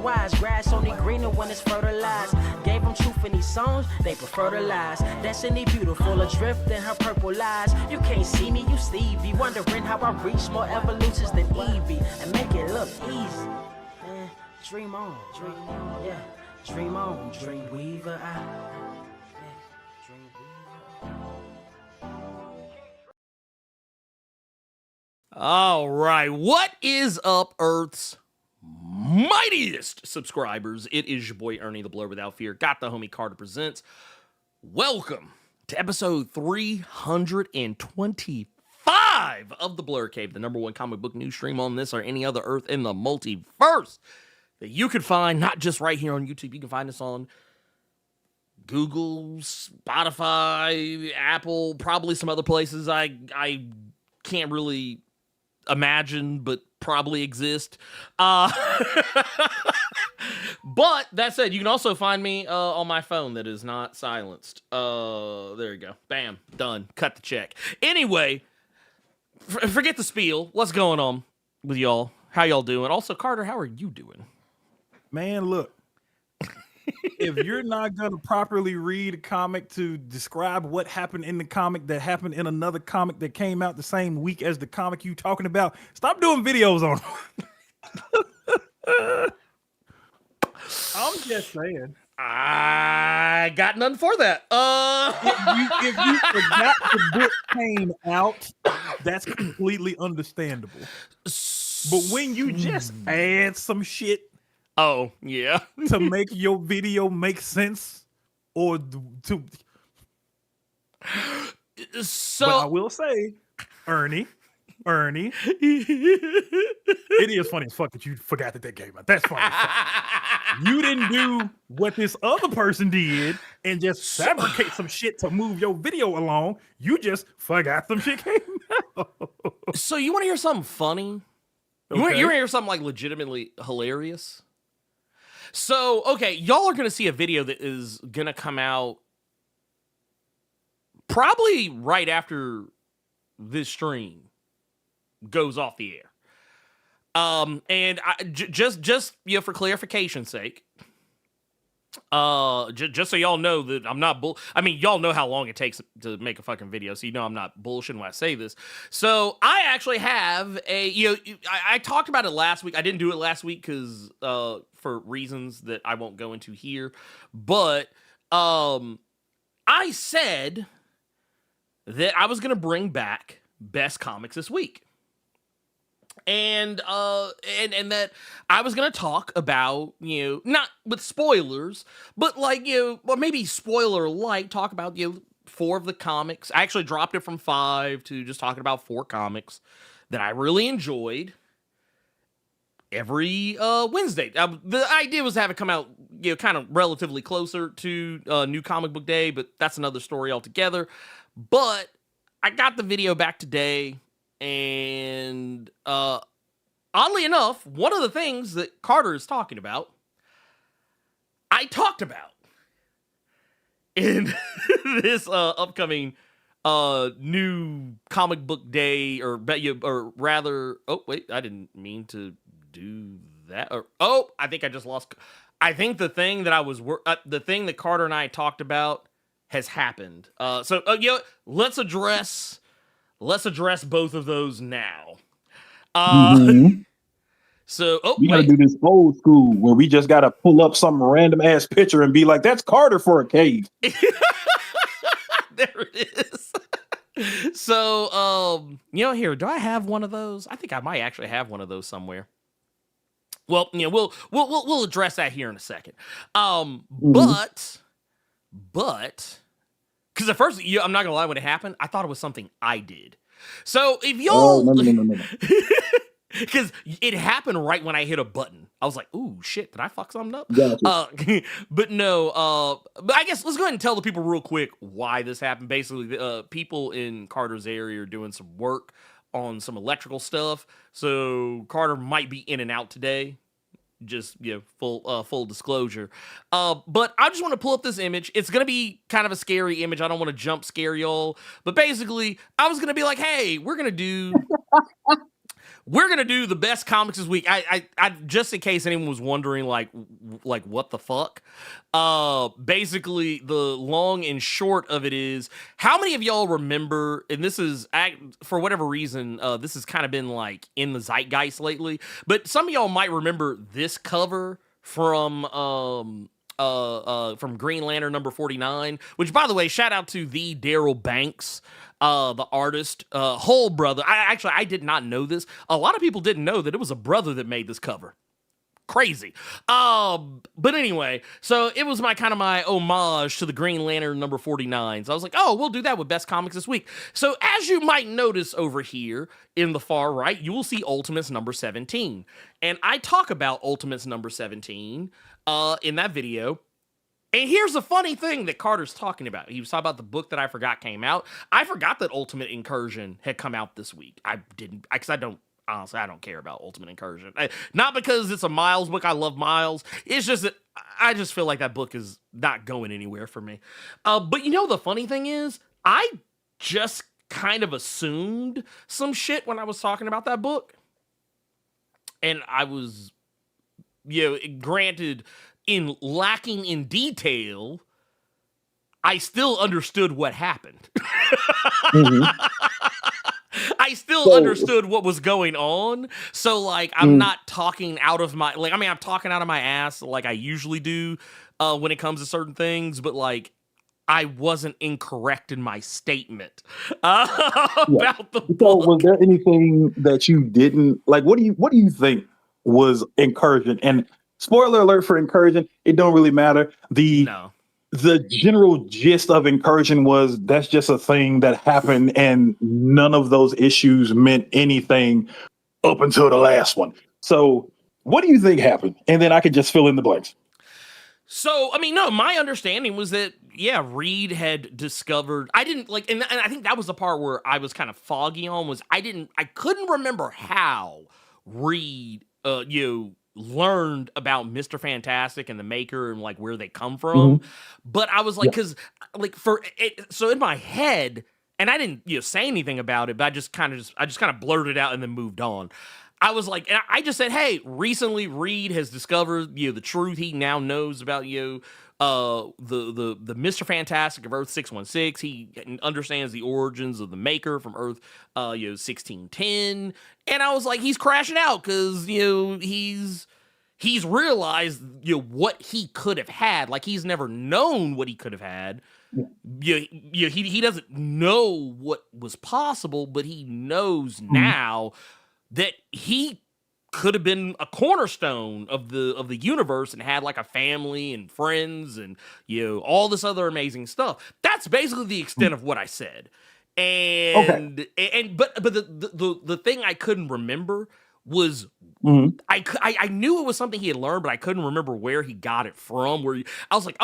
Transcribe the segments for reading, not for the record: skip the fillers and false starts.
wise. Grass only greener when it's fertilized. Gave them truth in these songs, they prefer to lies. Destiny beautiful, adrift in her purple lies. You can't see me, you Stevie. Wondering how I reach more evolutions than Evie. And make it look easy. Man, dream on, yeah. Dream on, Dreamweaver. All right, what is up, Earth's mightiest subscribers? It is your boy Ernie, the Blerd Without Fear. Got the homie Carter presents. Welcome to episode 325 of the Blerd Cave, the #1 comic book news stream on this or any other Earth in the multiverse that you can find, not just right here on YouTube. You can find us on Google, Spotify, Apple, probably some other places I can't really imagine, but probably exist. But that said, you can also find me on my phone that is not silenced. There you go. Bam. Done. Cut the check. Anyway, forget the spiel. What's going on with y'all? How y'all doing? Also, Carter, how are you doing? Man, look. If you're not going to properly read a comic to describe what happened in the comic that happened in another comic that came out the same week as the comic you talking about, stop doing videos on it. I'm just saying. I got nothing for that. If you forgot the book came out, that's completely understandable. But when you just add some shit, oh, yeah. to make your video make sense, or to... So but I will say, Ernie, it is funny as fuck that you forgot that came out. That's funny as fuck. You didn't do what this other person did and just fabricate some shit to move your video along. You just forgot some shit came out. So you want to hear something funny? You want to hear something like legitimately hilarious? So, okay, y'all are going to see a video that is going to come out probably right after this stream goes off the air. And just you know, for clarification's sake, just so y'all know that I'm not I mean, y'all know how long it takes to make a fucking video, so you know I'm not bullshitting when I say this. So I actually have I talked about it last week. I didn't do it last week because for reasons that I won't go into here. But I said that I was gonna bring back best comics this week. And that I was gonna talk about, you know, not with spoilers, but like, you know, or maybe spoiler light, talk about, you know, 4 of the comics. I actually dropped it from 5 to just talking about 4 comics that I really enjoyed every Wednesday. The idea was to have it come out, you know, kind of relatively closer to New Comic Book Day, but that's another story altogether. But I got the video back today. And oddly enough, one of the things that Carter is talking about, I talked about in this upcoming New Comic Book Day, or rather, oh wait, I didn't mean to do that. I think I just lost. I think the thing that the thing that Carter and I talked about has happened. So you know, let's address both of those now. So we gotta do this old school where we just gotta pull up some random ass picture and be like, "That's Carter for a cave." There it is. So you know, here, do I have one of those? I think I might actually have one of those somewhere. Well, you know, we'll address that here in a second. But because at first, I'm not gonna lie, when it happened, I thought it was something I did. So if y'all, no. because it happened right when I hit a button, I was like, "Ooh, shit! Did I fuck something up?" Gotcha. But no. But I guess let's go ahead and tell the people real quick why this happened. Basically, people in Carter's area are doing some work on some electrical stuff, so Carter might be in and out today. Just, you know, full disclosure. But I just want to pull up this image. It's going to be kind of a scary image. I don't want to jump scare y'all. But basically, I was going to be like, hey, we're going to do we're gonna do the best comics this week. I just in case anyone was wondering, like what the fuck. Basically, the long and short of it is, how many of y'all remember? And this is for whatever reason, this has kind of been like in the zeitgeist lately. But some of y'all might remember this cover from Green Lantern number 49, which, by the way, shout out to the Daryl Banks, the artist, whole brother. I did not know this. A lot of people didn't know that it was a brother that made this cover. Crazy. But anyway, so it was my homage to the Green Lantern number 49. So I was like, oh, we'll do that with Best Comics this week. So as you might notice over here in the far right, you will see Ultimates number 17. And I talk about Ultimates number 17 in that video. And here's the funny thing that Carter's talking about. He was talking about the book that I forgot came out. I forgot that Ultimate Incursion had come out this week. I didn't, because honestly, I don't care about Ultimate Incursion. Not because it's a Miles book. I love Miles. It's just that I just feel like that book is not going anywhere for me. But you know, the funny thing is, I just kind of assumed some shit when I was talking about that book. And I was, granted, in lacking in detail, I still understood what happened. Mhm. I still understood what was going on. So, like, I'm not talking out of my, I'm talking out of my ass like I usually do when it comes to certain things, but, like, I wasn't incorrect in my statement about the book. So, was there anything that you didn't like? What do you think was Incursion? And spoiler alert for Incursion, it don't really matter. The general gist of Incursion was that's just a thing that happened, and none of those issues meant anything up until the last one. So, what do you think happened? And then I could just fill in the blanks. So, my understanding was that, Reed had discovered, I didn't like, and I think that was the part where I was kind of foggy on, was I couldn't remember how Reed, learned about Mr. Fantastic and the Maker and like where they come from. But I was like, because like so in my head, and I didn't say anything about it, but I just kind of blurted out and then moved on. I was like, and I just said, hey, recently Reed has discovered the truth. He now knows about the Mr. Fantastic of Earth 616. He understands the origins of the Maker from Earth 1610. And I was like, he's crashing out because he's realized what he could have had. Like, he's never known what he could have had. He doesn't know what was possible, but he knows now that he could have been a cornerstone of the universe and had like a family and friends and all this other amazing stuff. That's basically the extent of what I said. And but the thing I couldn't remember was I knew it was something he had learned, but I couldn't remember where he got it from. I was like,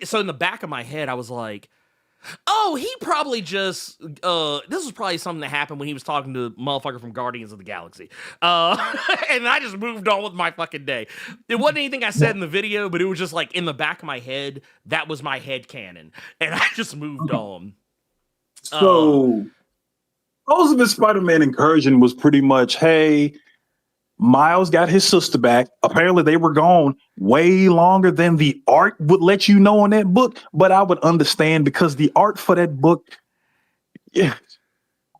so in the back of my head, I was like, oh, he probably just, this was probably something that happened when he was talking to motherfucker from Guardians of the Galaxy. And I just moved on with my fucking day. It wasn't anything I said in the video, but it was just like in the back of my head, that was my head canon. And I just moved on. So, Ultimate Spider-Man Incursion was pretty much, hey, Miles got his sister back. Apparently, they were gone way longer than the art would let you know on that book. But I would understand because the art for that book, we ain't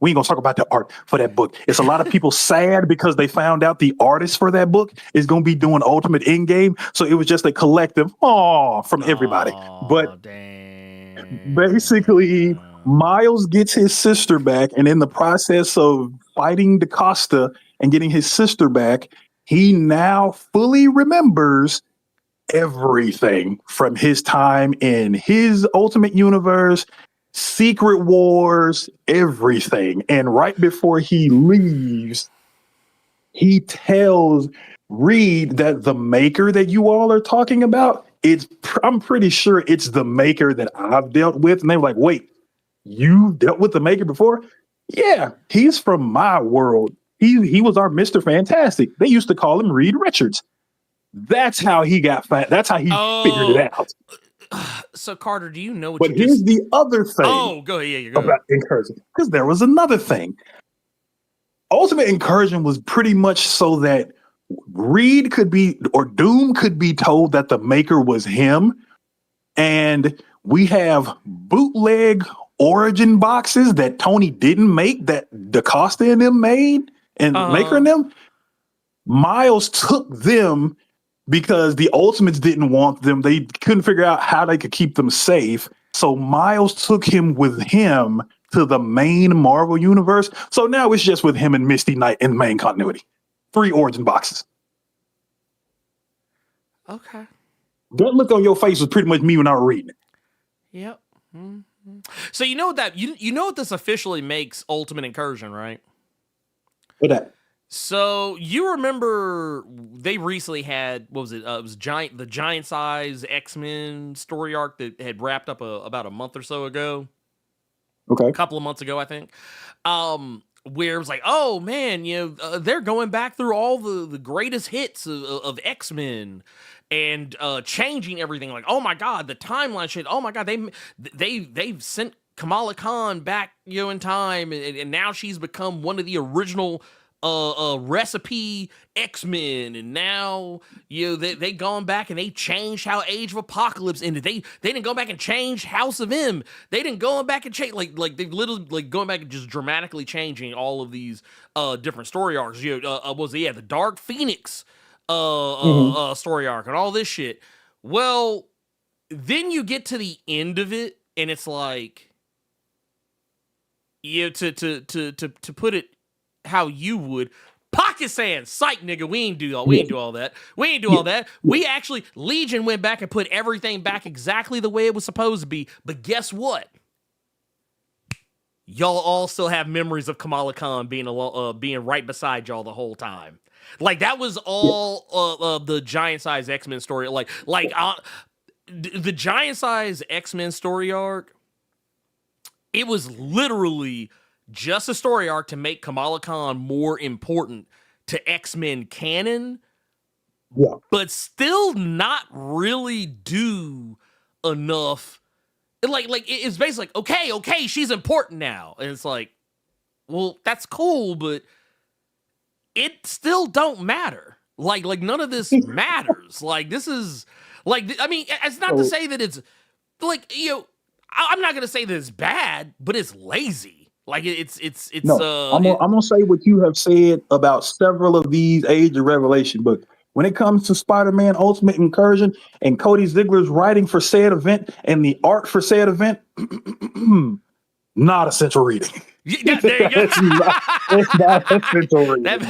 gonna talk about the art for that book. It's a lot of people sad because they found out the artist for that book is gonna be doing Ultimate Endgame. So it was just a collective from everybody. But basically, Miles gets his sister back, and in the process of fighting DaCosta and getting his sister back, he now fully remembers everything from his time in his Ultimate Universe, Secret Wars, everything. And right before he leaves, he tells Reed that the Maker that you all are talking about, I'm pretty sure it's the Maker that I've dealt with. And they were like, wait, you dealt with the Maker before? Yeah, he's from my world. He was our Mr. Fantastic. They used to call him Reed Richards. That's how he got that's how he figured it out. So, Carter, do you know what But here's the other thing go ahead. about Incursion. Because there was another thing. Ultimate Incursion was pretty much so that Reed could be, or Doom could be told that the maker was him. And we have bootleg origin boxes that Tony didn't make, that DaCosta and them made, and Maker and them. Miles took them because the Ultimates didn't want them. They couldn't figure out how they could keep them safe. So Miles took him with him to the main Marvel universe. So now it's just with him and Misty Knight in the main continuity. 3 origin boxes. Okay. That look on your face was pretty much me when I was reading it. Yep. Mm-hmm. So you know that you know what this officially makes Ultimate Incursion, right? What that? So you remember they recently had, what was it? It was the giant size X-Men story arc that had wrapped up about a month or so ago. Okay. A couple of months ago, I think. Where it was like, oh man, they're going back through all the greatest hits of X-Men and changing everything. Like, oh my god, the timeline shit. Oh my god, they've sent Kamala Khan back, in time, and now she's become one of the original recipe X-Men, and now they gone back and they changed how Age of Apocalypse ended. They didn't go back and change House of M. They didn't go back and change like they literally like going back and just dramatically changing all of these different story arcs. The Dark Phoenix story arc and all this shit. Well, then you get to the end of it and it's like, to put it how you would, pocket sand, psych, nigga. We ain't do all that. All that. We actually, Legion went back and put everything back exactly the way it was supposed to be. But guess what? Y'all all still have memories of Kamala Khan being right beside y'all the whole time. Like that was all of the giant size X-Men story. The giant size X-Men story arc. It was literally just a story arc to make Kamala Khan more important to X-Men canon, but still not really do enough. It's basically like, okay, she's important now. And it's like, well, that's cool, but it still don't matter. Like none of this matters. Like, this is, I mean, it's not to say that it's, I'm not going to say that it's bad, but it's lazy. Like I'm gonna say what you have said about several of these Age of Revelation books. When it comes to Spider-Man Ultimate Incursion and Cody Ziegler's writing for said event and the art for said event, not essential reading. Yeah, there you go. It's not essential reading.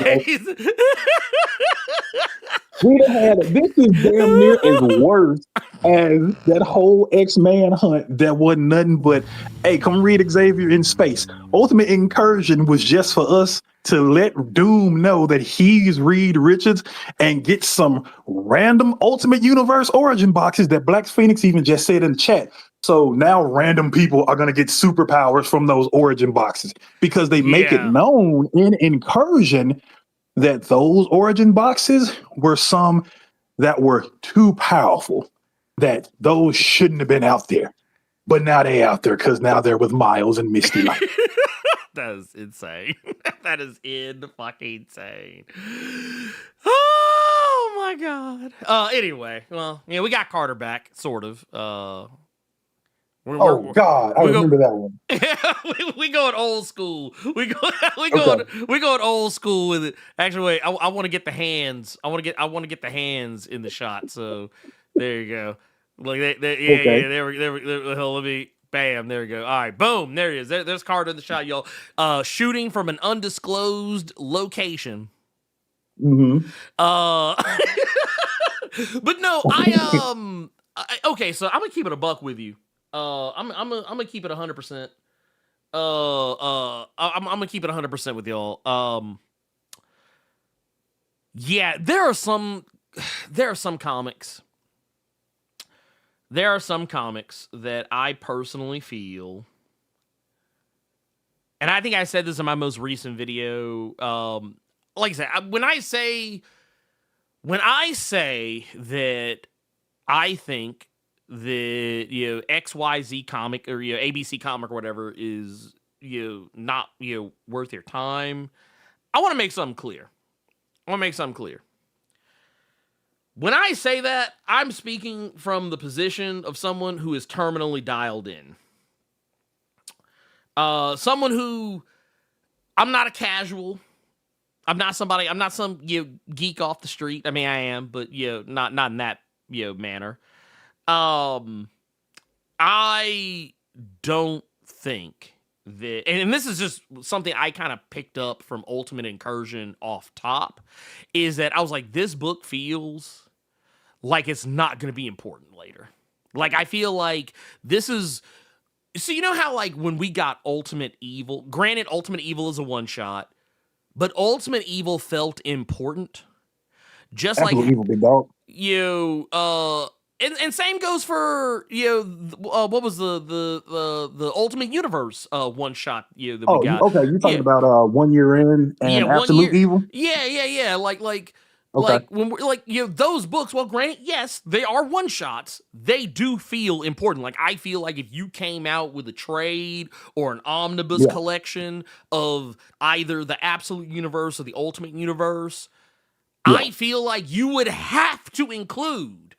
This is damn near as worse as that whole X-Man hunt that wasn't nothing but, hey, come read Xavier in space. Ultimate Incursion was just for us to let Doom know that he's Reed Richards and get some random Ultimate Universe origin boxes that Black Phoenix even just said in the chat. So now random people are going to get superpowers from those origin boxes because they make it known in Incursion that those origin boxes were some that were too powerful, that those shouldn't have been out there. But now they're out there because now they're with Miles and Misty Knight. That is insane. That is fucking insane. Oh my god. Anyway, well, we got Carter back, sort of. I remember that one. we going old school. We going old school with it. Actually, wait, I want to get the hands. I want to get the hands in the shot. So there you go. Like there we let me. Bam, there we go. All right, boom, there he is. There's Carter in the shot, y'all. Shooting from an undisclosed location. Mm-hmm. But no, okay, so I'm gonna keep it a buck with you. I'm gonna keep it 100%. I'm gonna keep it 100% with y'all. Yeah, there are some comics. There are some comics that I personally feel, and I think I said this in my most recent video. Like I said, when I say that I think that XYZ comic or ABC comic or whatever is not worth your time, I want to make something clear. When I say that, I'm speaking from the position of someone who is terminally dialed in. Someone who, I'm not a casual. I'm not some geek off the street. I mean, I am, but not in that manner. I don't think that, and this is just something I kind of picked up from Ultimate Incursion off top, is that I was like, this book feels like it's not going to be important later. Like, I feel like this is, so you know how like when we got Ultimate Evil, granted Ultimate Evil is a one-shot, but Ultimate Evil felt important. Just like Evil, big dog. And same goes for what was the Ultimate Universe one shot that we got. Okay, you're talking about 1 year in and Absolute Evil. Yeah. Like Okay. when we're like those books. Well, granted, yes, they are one shots. They do feel important. Like I feel like if you came out with a trade or an omnibus collection of either the Absolute Universe or the Ultimate Universe, I feel like you would have to include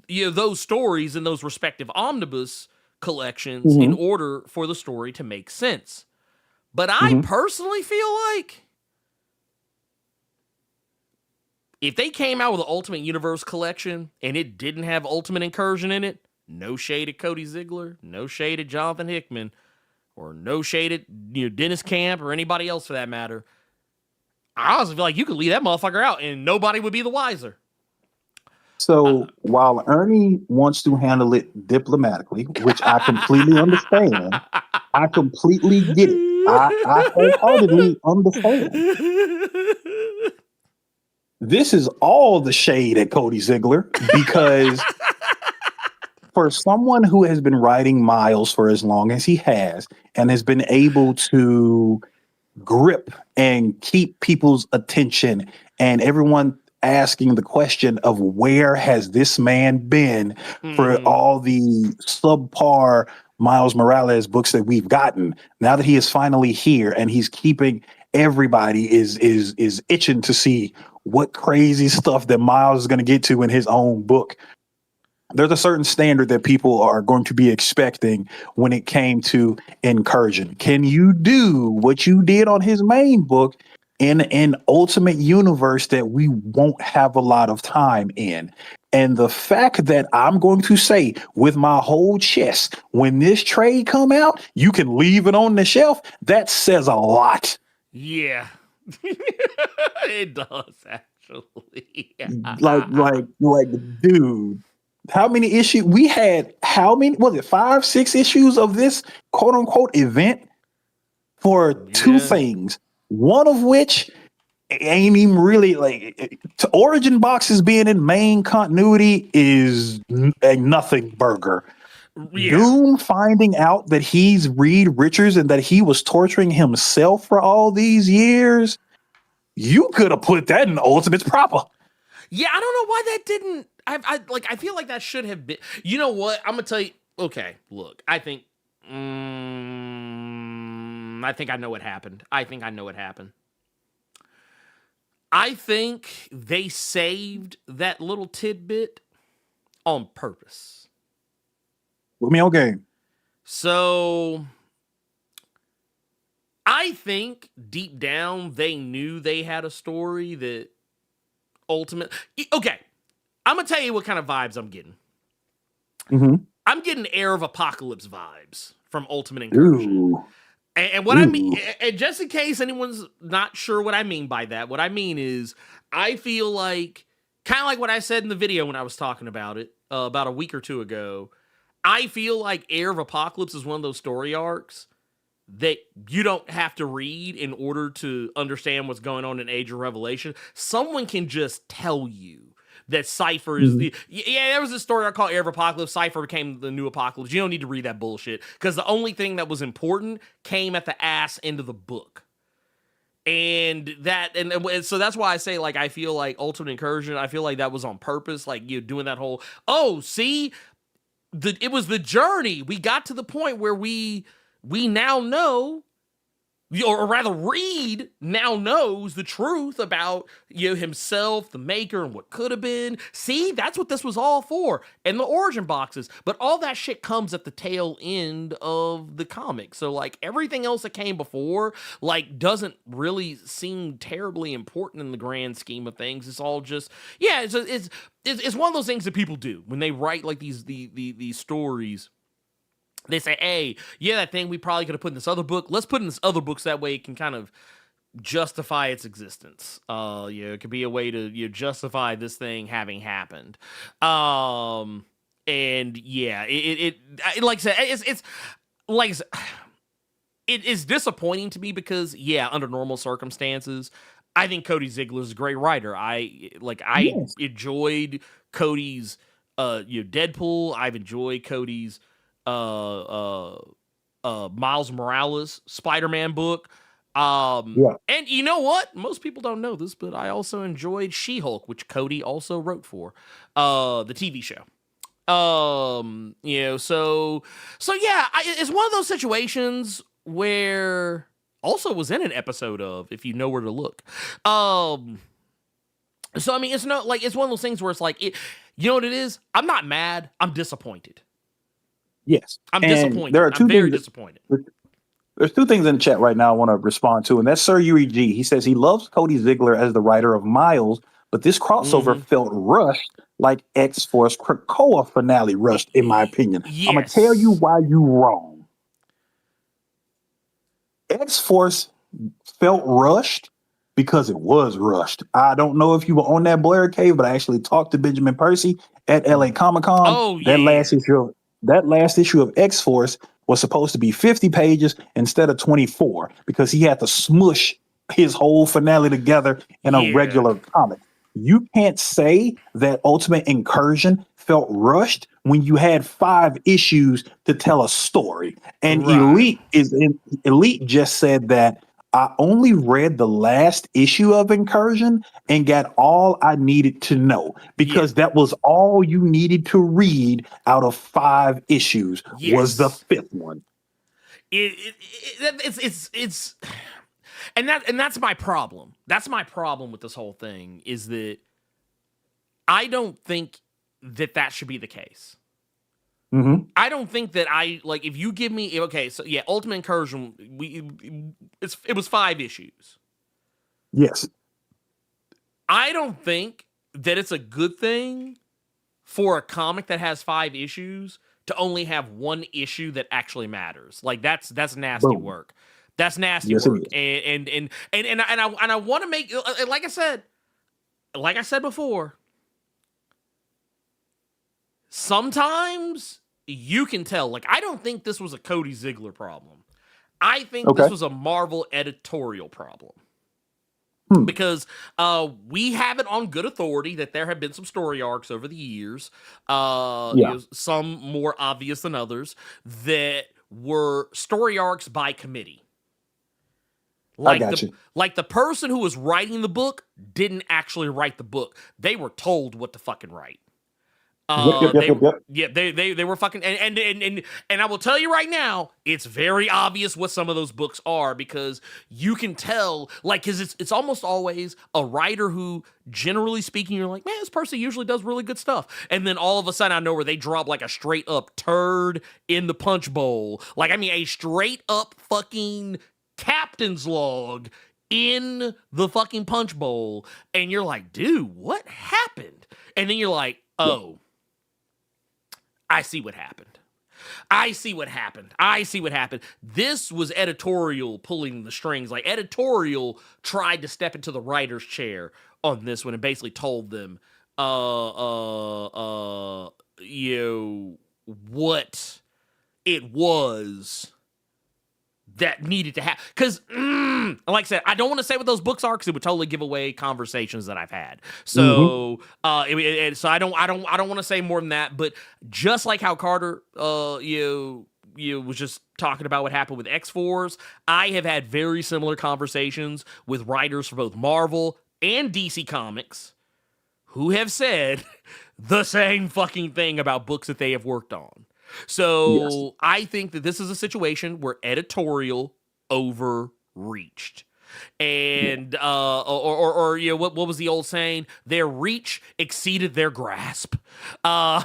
those stories in those respective omnibus collections in order for the story to make sense. But I personally feel like if they came out with an Ultimate Universe collection and it didn't have Ultimate Incursion in it, no shade at Cody Ziegler, no shade at Jonathan Hickman, or no shade at Dennis Camp or anybody else for that matter, I honestly feel like you could leave that motherfucker out and nobody would be the wiser. So while Ernie wants to handle it diplomatically, which I completely understand, I completely get it. I wholeheartedly understand. This is all the shade at Cody Ziegler because for someone who has been writing Miles for as long as he has and has been able to grip and keep people's attention and everyone asking the question of where has this man been for all the subpar Miles Morales books that we've gotten. Now that he is finally here and he's keeping everybody is itching to see what crazy stuff that Miles is going to get to in his own book. There's a certain standard that people are going to be expecting when it came to Incursion. Can you do what you did on his main book in an Ultimate Universe that we won't have a lot of time in? And the fact that I'm going to say with my whole chest, when this trade come out, you can leave it on the shelf, that says a lot. Yeah. It does actually. like, dude, how many issues we had? How many was it? 5, 6 issues of this quote unquote event for two things. One of which ain't even really like to Origin boxes being in main continuity is a nothing burger. Yeah. Doom finding out that he's Reed Richards and that he was torturing himself for all these years. You could have put that in Ultimates proper. Yeah, I don't know why that didn't. I feel like that should have been. You know what? I'm gonna tell you. Okay, look. I think I know what happened. I think they saved that little tidbit on purpose. Put me on game. So I think deep down they knew they had a story that ultimate. Okay, I'm gonna tell you what kind of vibes I'm getting. I'm getting Heir of Apocalypse vibes from Ultimate Incursion. And what I mean, and just in case anyone's not sure what I mean by that, what I mean is I feel like, kind of like what I said in the video when I was talking about it about a week or two ago, I feel like Heir of Apocalypse is one of those story arcs that you don't have to read in order to understand what's going on in Age of Revelation. Someone can just tell you that Cypher is the... Yeah, there was a story I called Heir of Apocalypse. Cypher became the new Apocalypse. You don't need to read that bullshit, because the only thing that was important came at the ass end of the book. And so that's why I say, like, I feel like Ultimate Incursion, I feel like that was on purpose, like, you doing that whole, oh, see, it was the journey. We got to the point where we now know or rather Reed now knows the truth about himself, the maker, and what could have been. See, that's what this was all for, and the origin boxes. But all that shit comes at the tail end of the comic. So like everything else that came before, like doesn't really seem terribly important in the grand scheme of things. It's all just it's one of those things that people do when they write like these stories. They say, hey, yeah, that thing we probably could have put in this other book. Let's put in this other book so that way it can kind of justify its existence. It could be a way to justify this thing having happened. And yeah, it like I said, it's like I said, it is disappointing to me because under normal circumstances, I think Cody Ziegler is a great writer. I enjoyed Cody's Deadpool. I've enjoyed Cody's Miles Morales Spider-Man book. And you know what? Most people don't know this, but I also enjoyed She-Hulk, which Cody also wrote for the TV show. It's one of those situations where also was in an episode of If You Know Where to Look. So I mean, it's not like it's one of those things where it's like you know what it is? I'm not mad. I'm disappointed. Yes. I'm disappointed. There are I'm very disappointed. There's two things in the chat right now I want to respond to, and that's Sir Yuri G. He says he loves Cody Ziegler as the writer of Miles, but this crossover felt rushed like X-Force Krakoa finale rushed, in my opinion. Yes. I'm going to tell you why you wrong. X-Force felt rushed because it was rushed. I don't know if you were on that Blerd Cave, but I actually talked to Benjamin Percy at LA Comic-Con. Oh, yeah. That last issue of X-Force was supposed to be 50 pages instead of 24 because he had to smush his whole finale together in a regular comic. You can't say that Ultimate Incursion felt rushed when you had 5 issues to tell a story. And Right. Elite just said that I only read the last issue of Incursion and got all I needed to know because that was all you needed to read out of 5 issues was the 5th one. It's and that's my problem. That's my problem with this whole thing is that I don't think that should be the case. Mm-hmm. I don't think that if you give me Ultimate Incursion, it was 5 issues. Yes. I don't think that it's a good thing for a comic that has 5 issues to only have 1 issue that actually matters. Like that's nasty work. That's nasty work. And I want to make like I said before. Sometimes you can tell. Like, I don't think this was a Cody Ziegler problem. I think this was a Marvel editorial problem. Because we have it on good authority that there have been some story arcs over the years, some more obvious than others, that were story arcs by committee. Like the person who was writing the book didn't actually write the book. They were told what to fucking write. They were fucking and I will tell you right now, it's very obvious what some of those books are because you can tell, like, because it's almost always a writer who, generally speaking, you're like, man, this person usually does really good stuff, and then all of a sudden I know where they drop like a straight up turd in the punch bowl, like I mean a straight up fucking captain's log in the fucking punch bowl, and you're like, dude, what happened? And then you're like, oh. I see what happened. This was editorial pulling the strings. Like, editorial tried to step into the writer's chair on this one and basically told them, what it was that needed to happen. Because, like I said, I don't want to say what those books are because it would totally give away conversations that I've had. So, so I don't want to say more than that. But just like how Carter, you was just talking about what happened with X-Force, I have had very similar conversations with writers for both Marvel and DC Comics who have said the same fucking thing about books that they have worked on. So I think that this is a situation where editorial overruled reached. And or you know, what was the old saying? Their reach exceeded their grasp. So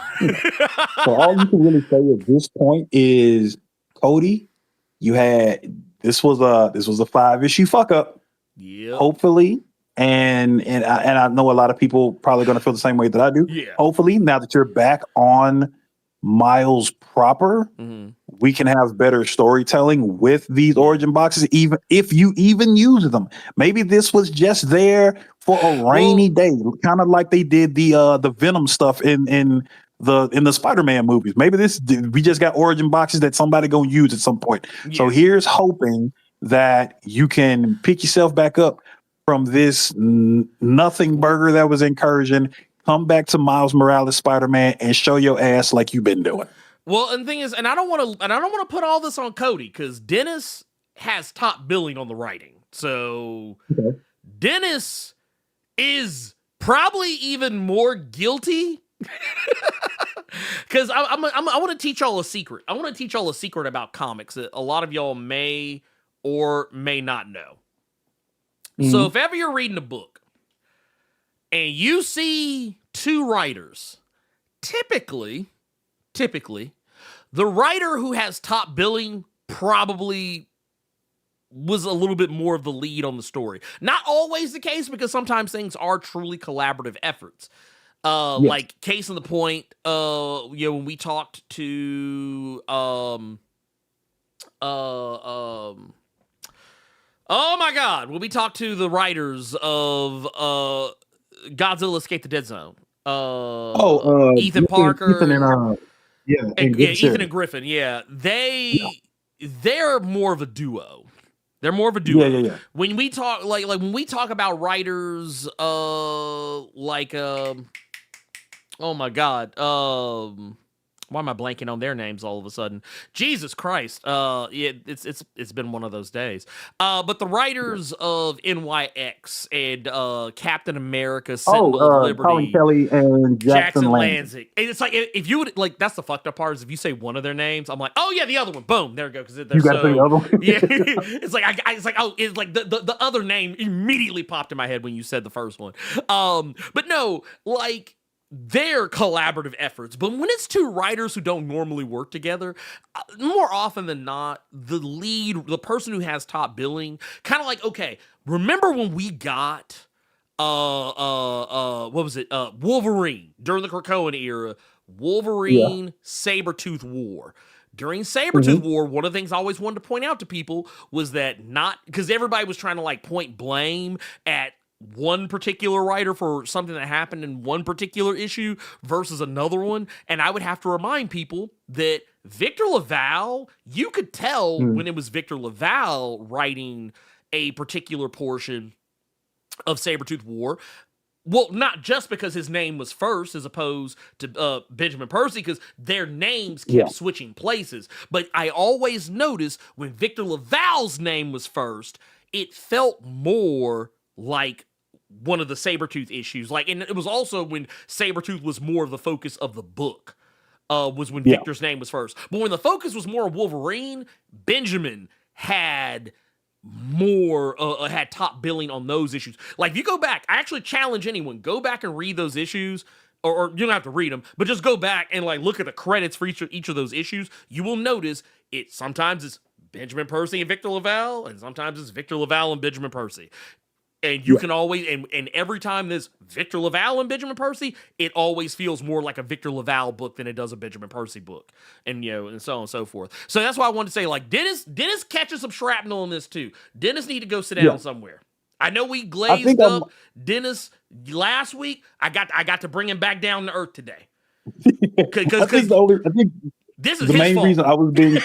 all you can really say at this point is, Cody, you had this was a 5-issue fuck up. Yeah. Hopefully, and I know a lot of people probably going to feel the same way that I do. Yeah. Hopefully, now that you're back on Miles proper, we can have better storytelling with these origin boxes, even if you even use them. Maybe this was just there for a rainy day, kind of like they did the Venom stuff in the Spider-Man movies. Maybe we just got origin boxes that somebody gonna use at some point. Yeah. So here's hoping that you can pick yourself back up from this nothing burger that was Incursion. Come back to Miles Morales Spider-Man and show your ass like you've been doing. Well, and the thing is, and I don't want to put all this on Cody, because Dennis has top billing on the writing. So Dennis is probably even more guilty. Because I want to teach y'all a secret. I want to teach y'all a secret about comics that a lot of y'all may or may not know. So if ever you're reading a book and you see two writers, typically, the writer who has top billing probably was a little bit more of the lead on the story. Not always the case, because sometimes things are truly collaborative efforts. Like case in the point, when we talked to oh my God, when we talked to the writers of Godzilla Escape the Dead Zone. Ethan Parker. Ethan and Ethan and Griffin. Yeah. They're more of a duo. They're more of a duo. Yeah. When we talk like when we talk about writers oh my God. Why am I blanking on their names all of a sudden? Jesus Christ. It's been one of those days. But the writers of NYX and Captain America, Sentinel of Liberty, Colin Kelly and Jackson Lanzing. And it's like, if you would, like, that's the fucked up part, is if you say one of their names, I'm like, oh yeah, the other one. Boom, there we go. Because they're you got the other one. Yeah, it's like the other name immediately popped in my head when you said the first one. But no, like, they're collaborative efforts. But when it's two writers who don't normally work together, more often than not, the person who has top billing, kind of like, okay, remember when we got what was it? Wolverine during the Krakoan era, Wolverine, Sabretooth War. During Sabretooth War, one of the things I always wanted to point out to people was that because everybody was trying to like point blame at one particular writer for something that happened in one particular issue versus another one. And I would have to remind people that Victor LaValle, you could tell when it was Victor LaValle writing a particular portion of Sabretooth War. Well, not just because his name was first as opposed to Benjamin Percy, because their names kept switching places. But I always noticed when Victor LaValle's name was first, it felt more like one of the Sabretooth issues. Like, and it was also when Sabretooth was more of the focus of the book, was when Victor's name was first. But when the focus was more Wolverine, Benjamin had more had top billing on those issues. Like, if you go back, I actually challenge anyone, go back and read those issues, or you don't have to read them, but just go back and like look at the credits for each of those issues. You will notice sometimes it's Benjamin Percy and Victor LaValle, and sometimes it's Victor LaValle and Benjamin Percy. And you can always, and every time there's Victor LaValle and Benjamin Percy, it always feels more like a Victor LaValle book than it does a Benjamin Percy book. And, and so on and so forth. So that's why I wanted to say, like, Dennis catches some shrapnel in this too. Dennis need to go sit down somewhere. I know we glazed up Dennis last week. I got to bring him back down to earth today. I think this is the his main fault. reason I was being,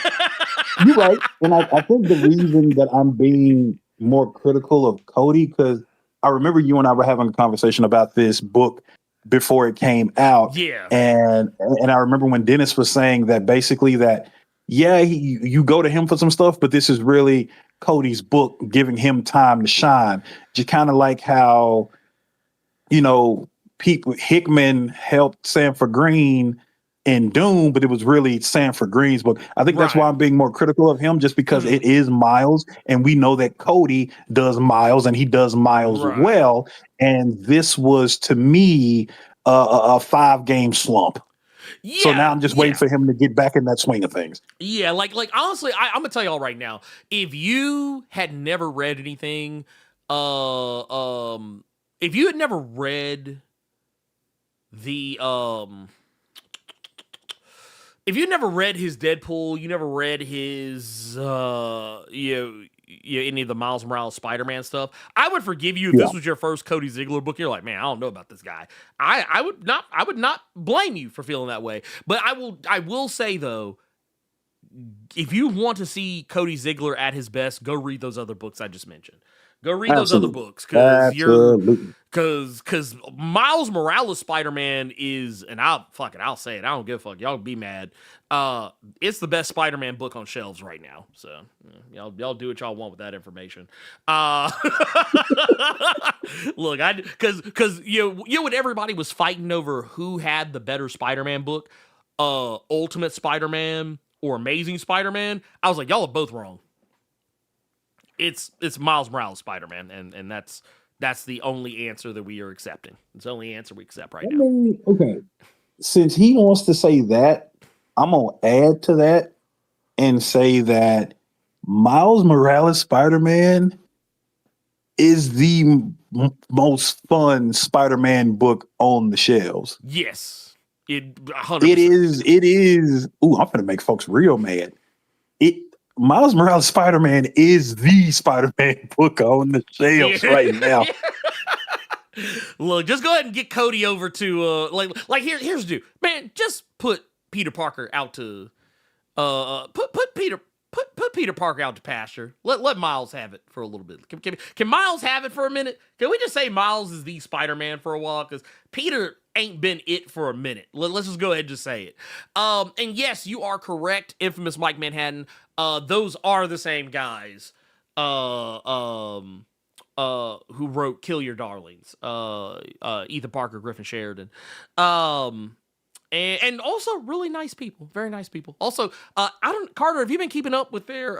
you're right. And I think the reason that I'm being more critical of Cody, because I remember you and I were having a conversation about this book before it came out. Yeah. And I remember when Dennis was saying that basically that, you go to him for some stuff, but this is really Cody's book, giving him time to shine. Just kind of like how, Hickman helped Sanford Green in Doom, but it was really Sanford Green's book. I think that's why Right. I'm being more critical of him, just because it is Miles, and we know that Cody does Miles, and he does Miles Right. well. And this was, to me, a 5-game slump. Yeah. So now I'm just waiting for him to get back in that swing of things. Yeah, like honestly, I'm gonna tell y'all right now, if you had never read anything, if you had never read the if you never read his Deadpool, you never read his any of the Miles Morales Spider-Man stuff, I would forgive you if this was your first Cody Ziegler book. You're like, man, I don't know about this guy. I would not blame you for feeling that way. But I will say though, if you want to see Cody Ziegler at his best, go read those other books I just mentioned. Go read those other books because because Miles Morales Spider-Man is, and I'll say it. I don't give a fuck. Y'all be mad. It's the best Spider-Man book on shelves right now. So y'all do what y'all want with that information. Look, because when everybody was fighting over who had the better Spider-Man book, Ultimate Spider-Man or Amazing Spider-Man, I was like, y'all are both wrong. It's Miles Morales Spider-Man, and that's the only answer that we are accepting. It's the only answer we accept right now. Okay. Since he wants to say that, I'm gonna add to that and say that Miles Morales Spider-Man is the most fun Spider-Man book on the shelves. Yes. 100%. It is. Ooh, I'm gonna make folks real mad. Miles Morales Spider-Man is the Spider-Man book on the shelves right now. Look, just go ahead and get Cody over to here's the deal. Man, just put Peter Parker out to put Peter Parker out to pasture. Let Miles have it for a little bit. Can Miles have it for a minute? Can we just say Miles is the Spider-Man for a while? Because Peter ain't been it for a minute. Let's just go ahead and just say it. And yes, you are correct, Infamous Mike Manhattan. Those are the same guys who wrote Kill Your Darlings. Ethan Parker, Griffin Sheridan. And also really nice people, very nice people. Also, Carter, have you been keeping up with their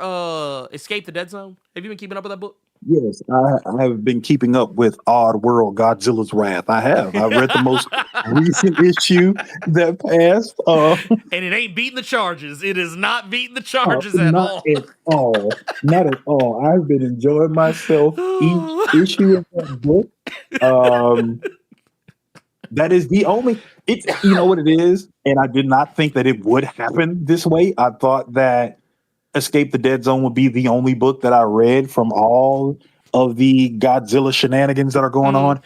Escape the Dead Zone? Have you been keeping up with that book? Yes, I have been keeping up with Odd World, Godzilla's Wrath. I have. I read the most recent issue that passed. And it ain't beating the charges. It is not beating the charges at all. Not at all. Not at all. I've been enjoying myself each issue of that book. That is the only. It's, you know what it is, and I did not think that it would happen this way. I thought that Escape the Dead Zone would be the only book that I read from all of the Godzilla shenanigans that are going on.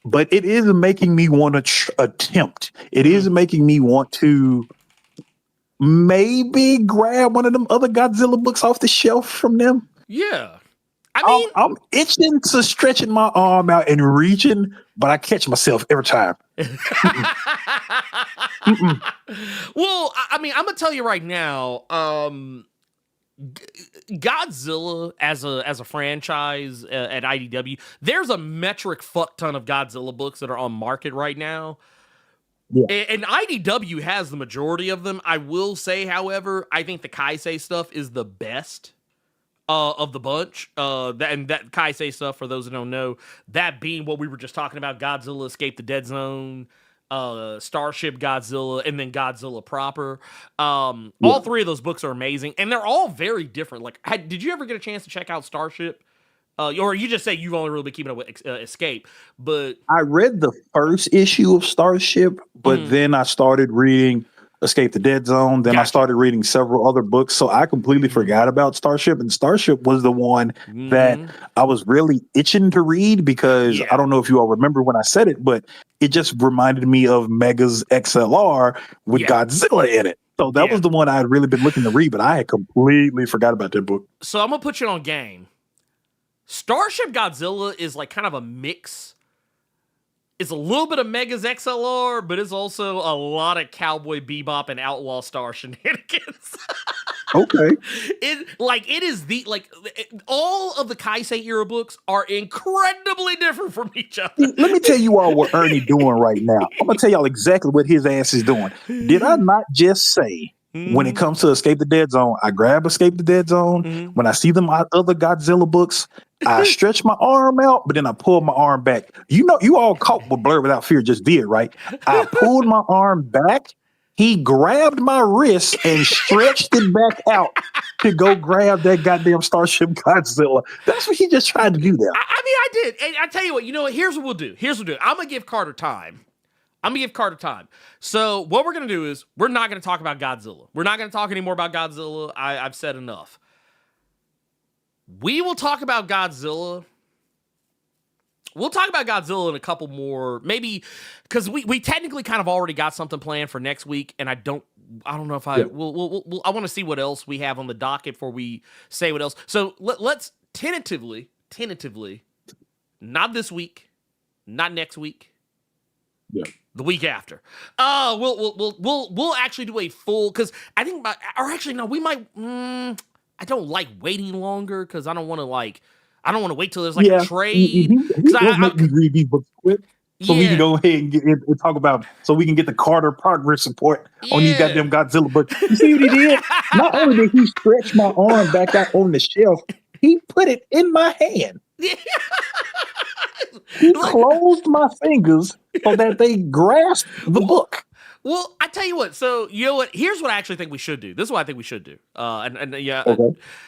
But it is making me want to attempt. It is making me want to maybe grab one of them other Godzilla books off the shelf from them. Yeah. I mean, I'm itching to stretching my arm out and reaching, but I catch myself every time. Well, I mean, I'm gonna tell you right now, Godzilla as a franchise at IDW, there's a metric fuck ton of Godzilla books that are on market right now. Yeah. And IDW has the majority of them. I will say, however, I think the Kaisei stuff is the best of the bunch. That Kaisei stuff, for those that don't know, that being what we were just talking about, Godzilla Escape the Dead Zone, Starship Godzilla, and then Godzilla proper. All three of those books are amazing, and they're all very different. Like, did you ever get a chance to check out Starship? Or you just say you've only really been keeping up with Escape, but I read the first issue of Starship, but then I started reading Escape the Dead Zone. Then I started reading several other books, so I completely forgot about Starship. And Starship was the one that I was really itching to read because I don't know if you all remember when I said it, but it just reminded me of Mega's XLR with Godzilla in it. So that was the one I had really been looking to read, but I had completely forgot about that book. So I'm gonna put you on game. Starship Godzilla is like kind of a mix. It's a little bit of Mega's XLR, but it's also a lot of Cowboy Bebop and Outlaw Star shenanigans. Okay. It is all of the Kaisei era books are incredibly different from each other. Let me tell you all what Ernie doing right now. I'm gonna tell y'all exactly what his ass is doing. Did I not just say when it comes to Escape the Dead Zone, I grab Escape the Dead Zone. When I see them other Godzilla books, I stretch my arm out, but then I pull my arm back. You know, you all caught what Blerd Without Fear just did, right? I pulled my arm back. He grabbed my wrist and stretched it back out to go grab that goddamn Starship Godzilla. That's what he just tried to do there. I did. And I tell you what, here's what we'll do. I'm going to give Carter time. So what we're going to do is we're not going to talk about Godzilla. We're not going to talk anymore about Godzilla. I've said enough. We will talk about Godzilla. We'll talk about Godzilla in a couple more, maybe, because we technically kind of already got something planned for next week, and I don't know if I will. I want to see what else we have on the docket before we say what else. So let's tentatively, not this week, not next week, the week after. We'll actually do a full, because I think, we might. I don't like waiting longer because I don't want to wait till there's a trade. Make me read these books quick so we can go ahead and talk about, so we can get the Carter progress report on these goddamn Godzilla books. You see what he did? Not only did he stretch my arm back out on the shelf, he put it in my hand. He closed my fingers so that they grasp the book. Well, I tell you what. So you know what? Here's what I actually think we should do. This is what I think we should do.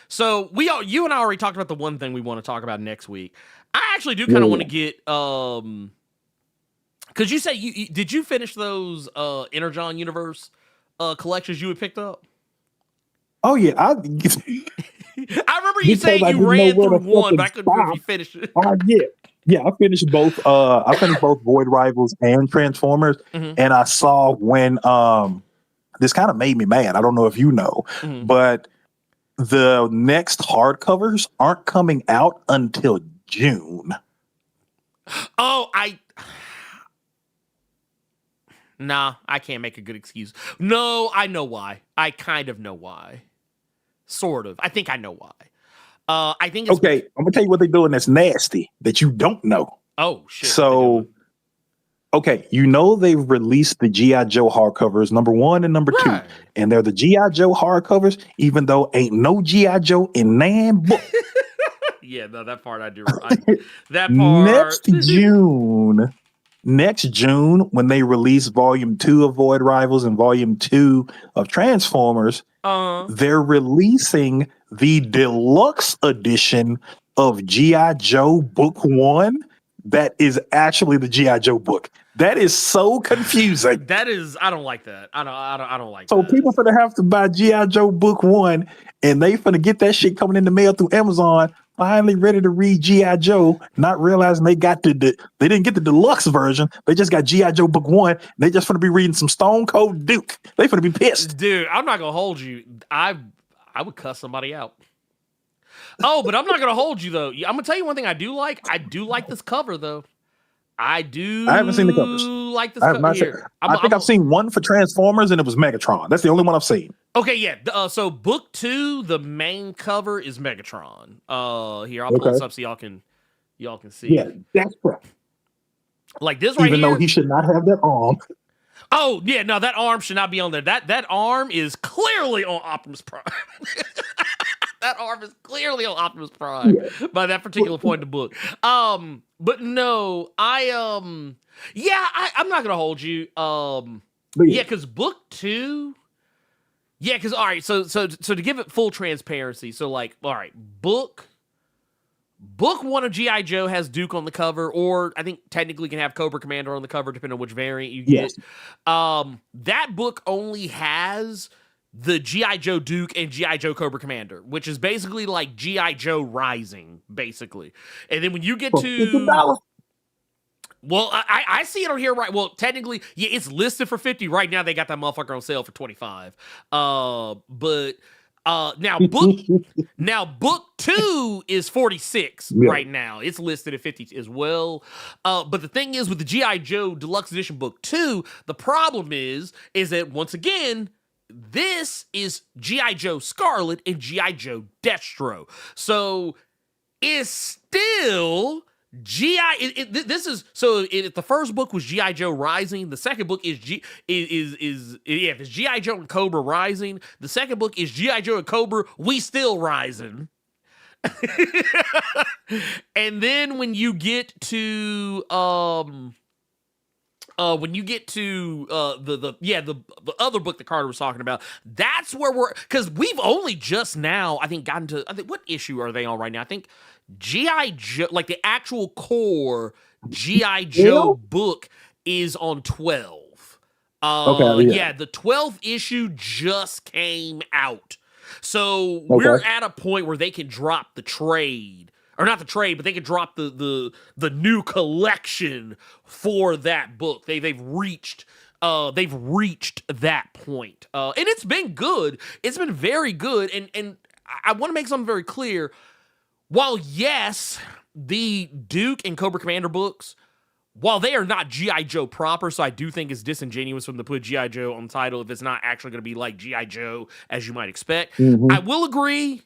So you and I already talked about the one thing we want to talk about next week. I actually do kind of want to get because you said did you finish those Energon Universe collections you had picked up? Oh yeah, I remember you saying you ran through one, but I couldn't remember if you finished it. Yeah, I finished both. I finished both Void Rivals and Transformers, and I saw when this kind of made me mad. I don't know if you know, but the next hardcovers aren't coming out until June. Oh, Nah, I can't make a good excuse. No, I know why. I kind of know why. Sort of. I think I know why. I think it's okay. I'm gonna tell you what they're doing that's nasty that you don't know. Oh shit! So, okay, they've released the GI Joe hardcovers, number 1 and number 2, and they're the GI Joe hardcovers, even though ain't no GI Joe in nan book. Yeah, no, that part I do. That part next June, when they release Volume 2 of Void Rivals and Volume 2 of Transformers, they're releasing the deluxe edition of G.I. Joe Book 1 that is actually the G.I. Joe book. That is so confusing. I don't like that. I don't like that. So people finna have to buy G.I. Joe Book 1 and they finna get that shit coming in the mail through Amazon, finally ready to read G.I. Joe, not realizing they got they didn't get the deluxe version. They just got G.I. Joe Book 1. They just finna be reading some Stone Cold Duke. They finna be pissed. Dude, I'm not gonna hold you. I would cuss somebody out. Oh, but I'm not gonna hold you though. I'm gonna tell you one thing I do like. I do like this cover though. I haven't seen the covers. Like this cover here. I've seen one for Transformers and it was Megatron. That's the only one I've seen. Okay, yeah. So book 2, the main cover is Megatron. Here, I'll pull this up so y'all can see. Yeah, that's correct. Like this right Even here. though he should not have that arm. Oh, yeah, no, that arm should not be on there. That arm is clearly on Optimus Prime. That arm is clearly on Optimus Prime by that particular point in the book. But no, I'm not gonna hold you. Because book 2. Yeah, because all right, so to give it full transparency, so like, all right, book 1 of G.I. Joe has Duke on the cover, or I think technically can have Cobra Commander on the cover, depending on which variant you get. That book only has the G.I. Joe Duke and G.I. Joe Cobra Commander, which is basically like G.I. Joe Rising, basically. And then when you get to... Well, I see it on here, right? Well, technically, yeah, it's listed for 50. Right now, they got that motherfucker on sale for 25. But now book 2 is 46 right now. It's listed at 50 as well. But the thing is, with the G.I. Joe Deluxe Edition book 2, the problem is that once again, this is G.I. Joe Scarlet and G.I. Joe Destro. So it's still if the first book was G.I. Joe Rising, the second book is if it's G.I. Joe and Cobra Rising, the second book is G.I. Joe and Cobra We Still Rising. And then when you get to the other book that Carter was talking about, that's where because we've only just now, I think, gotten to, what issue are they on right now? I think G.I. Joe, like the actual core G.I. Joe book is on 12. The 12th issue just came out. So we're at a point where they can drop the trade, or not the trade, but they can drop the new collection for that book. They've reached that point, and it's been good. It's been very good, and I want to make something very clear. While yes, the Duke and Cobra Commander books, while they are not G.I. Joe proper, so I do think it's disingenuous for them to put G.I. Joe on the title if it's not actually going to be like G.I. Joe as you might expect. I will agree,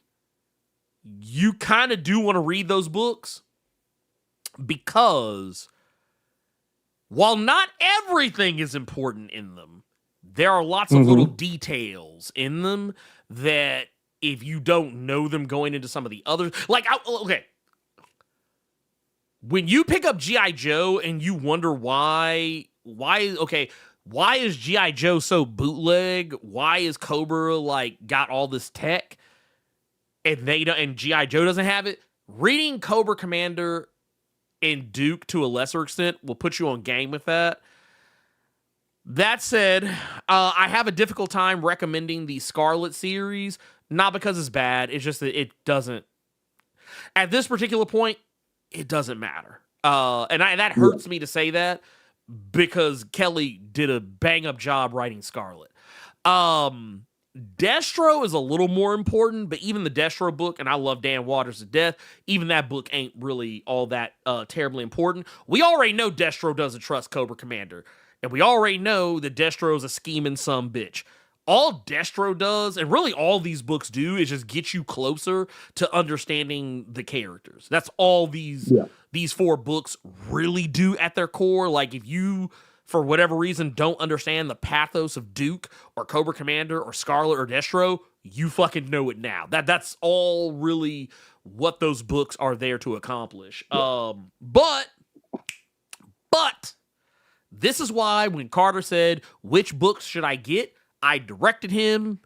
you kind of do want to read those books because while not everything is important in them, there are lots of little details in them that if you don't know them going into some of the others, when you pick up G.I. Joe and you wonder why is G.I. Joe so bootleg? Why is Cobra got all this tech and G.I. Joe doesn't have it? Reading Cobra Commander and Duke to a lesser extent will put you on game with that. That said, I have a difficult time recommending the Scarlet series, not because it's bad, it's just that it doesn't, at this particular point, it doesn't matter. And that hurts me to say that because Kelly did a bang-up job writing Scarlet. Destro is a little more important, but even the Destro book, and I love Dan Waters to death, even that book ain't really all that terribly important. We already know Destro doesn't trust Cobra Commander, and we already know that Destro's a scheming sumbitch. All Destro does, and really all these books do, is just get you closer to understanding the characters. That's all these 4 books really do at their core. Like, if you, for whatever reason, don't understand the pathos of Duke or Cobra Commander or Scarlet or Destro, you fucking know it now. That's all really what those books are there to accomplish. But this is why when Carter said, which books should I get? I directed him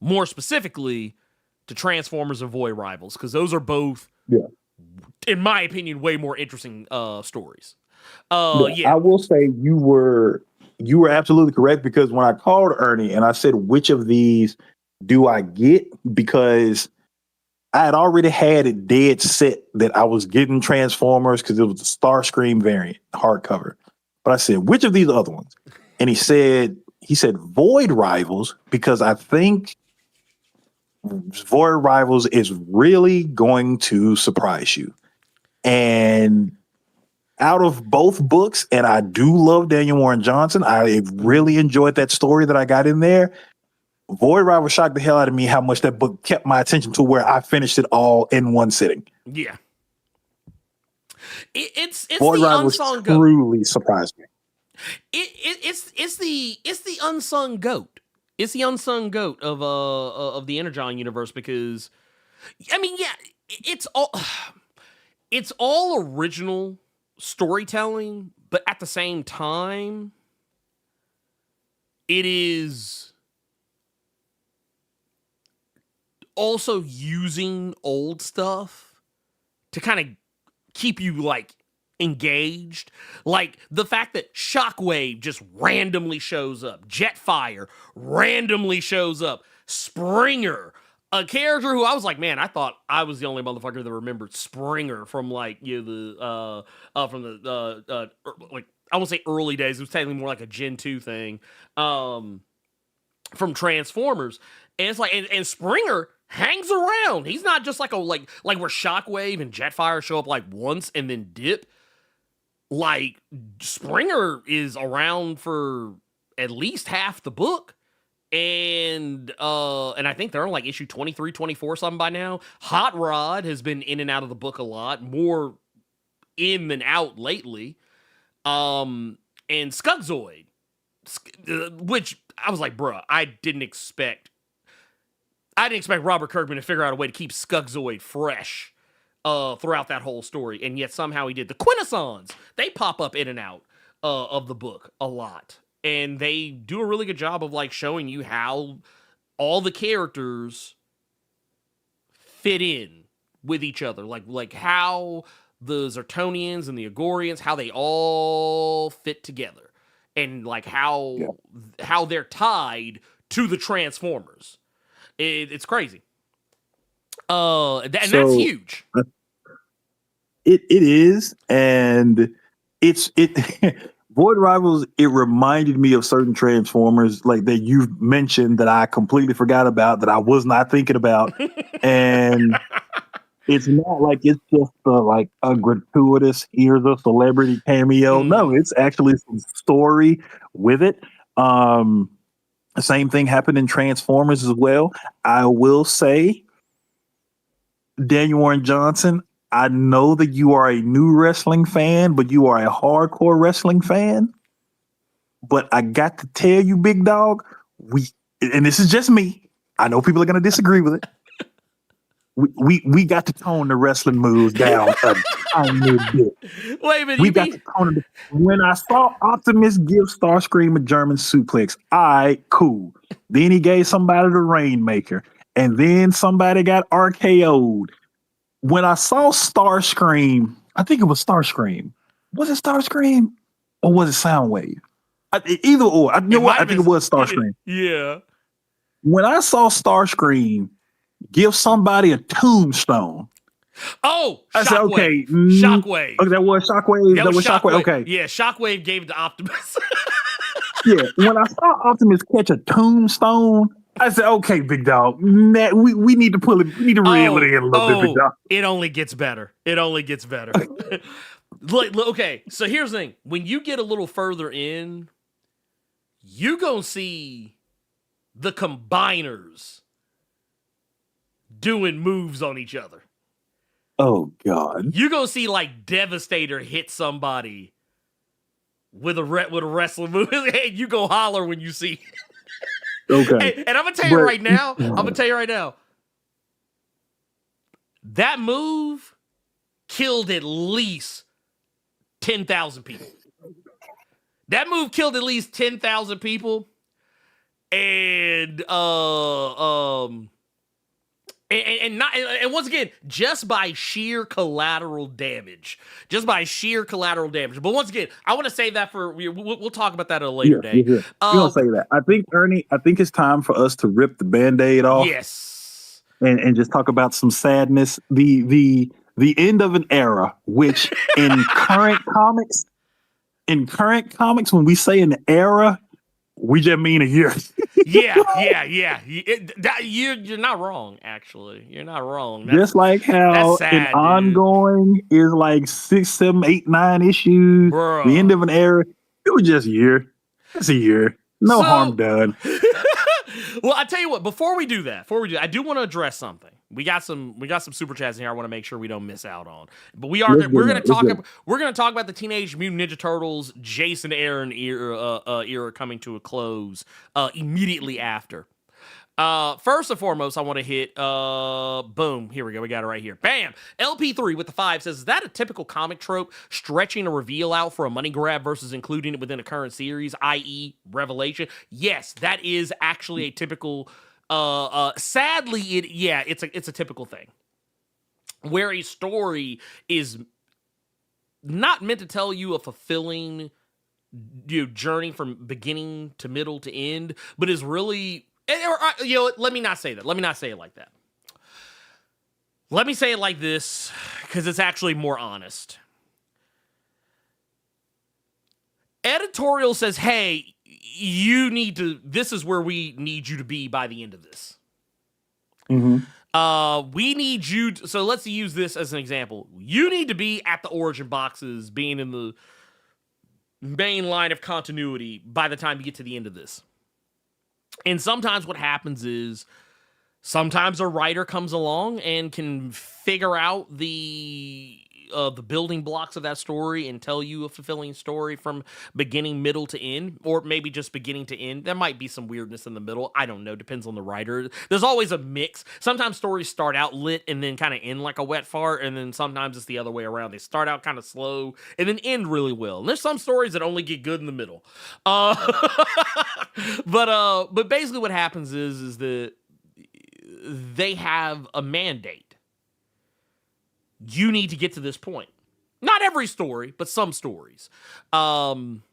more specifically to Transformers and Void Rivals, because those are both, in my opinion, way more interesting stories. I will say you were absolutely correct, because when I called Ernie and I said, which of these do I get? Because I had already had it dead set that I was getting Transformers because it was the Starscream variant hardcover. But I said, which of these other ones? And he said Void Rivals, because I think Void Rivals is really going to surprise you. And out of both books, and I do love Daniel Warren Johnson, I really enjoyed that story that I got in there. Void Rivals shocked the hell out of me how much that book kept my attention to where I finished it all in one sitting. Yeah. It's Void the Rivals unsung goat. Truly surprised me. It's the unsung goat. It's the unsung goat of the Energon universe, because I mean, it's all original storytelling, but at the same time, it is also using old stuff to kind of keep you engaged. Like the fact that Shockwave just randomly shows up, Jetfire randomly shows up, Springer, a character who I was like, man, I thought I was the only motherfucker that remembered Springer from I won't say early days, it was technically more like a Gen 2 thing, from Transformers. And it's and Springer hangs around. He's not just like where Shockwave and Jetfire show up once and then dip. Springer is around for at least half the book, And I think they're on like issue 23, 24 something by now. Hot Rod has been in and out of the book a lot, more in than out lately. And Skugzoid, which I was like, bruh, I didn't expect Robert Kirkman to figure out a way to keep Skugzoid fresh throughout that whole story, and yet somehow he did. The Quintessons, they pop up in and out of the book a lot, and they do a really good job of like showing you how all the characters fit in with each other, like how the Zertonians and the Agorians, how they all fit together, and like how they're tied to the Transformers. It's crazy. And that's huge. It is, and it Void Rivals. It reminded me of certain Transformers like that you've mentioned that I completely forgot about, that I was not thinking about, and it's not like it's just like a gratuitous here's a celebrity cameo. No, it's actually some story with it. The same thing happened in Transformers as well. I will say, Daniel Warren Johnson, I know that you are a new wrestling fan, but you are a hardcore wrestling fan. But I got to tell you, big dog, and this is just me, I know people are going to disagree with it. We got to tone the wrestling moves down a tiny bit. Wait a minute. We got to tone it. When I saw Optimus give Starscream a German suplex, cool. Then he gave somebody the Rainmaker, and then somebody got RKO'd. When I saw Starscream, I think it was Starscream. Was it Starscream or was it Soundwave? Either or. I think it was Starscream. Yeah. When I saw Starscream give somebody a tombstone. Oh, I said, okay. Shockwave. Okay, that was Shockwave. That was Shockwave. Okay. Yeah, Shockwave gave it to Optimus. Yeah. When I saw Optimus catch a tombstone, I said, okay, big dog. We need to pull it. We need to reel it in a little bit, big dog. It only gets better. It only gets better. Okay, so here's the thing. When you get a little further in, you gonna see the combiners doing moves on each other. Oh God! You gonna see like Devastator hit somebody with a wrestling move. Hey, you go holler when you see. Okay. And I'm gonna tell you right now. That move killed at least 10,000 people. That move killed at least 10,000 people, and once again, just by sheer collateral damage. But once again, I want to save that for we'll talk about that at a later day. You're gonna say that. I think, Ernie. I think it's time for us to rip the Band-Aid off. Yes, and just talk about some sadness. The end of an era, which in current comics, when we say an era, we just mean a year. Yeah. You're not wrong, actually. You're not wrong. Just like how an ongoing is like 6, 7, 8, 9 issues. Bro. The end of an era, it was just a year. It's a year. No harm done. Well, I tell you what. Before we do that, I do want to address something. We got some super chats in here. I want to make sure we don't miss out on. But we're going to talk about the Teenage Mutant Ninja Turtles Jason Aaron era coming to a close immediately after. First and foremost, I want to hit boom. Here we go. We got it right here. Bam. LP3 with the 5 says, is that a typical comic trope, stretching a reveal out for a money grab versus including it within a current series, i.e. Revelation? Yes, that is actually a typical. Sadly, it's a typical thing where a story is not meant to tell you a fulfilling journey from beginning to middle to end, but is really, let me not say that. Let me not say it like that. Let me say it like this, because it's actually more honest. Editorial says, hey, this is where we need you to be by the end of this. Mm-hmm. We need you so let's use this as an example. You need to be at the origin boxes, being in the main line of continuity by the time you get to the end of this. And sometimes what happens is sometimes a writer comes along and can figure out the building blocks of that story and tell you a fulfilling story from beginning, middle to end, or maybe just beginning to end. There might be some weirdness in the middle. I don't know. Depends on the writer. There's always a mix. Sometimes stories start out lit and then kind of end like a wet fart, and then sometimes it's the other way around. They start out kind of slow and then end really well. And there's some stories that only get good in the middle. But basically what happens is that they have a mandate. You need to get to this point. Not every story, but some stories. Once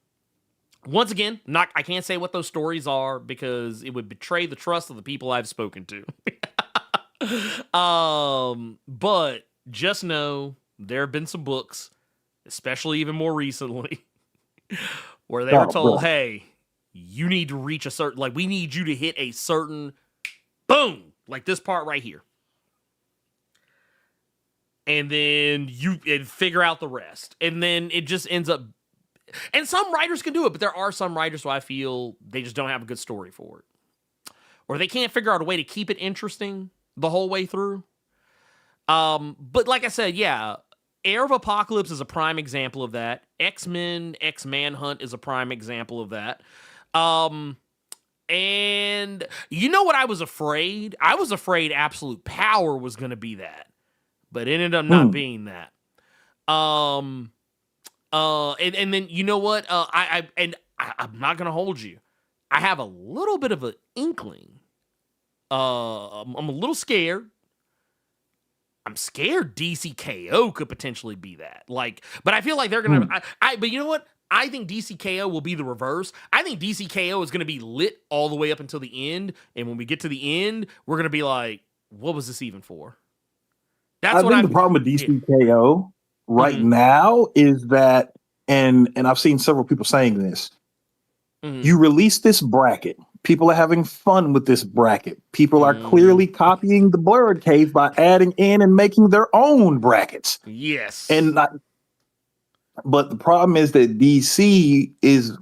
again, I can't say what those stories are because it would betray the trust of the people I've spoken to. But just know there have been some books, especially even more recently, where they were told, hey, you need to reach a certain, like, we need you to hit a certain boom, like this part right here. And then you figure out the rest. And then it just ends up... And some writers can do it, but there are some writers who I feel they just don't have a good story for it. Or they can't figure out a way to keep it interesting the whole way through. But like I said, yeah, Heir of Apocalypse is a prime example of that. X-Men, X-Manhunt is a prime example of that. And you know what I was afraid? I was afraid Absolute Power was going to be that. But it ended up not being that. And then you know what? I'm not gonna hold you. I have a little bit of an inkling. I'm a little scared. I'm scared DCKO could potentially be that. Like, but I feel like they're gonna. But you know what? I think DCKO will be the reverse. I think DCKO is gonna be lit all the way up until the end, and when we get to the end, we're gonna be like, "What was this even for?" I think the problem with DCKO right now is that, and I've seen several people saying this, you release this bracket. People are having fun with this bracket. People are clearly copying the Blerd Cave by adding in and making their own brackets. Yes. But the problem is that DC is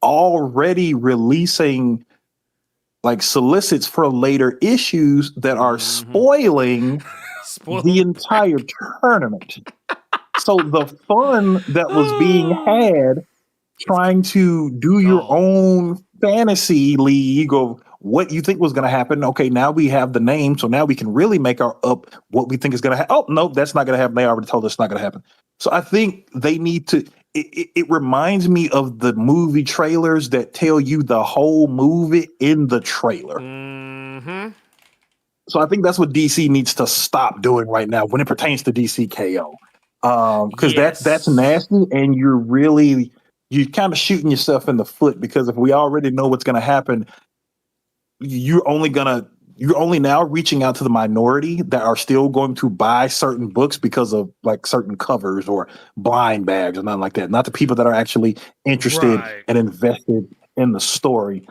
already releasing like solicits for later issues that are spoiling the entire tournament. So the fun that was being had trying to do your own fantasy league of what you think was going to happen. Okay, now we have the name, so now we can really make up what we think is going to happen. Oh, no, that's not going to happen. They already told us it's not going to happen. So I think they need to, it reminds me of the movie trailers that tell you the whole movie in the trailer. So I think that's what DC needs to stop doing right now when it pertains to DCKO. Because that's nasty, and you're kind of shooting yourself in the foot, because if we already know what's going to happen, you're only now reaching out to the minority that are still going to buy certain books because of like certain covers or blind bags or nothing like that. Not the people that are actually interested and invested in the story.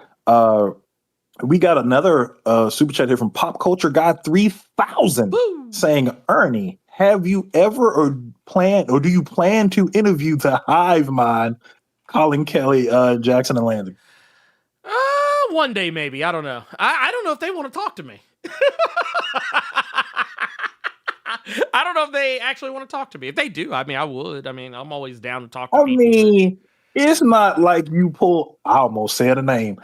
We got another super chat here from Pop Culture God 3000 saying, Ernie, have you ever do you plan to interview the Hive Mind, Colin Kelly, Jackson and Landon? One day maybe. I don't know. I don't know if they want to talk to me. I don't know if they actually want to talk to me. If they do, I mean, I would. I mean, I'm always down to talk to people. I mean, it's not like you I almost said a name.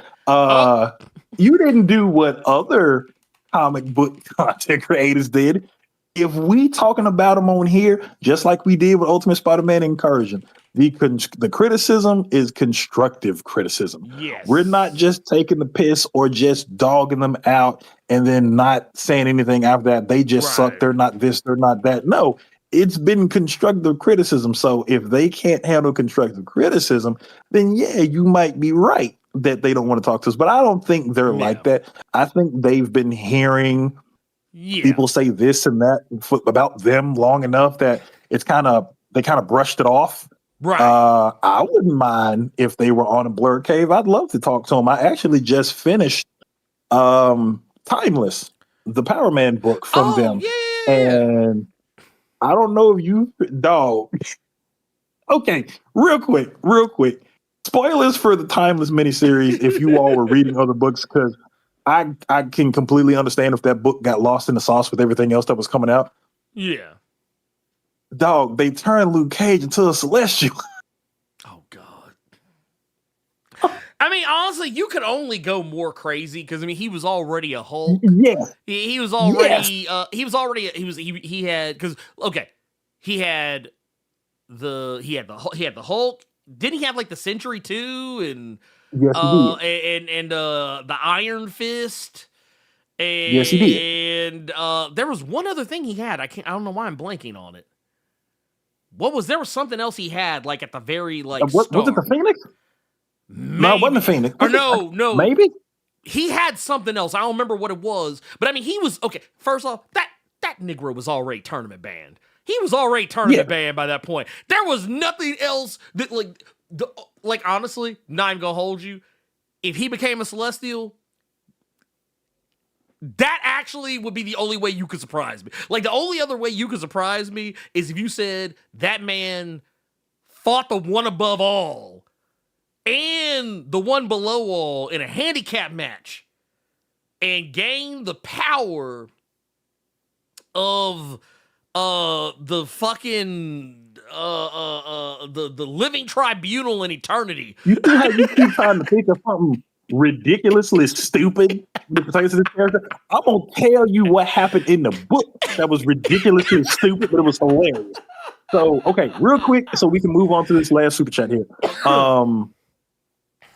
You didn't do what other comic book content creators did. If we talking about them on here, just like we did with Ultimate Spider-Man Incursion, the criticism is constructive criticism. Yes. We're not just taking the piss or just dogging them out and then not saying anything after that. They just suck. They're not this, they're not that. No, it's been constructive criticism. So if they can't handle constructive criticism, then yeah, you might be right that they don't want to talk to us. But I don't think they're like that. I think they've been hearing people say this and that about them long enough that they kind of brushed it off. Right. I wouldn't mind if they were on a Blerd Cave. I'd love to talk to them. I actually just finished Timeless, the Power Man book from them. Yeah. And I don't know if you dog. Okay, real quick. spoilers for the Timeless miniseries if you all were reading other books, because I can completely understand if that book got lost in the sauce with everything else that was coming out. Yeah. Dog, they turned Luke Cage into a Celestial. Oh God. I mean, honestly, you could only go more crazy because I mean, he was already a Hulk. Yeah. He was already. He had because okay, he had the Hulk. Didn't he have like the Sentry too? And Yes, he did. and the Iron Fist. And, Yes, he did. And there was one other thing he had. I don't know why I'm blanking on it. There was something else he had like at the very like Was start. it the Phoenix? Maybe. No, it wasn't the Phoenix. Or no. Maybe. He had something else. I don't remember what it was. But I mean, he was okay. First off, that Negro was already tournament banned. He was already tournament banned by that point. There was nothing else that like honestly, not even gonna hold you. If he became a Celestial, that actually would be the only way you could surprise me. Like, the only other way you could surprise me is if you said that man fought the one above all and the one below all in a handicap match and gained the power of the fucking the living tribunal in eternity. You see how you keep trying to think of something ridiculously stupid that pertains to this character? I'm gonna tell you what happened in the book that was ridiculously stupid, but it was hilarious. So, okay, real quick, so we can move on to this last super chat here.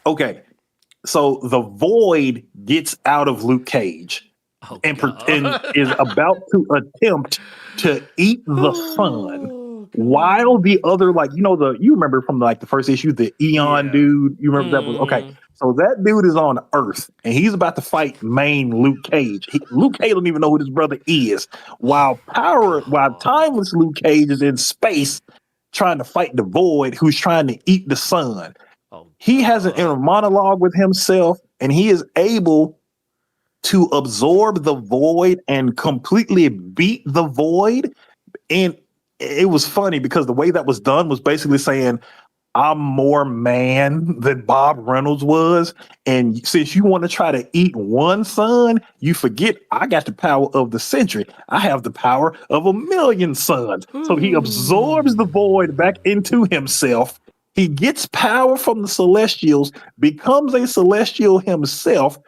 Okay, so the Void gets out of Luke Cage and is about to attempt to eat the sun. While the other, like, you remember from like the first issue, the Eon dude, you remember that was okay. So that dude is on Earth and he's about to fight main Luke Cage. Luke Cage don't even know who his brother is. While timeless Luke Cage is in space trying to fight the Void, who's trying to eat the sun. He has an inner monologue with himself, and he is able to absorb the Void and completely beat the Void. And it was funny because the way that was done was basically saying, I'm more man than Bob Reynolds was. And since you want to try to eat one sun, you forget I got the power of the century. I have the power of 1,000,000 suns. So he absorbs the Void back into himself. He gets power from the Celestials, becomes a Celestial himself,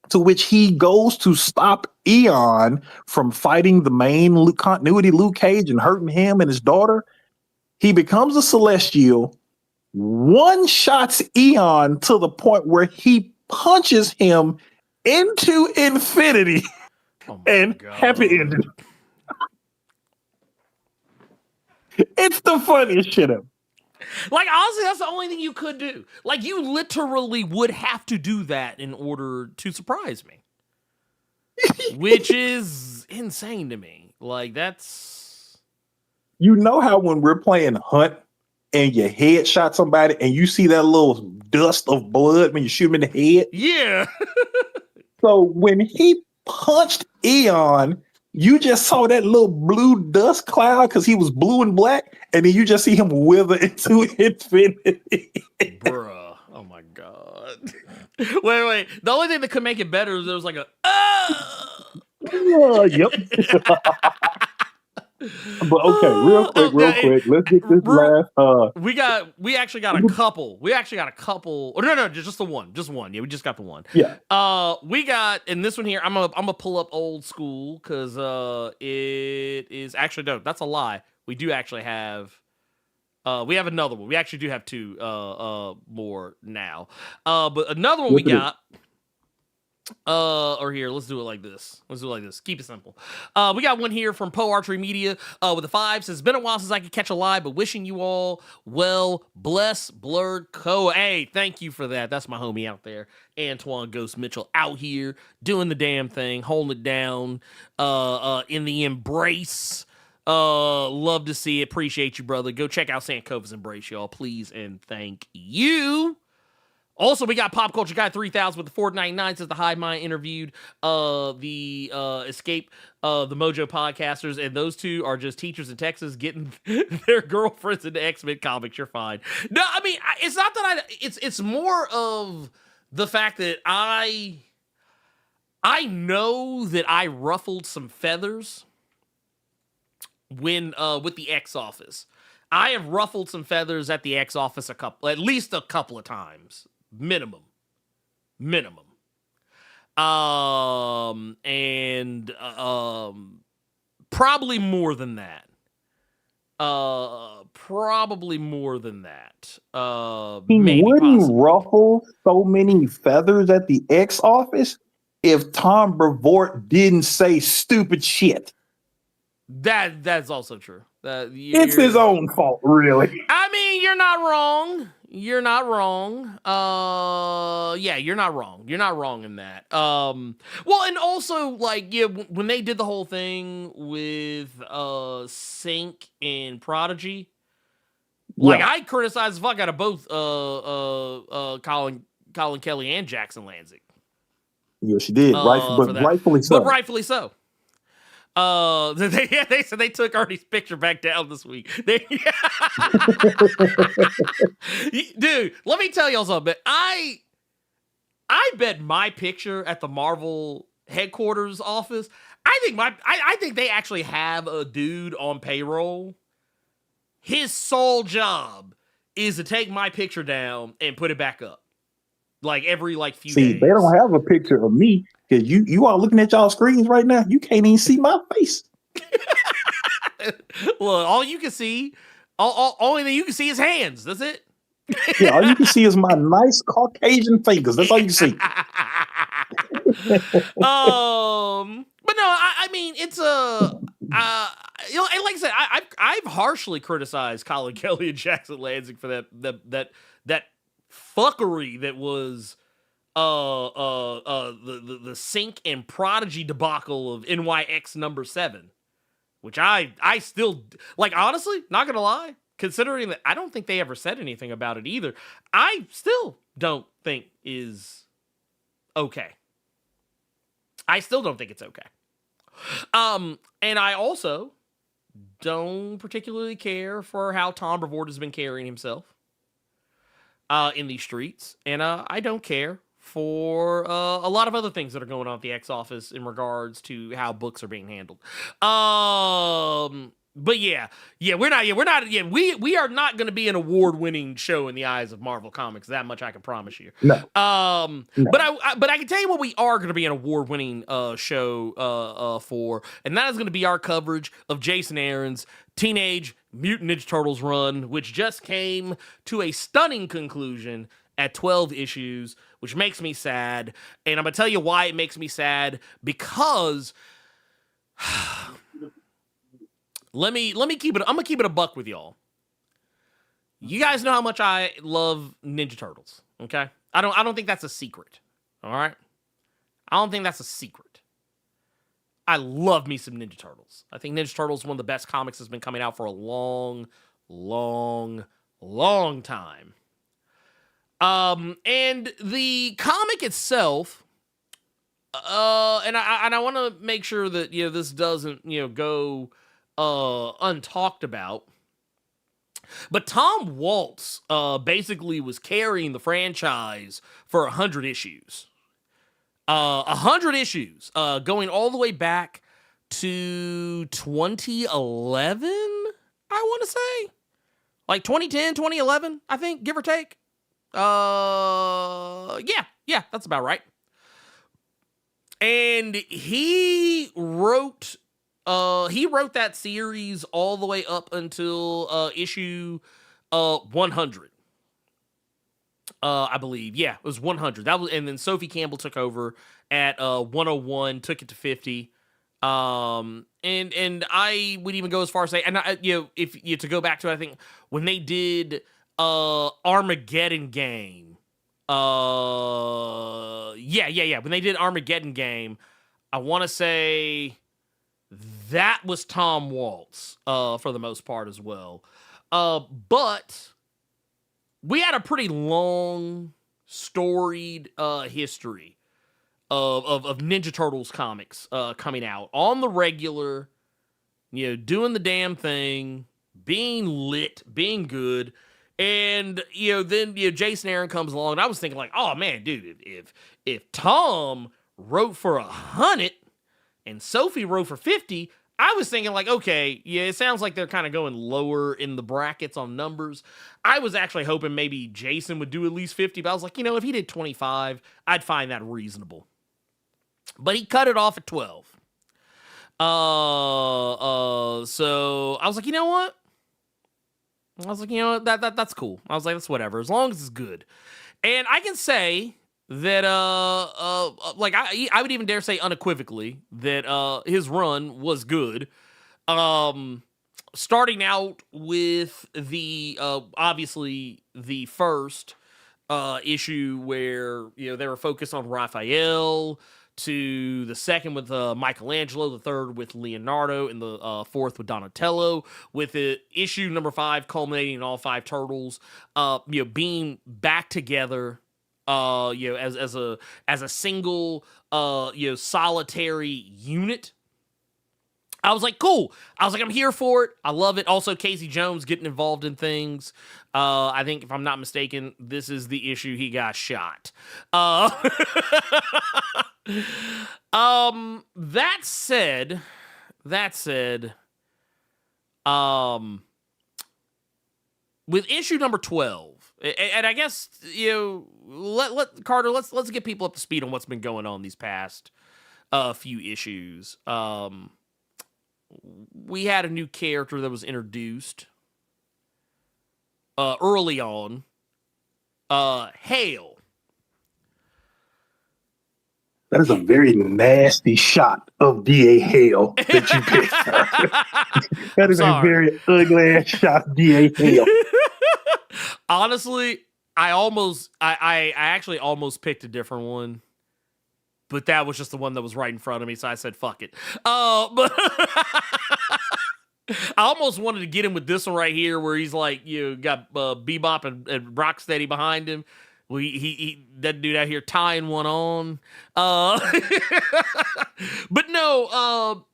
to which he goes to stop Eon from fighting the main continuity Luke Cage and hurting him and his daughter. He becomes a Celestial, one-shots Eon to the point where he punches him into infinity. And happy ending. It's the funniest shit ever. Like, honestly, that's the only thing you could do. Like, you literally would have to do that in order to surprise me. Which is insane to me. Like, that's... You know how when we're playing Hunt and you headshot somebody and you see that little dust of blood when you shoot him in the head? Yeah. So when he punched Eon, you just saw that little blue dust cloud because he was blue and black, and then you just see him wither into infinity. Bruh. Oh my God. Wait. The only thing that could make it better is there was like a yep. But okay, real quick. Let's get this last. We actually got a couple. Oh, no, just the one. Just one. Yeah, we just got the one. Yeah. We got in this one here. I'm gonna pull up old school because it is actually no. That's a lie. We do actually have. We have another one. We actually do have two more now. But another one we got. Or here, let's do it like this. Keep it simple. We got one here from Poe Archery Media with a 5. Says, been a while since I could catch a live, but wishing you all well. Bless Blerd Co. Hey, thank you for that. That's my homie out there. Antoine Ghost Mitchell out here doing the damn thing, holding it down in the embrace. Love to see it. Appreciate you, brother. Go check out Sankofa's Embrace, y'all. Please and thank you. Also, we got Pop Culture Guy 3000 with the 499 says the Hive Mind interviewed the Escape the Mojo podcasters, and those two are just teachers in Texas getting their girlfriends into X-Men comics. You're fine. No, I mean, it's not that it's more of the fact that I know that I ruffled some feathers when with the X office. I have ruffled some feathers at the X office at least a couple of times. Minimum. And probably more than that. He Maybe wouldn't possibly. ruffle so many feathers at the X office if Tom Brevoort didn't say stupid shit. That's also true. It's his own fault, really. I mean, you're not wrong. You're not wrong. Yeah, you're not wrong. You're not wrong in that. Well, and also, like, yeah, when they did the whole thing with Sync and Prodigy, like, Yeah. I criticized the fuck out of both Colin Kelly and Jackson Lanzig. Yes, she did. For that. Rightfully so. But rightfully so. They said they took Ernie's picture back down this week. Dude, let me tell y'all something. I bet my picture at the Marvel headquarters office. I think they actually have a dude on payroll. His sole job is to take my picture down and put it back up, like every few days. They don't have a picture of me because you are looking at y'all screens right now. You can't even see my face. Look, all you can see, only thing you can see is hands. That's it. Yeah, all you can see is my nice Caucasian fingers. That's all you can see. But no, I mean, it's and like I said, I've harshly criticized Colin Kelly and Jackson Lanzig for that fuckery that was the Sync and Prodigy debacle of NYX number 7, which I still like. Honestly, not gonna lie, considering that I don't think they ever said anything about it either, I still don't think is okay. I still don't think it's okay. And I also don't particularly care for how Tom Brevoort has been carrying himself in these streets, and I don't care for a lot of other things that are going on at the X office in regards to how books are being handled. But we are not going to be an award-winning show in the eyes of Marvel Comics. That much I can promise you. No. No. But I can tell you what we are going to be an award-winning show for, and that is going to be our coverage of Jason Aaron's Teenage Mutant Ninja Turtles run, which just came to a stunning conclusion at 12 issues, which makes me sad. And I'm going to tell you why it makes me sad, because I'm going to keep it a buck with y'all. You guys know how much I love Ninja Turtles, okay? I don't think that's a secret. All right? I don't think that's a secret. I love me some Ninja Turtles. I think Ninja Turtles is one of the best comics that's been coming out for a long, long, long time. And the comic itself, and I want to make sure that this doesn't go untalked about. But Tom Waltz basically was carrying the franchise for 100 issues. 100 issues, going all the way back to 2011, I want to say. Like 2010, 2011, I think, give or take. Yeah, that's about right. And he wrote that series all the way up until issue 100. I believe. Yeah, it was 100. That was, and then Sophie Campbell took over at 101, took it to 50. And I would even go as far as say, and to go back to, I think when they did Armageddon Game. When they did Armageddon Game, I want to say that was Tom Waltz for the most part as well. But we had a pretty long storied history of Ninja Turtles comics coming out on the regular, doing the damn thing, being lit, being good. And, then, Jason Aaron comes along, and I was thinking, like, oh, man, dude, if Tom wrote for 100 and Sophie wrote for 50, I was thinking, like, okay, yeah, it sounds like they're kind of going lower in the brackets on numbers. I was actually hoping maybe Jason would do at least 50, but I was like, if he did 25, I'd find that reasonable. But he cut it off at 12. So I was like, you know what? That's cool. I was like, that's whatever, as long as it's good. And I can say that, like, I would even dare say unequivocally that his run was good. Starting out with the, obviously, the first issue where, they were focused on Raphael, to the second with Michelangelo, the third with Leonardo, and the fourth with Donatello, with issue number 5 culminating in all 5 turtles, being back together, as a single, solitary unit. I was like, cool. I was like, I'm here for it. I love it. Also, Casey Jones getting involved in things. I think, if I'm not mistaken, this is the issue he got shot. That said, with issue number 12, and I guess, let Carter, let's get people up to speed on what's been going on these past few issues. We had a new character that was introduced early on. Hale. That is a very nasty shot of D.A. Hale that you picked. That is a very ugly ass shot of D.A. Hale. Honestly, I actually almost picked a different one, but that was just the one that was right in front of me, so I said, fuck it. But I almost wanted to get him with this one right here, where he's like, got Bebop and Rocksteady behind him. Well, he that dude out here tying one on. But no,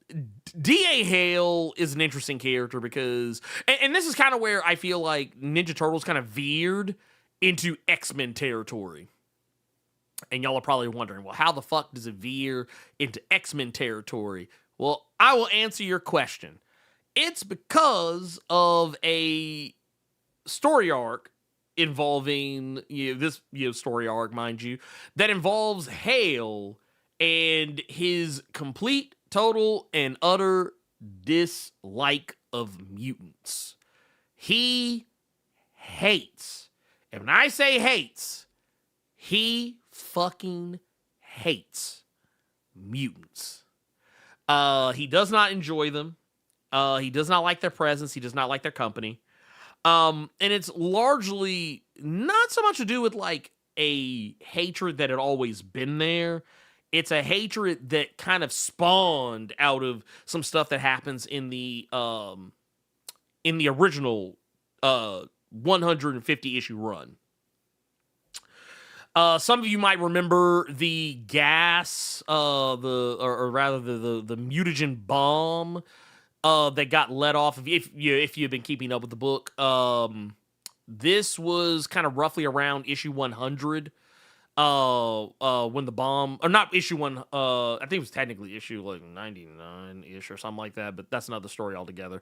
D.A. Hale is an interesting character because, and this is kind of where I feel like Ninja Turtles kind of veered into X-Men territory. And y'all are probably wondering, well, how the fuck does it veer into X-Men territory? Well, I will answer your question. It's because of a story arc involving this story arc, mind you, that involves Hale and his complete, total, and utter dislike of mutants. He hates, and when I say hates, he fucking hates mutants. He does not enjoy them. He does not like their presence. He does not like their company. And it's largely not so much to do with like a hatred that had always been there. It's a hatred that kind of spawned out of some stuff that happens in the original 150 issue run. Some of you might remember the gas, or rather the mutagen bomb that got let off. If you've been keeping up with the book, this was kind of roughly around issue 100. When the bomb, or not issue 1, I think it was technically issue like 99-ish or something like that, but that's another story altogether.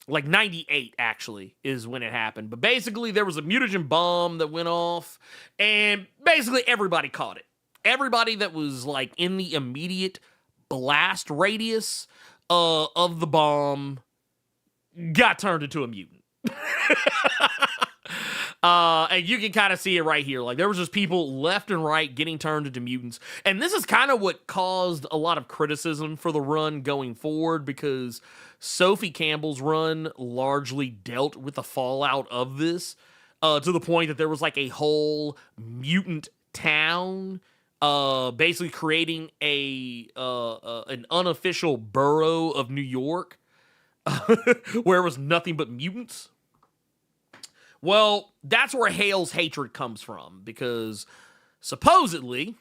Like 98 actually is when it happened. But basically there was a mutagen bomb that went off, and basically everybody caught it. Everybody that was like in the immediate blast radius of the bomb got turned into a mutant. And you can kind of see it right here. Like, there was just people left and right getting turned into mutants. And this is kind of what caused a lot of criticism for the run going forward, because Sophie Campbell's run largely dealt with the fallout of this, to the point that there was like a whole mutant town, basically creating an unofficial borough of New York, where it was nothing but mutants. Well, that's where Hale's hatred comes from, because supposedly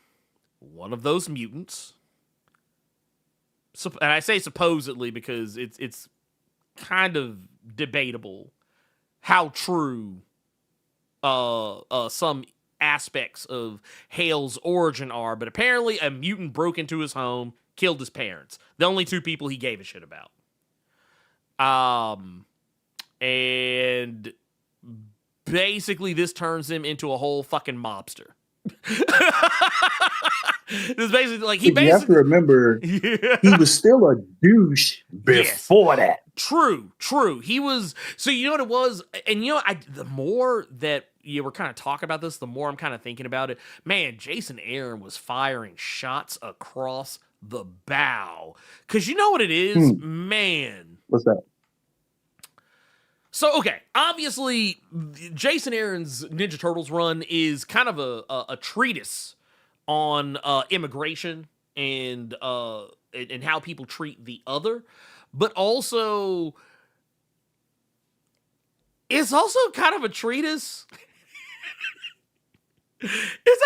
one of those mutants, and I say supposedly because it's kind of debatable how true some aspects of Hale's origin are, but apparently a mutant broke into his home, killed his parents. The only two people he gave a shit about. And basically this turns him into a whole fucking mobster. This basically like you have to remember he was still a douche before that. True. He was, so you know what it was, and you know, the more that you were kind of talking about this, the more I'm kind of thinking about it. Man, Jason Aaron was firing shots across the bow. Cause you know what it is, man. What's that? So, okay, obviously, Jason Aaron's Ninja Turtles run is kind of a treatise on immigration and how people treat the other, but also it's also kind of a treatise. It's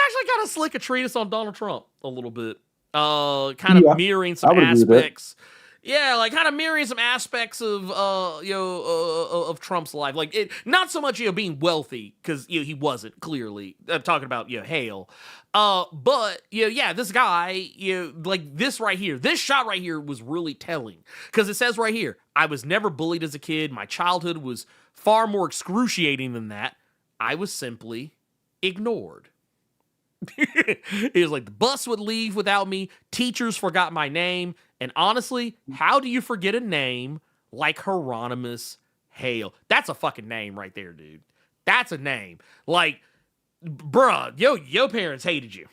actually kind of slick a treatise on Donald Trump a little bit, kind of mirroring some aspects. Yeah, like kind of mirroring some aspects of of Trump's life, like it, not so much being wealthy, because he wasn't, clearly. I'm talking about Hale, but yeah, this guy, like this right here, this shot right here was really telling, because it says right here, I was never bullied as a kid. My childhood was far more excruciating than that. I was simply ignored. He was like, the bus would leave without me. Teachers forgot my name. And honestly, how do you forget a name like Hieronymus Hale? That's a fucking name right there, dude. That's a name. Like, bruh, your parents hated you.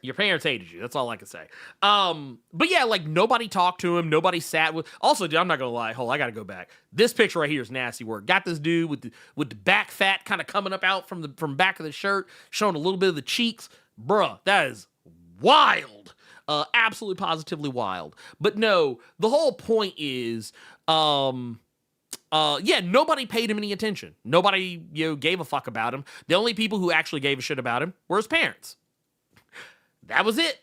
Your parents hated you. That's all I can say. But yeah, like nobody talked to him. Nobody sat with. Also, dude, I'm not gonna lie. Hold on, I gotta go back. This picture right here is nasty work. Got this dude with the back fat kind of coming up out from back of the shirt, showing a little bit of the cheeks. Bruh, that is wild. Absolutely, positively wild. But no, the whole point is, yeah, nobody paid him any attention. Nobody, gave a fuck about him. The only people who actually gave a shit about him were his parents. That was it.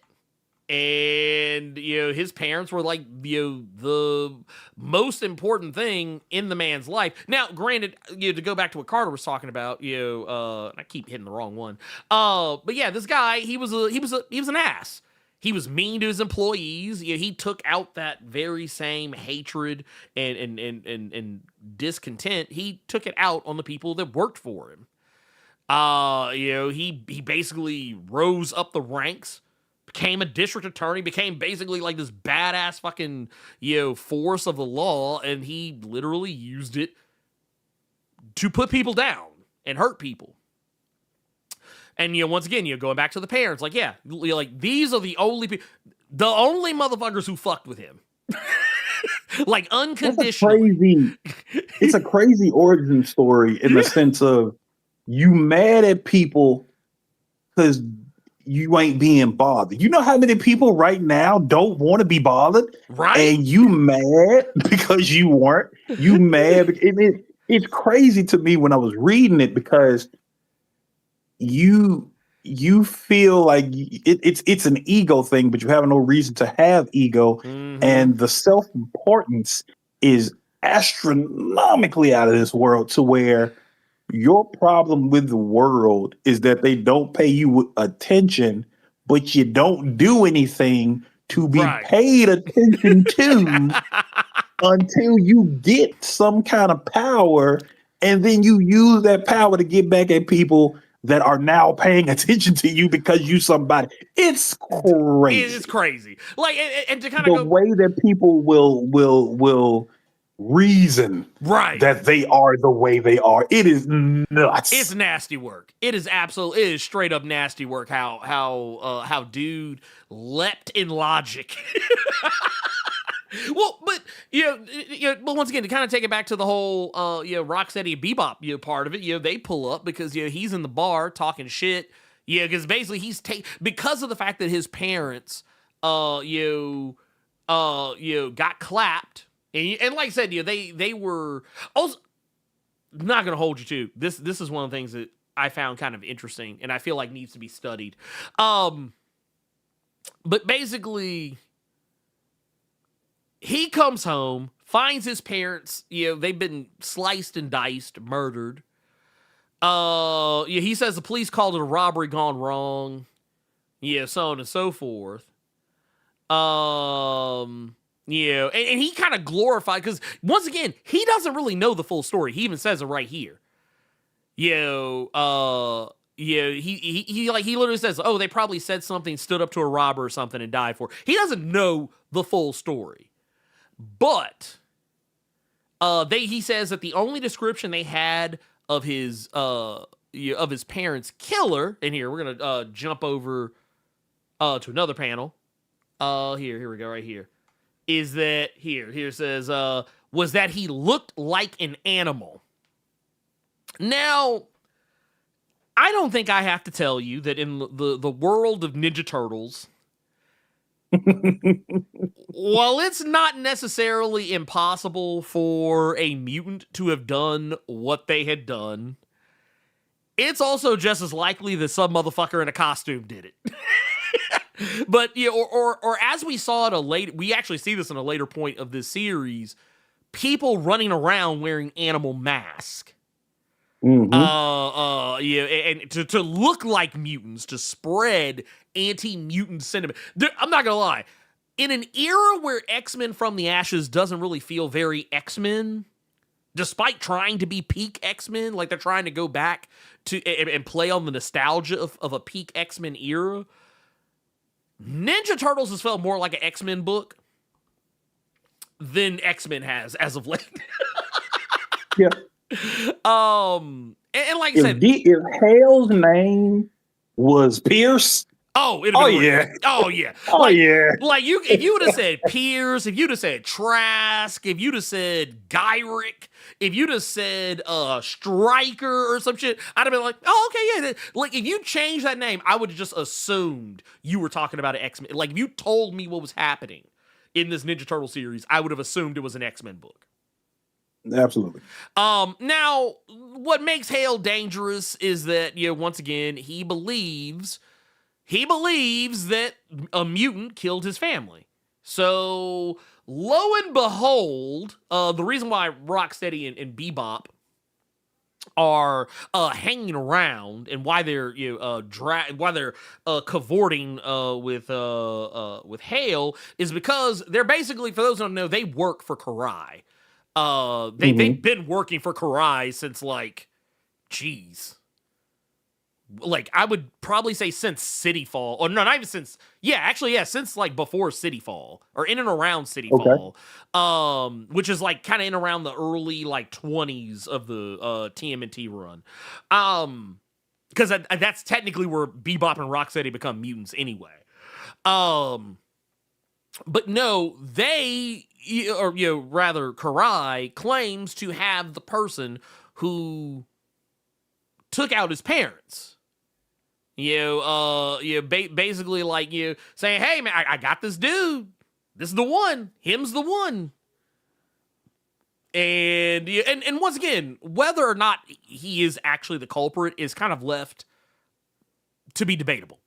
And, his parents were like, the most important thing in the man's life. Now, granted, to go back to what Carter was talking about, I keep hitting the wrong one. But yeah, this guy, he was an ass. He was mean to his employees. He took out that very same hatred and discontent. He took it out on the people that worked for him. He basically rose up the ranks, became a district attorney, became basically like this badass fucking, force of the law, and he literally used it to put people down and hurt people. And, once again, going back to the parents, like, yeah, like, these are the only motherfuckers who fucked with him. Like, unconditionally. It's a crazy origin story in the sense of you mad at people because you ain't being bothered. You know how many people right now don't want to be bothered? Right. And you mad because you weren't. You mad. It's crazy to me when I was reading it, because you feel like it's an ego thing, but you have no reason to have ego. Mm-hmm. And the self-importance is astronomically out of this world, to where your problem with the world is that they don't pay you attention, but you don't do anything to be paid attention to until you get some kind of power, and then you use that power to get back at people that are now paying attention to you because you somebody. It's crazy. It's crazy. Like, and to kind of the way that people will reason that they are the way they are. It is nuts. It's nasty work. It is straight up nasty work. How dude leapt in logic. Well, but but once again, to kind of take it back to the whole Rocksteady and Bebop part of it, they pull up because he's in the bar talking shit. Because basically because of the fact that his parents got clapped, and like I said, they were also. not gonna hold you to this. This is one of the things that I found kind of interesting, and I feel like needs to be studied. But basically, he comes home, finds his parents. They've been sliced and diced, murdered. He says the police called it a robbery gone wrong. So on and so forth. And he kind of glorified, because once again, he doesn't really know the full story. He even says it right here. He literally says, oh, they probably said something, stood up to a robber or something and died for it. He doesn't know the full story. But he says that the only description they had of his parents' killer, and here we're gonna jump over to another panel. Here we go, right here. Is that here says was that he looked like an animal. Now, I don't think I have to tell you that in the world of Ninja Turtles, while it's not necessarily impossible for a mutant to have done what they had done, it's also just as likely that some motherfucker in a costume did it. But or as we saw at we actually see this in a later point of this series, people running around wearing animal masks. Mm-hmm. And to look like mutants, to spread anti-mutant sentiment. I'm not gonna lie. In an era where X-Men from the Ashes doesn't really feel very X-Men, despite trying to be peak X-Men, like they're trying to go back to and play on the nostalgia of a peak X-Men era, Ninja Turtles has felt more like an X-Men book than X-Men has as of late. Yeah. And like I said, if Hale's name was Pierce, oh yeah. Like if you would have said Pierce, if you'd have said Trask, if you'd have said Gyrick, if you'd have said Stryker or some shit, I'd have been like, oh, okay, yeah. Like if you changed that name, I would have just assumed you were talking about an X-Men. Like if you told me what was happening in this Ninja Turtle series, I would have assumed it was an X-Men book. Absolutely. Now, what makes Hale dangerous is that, once again, he believes that a mutant killed his family. So, lo and behold, the reason why Rocksteady and Bebop are hanging around and why they're cavorting with Hale is because they're basically, for those who don't know, they work for Karai. They've been working for Karai since like I would probably say since City Fall. Or no, not even since. Yeah, actually, yeah, since like before City Fall or in and around City Fall. Which is like kind of in around the early like 20s of the TMNT run. Because that's technically where Bebop and Rocksteady become mutants anyway. But no, rather Karai claims to have the person who took out his parents. Basically like saying, hey man, I got this dude. This is the one. Him's the one. And once again, whether or not he is actually the culprit is kind of left to be debatable.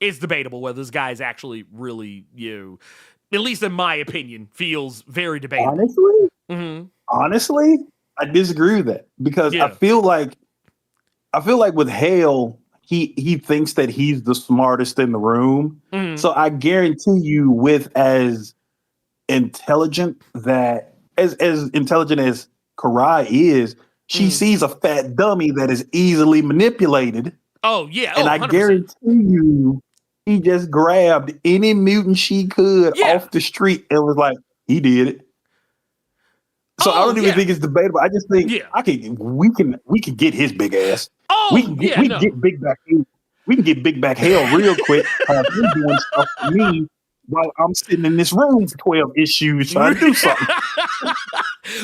It's debatable whether this guy is actually really, at least in my opinion, feels very debatable. Honestly, I disagree with that because I feel like with Hale, he thinks that he's the smartest in the room. So I guarantee you, with as intelligent as intelligent as Karai is, she sees a fat dummy that is easily manipulated. Oh yeah, and I guarantee you, he just grabbed any mutant she could off the street and was like, he did it. So I don't even think it's debatable. I just think we can get his big ass. We can get Big Back Hale. We can get Big Back Hale real quick. He's doing stuff for me while I'm sitting in this room for 12 issues trying to do something.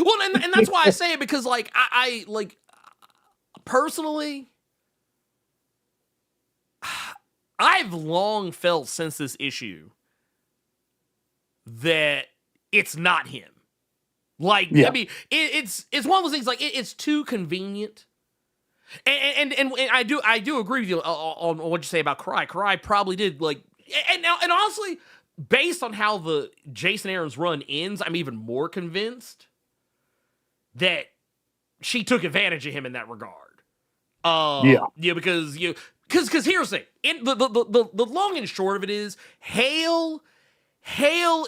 Well, and that's why I say it, because like I like personally, I've long felt since this issue that it's not him. Like, Yeah. I mean, it's one of those things. Like, it's too convenient. And I do agree with you on what you say about Karai. Karai probably did like, and honestly, based on how the Jason Aaron's run ends, I'm even more convinced that she took advantage of him in that regard. Because here's the thing. The long and short of it is, Hale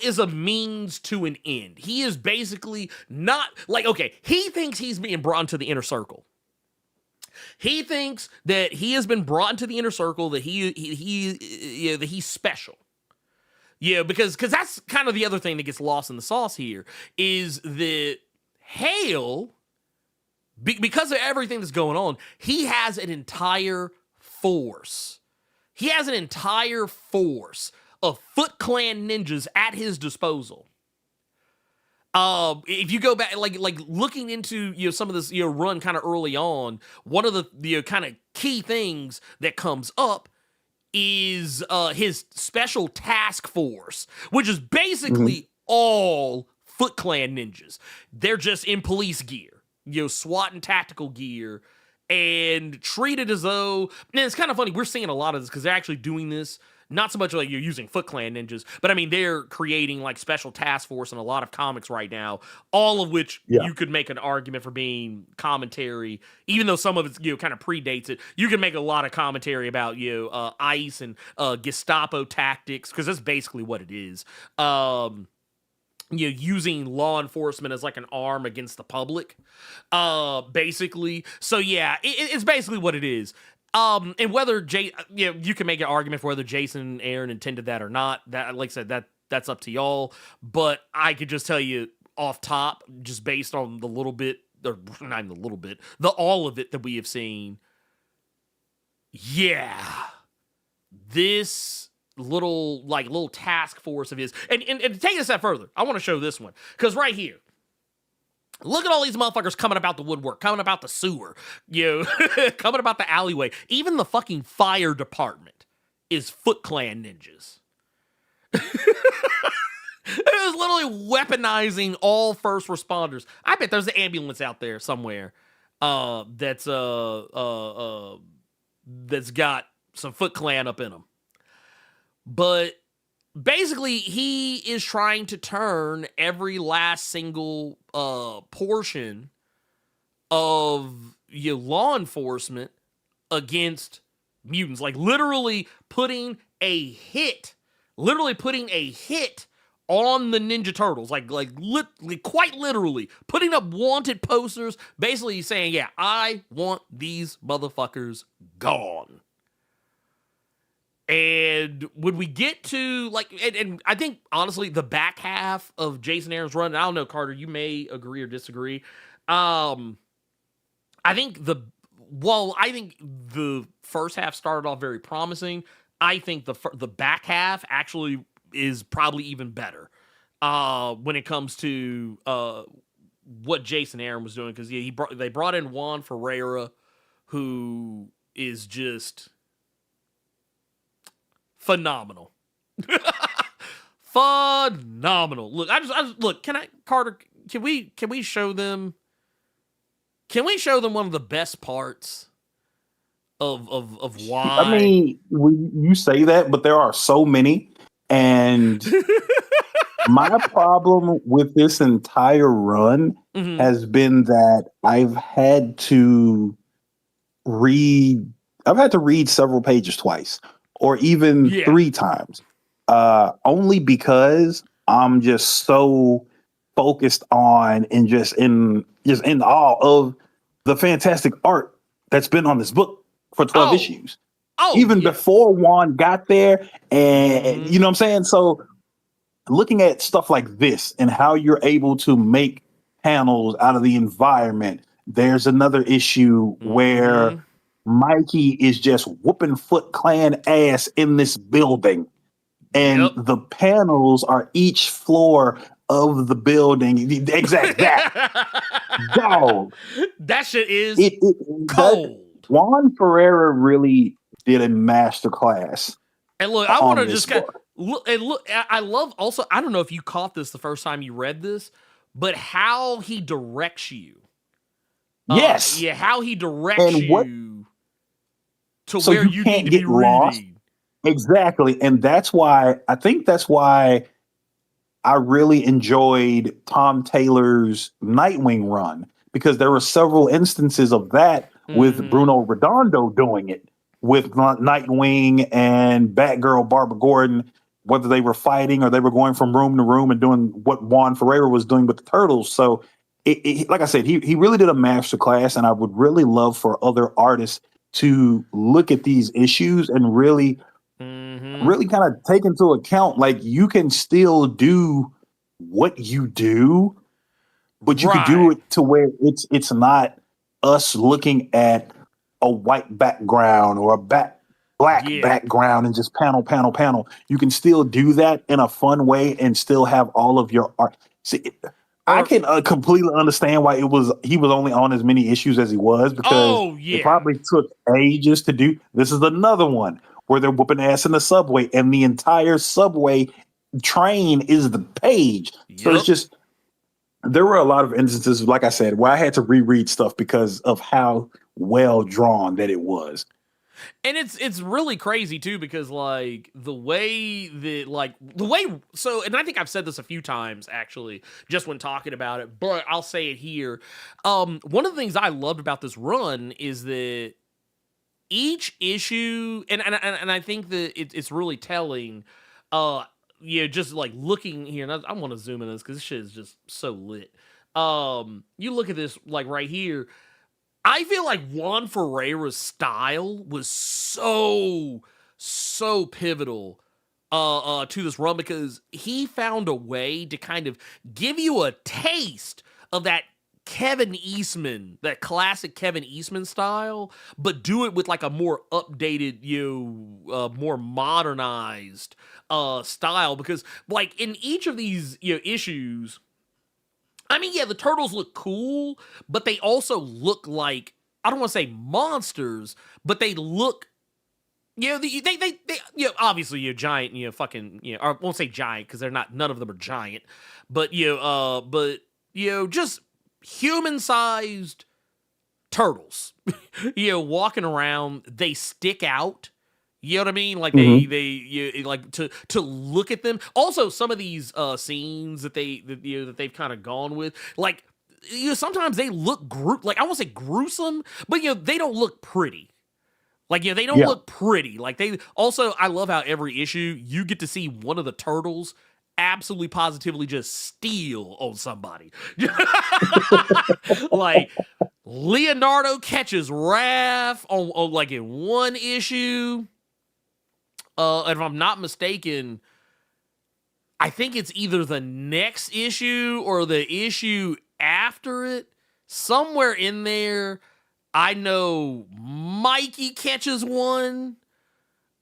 is a means to an end. He is basically not like, okay, he thinks he's being brought into the inner circle. He thinks that he has been brought into the inner circle, that that he's special. Yeah, because that's kind of the other thing that gets lost in the sauce here is that Hale, because of everything that's going on, he has an entire force. He has an entire force of Foot Clan ninjas at his disposal. If you go back, like looking into some of this run kind of early on, one of the kind of key things that comes up is his special task force, which is basically all Foot Clan ninjas. They're just in police gear, SWAT and tactical gear, and treated as though. And it's kind of funny. We're seeing a lot of this because they're actually doing this. Not so much like you're using Foot Clan ninjas, but I mean, they're creating like special task force in a lot of comics right now, all of which you could make an argument for being commentary, even though some of it's, kind of predates it. You can make a lot of commentary about, ICE and Gestapo tactics, because that's basically what it is. Using law enforcement as like an arm against the public, basically. So yeah, it's basically what it is. And whether you can make an argument for whether Jason and Aaron intended that or not. That, like I said, that's up to y'all. But I could just tell you off top, just based on the little bit, or not even a little bit, all of it that we have seen. Yeah, this little task force of his, and to take it a step further, I want to show this one because right here. Look at all these motherfuckers coming about the woodwork, coming about the sewer, coming about the alleyway. Even the fucking fire department is Foot Clan ninjas. It was literally weaponizing all first responders. I bet there's an ambulance out there somewhere that's got some Foot Clan up in them. But basically, he is trying to turn every last single portion of law enforcement against mutants. Like literally putting a hit on the Ninja Turtles. Like quite literally putting up wanted posters, basically saying, yeah, I want these motherfuckers gone. And when we get to and I think honestly the back half of Jason Aaron's run, and I don't know, Carter, you may agree or disagree. I think the first half started off very promising. I think the back half actually is probably even better when it comes to what Jason Aaron was doing, because they brought in Juan Ferreira, who is just phenomenal. Phenomenal. Look, I just look, Carter, can we show them one of the best parts of why? I mean, you say that, but there are so many. And my problem with this entire run has been that I've had to read several pages twice, or even 3 times, only because I'm just so focused on and just in awe of the fantastic art that's been on this book for 12 issues. Even before Juan got there, and you know what I'm saying? So looking at stuff like this and how you're able to make panels out of the environment, there's another issue where Mikey is just whooping Foot Clan ass in this building. And the panels are each floor of the building. Exact that. Dog. That shit is cold. Juan Ferreira really did a masterclass. And look, I want to just look. I love also, I don't know if you caught this the first time you read this, but how he directs you. Yes. Yeah, how he directs And what you to so where you you need can't to be get lost. reading. Exactly. And that's why I really enjoyed Tom Taylor's Nightwing run, because there were several instances of that with Mhm. Bruno Redondo doing it with Nightwing and Batgirl Barbara Gordon, whether they were fighting or they were going from room to room and doing what Juan Ferreira was doing with the Turtles. So, like I said, he really did a master class, and I would really love for other artists to look at these issues and really Mhm. really kind of take into account, like, you can still do what you do, but you could do Right. it to where it's not us looking at a white background or a black Yeah. background and just panel. You can still do that in a fun way and still have all of your art. See, I Or can completely understand why he was only on as many issues as he was, because oh it yeah. probably took ages to do. This is another one where they're whooping ass in the subway, and the entire subway train is the page. So it's Yep. just, there were a lot of instances, like I said, where I had to reread stuff because of how well drawn that it was. And it's really crazy too, because like the way so, and I think I've said this a few times actually just when talking about it, but I'll say it here. One of the things I loved about this run is that each issue, and I think that it's really telling. Just like looking here, and I want to zoom in this because this shit is just so lit. You look at this like right here. I feel like Juan Ferreira's style was so pivotal to this run, because he found a way to kind of give you a taste of that Kevin Eastman, that classic Kevin Eastman style, but do it with like a more updated, more modernized style. Because like in each of these issues, I mean, yeah, the turtles look cool, but they also look like, I don't want to say monsters, but they look, obviously, giant, fucking, or I won't say giant because they're not, none of them are giant, but, just human sized turtles, walking around, they stick out. You know what I mean? Like Mhm. like to look at them. Also, some of these scenes that that they've kind of gone with, like, sometimes they look like, I won't say gruesome, but they don't look pretty. Like, they don't Yeah. look pretty. Like, they also, I love how every issue you get to see one of the turtles absolutely positively just steal on somebody. Like, Leonardo catches Raph on like in one issue. And if I'm not mistaken, I think it's either the next issue or the issue after it. Somewhere in there, I know Mikey catches one.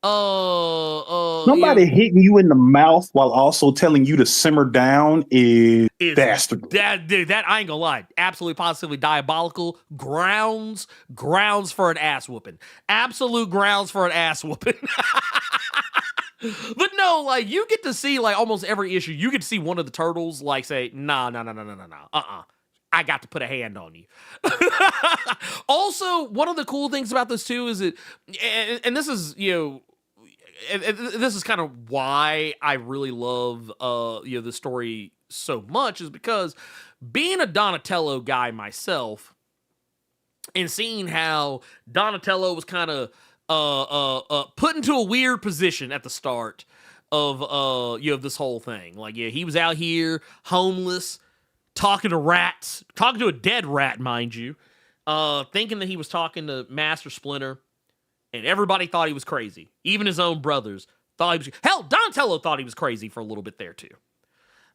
Somebody hitting you in the mouth while also telling you to simmer down is Is dastardly. that, dude, that I ain't gonna lie, absolutely positively diabolical. Grounds for an ass whooping. Absolute grounds for an ass whooping. But no, like, you get to see, like, almost every issue, you get to see one of the turtles, like, say, nah. I got to put a hand on you. Also, one of the cool things about this, too, is that, and this is, and this is kind of why I really love, the story so much, is because being a Donatello guy myself, and seeing how Donatello was kind of put into a weird position at the start of this whole thing. Like, he was out here homeless, talking to rats, talking to a dead rat, mind you, thinking that he was talking to Master Splinter, and everybody thought he was crazy. Even his own brothers thought he was. Hell, Donatello thought he was crazy for a little bit there too.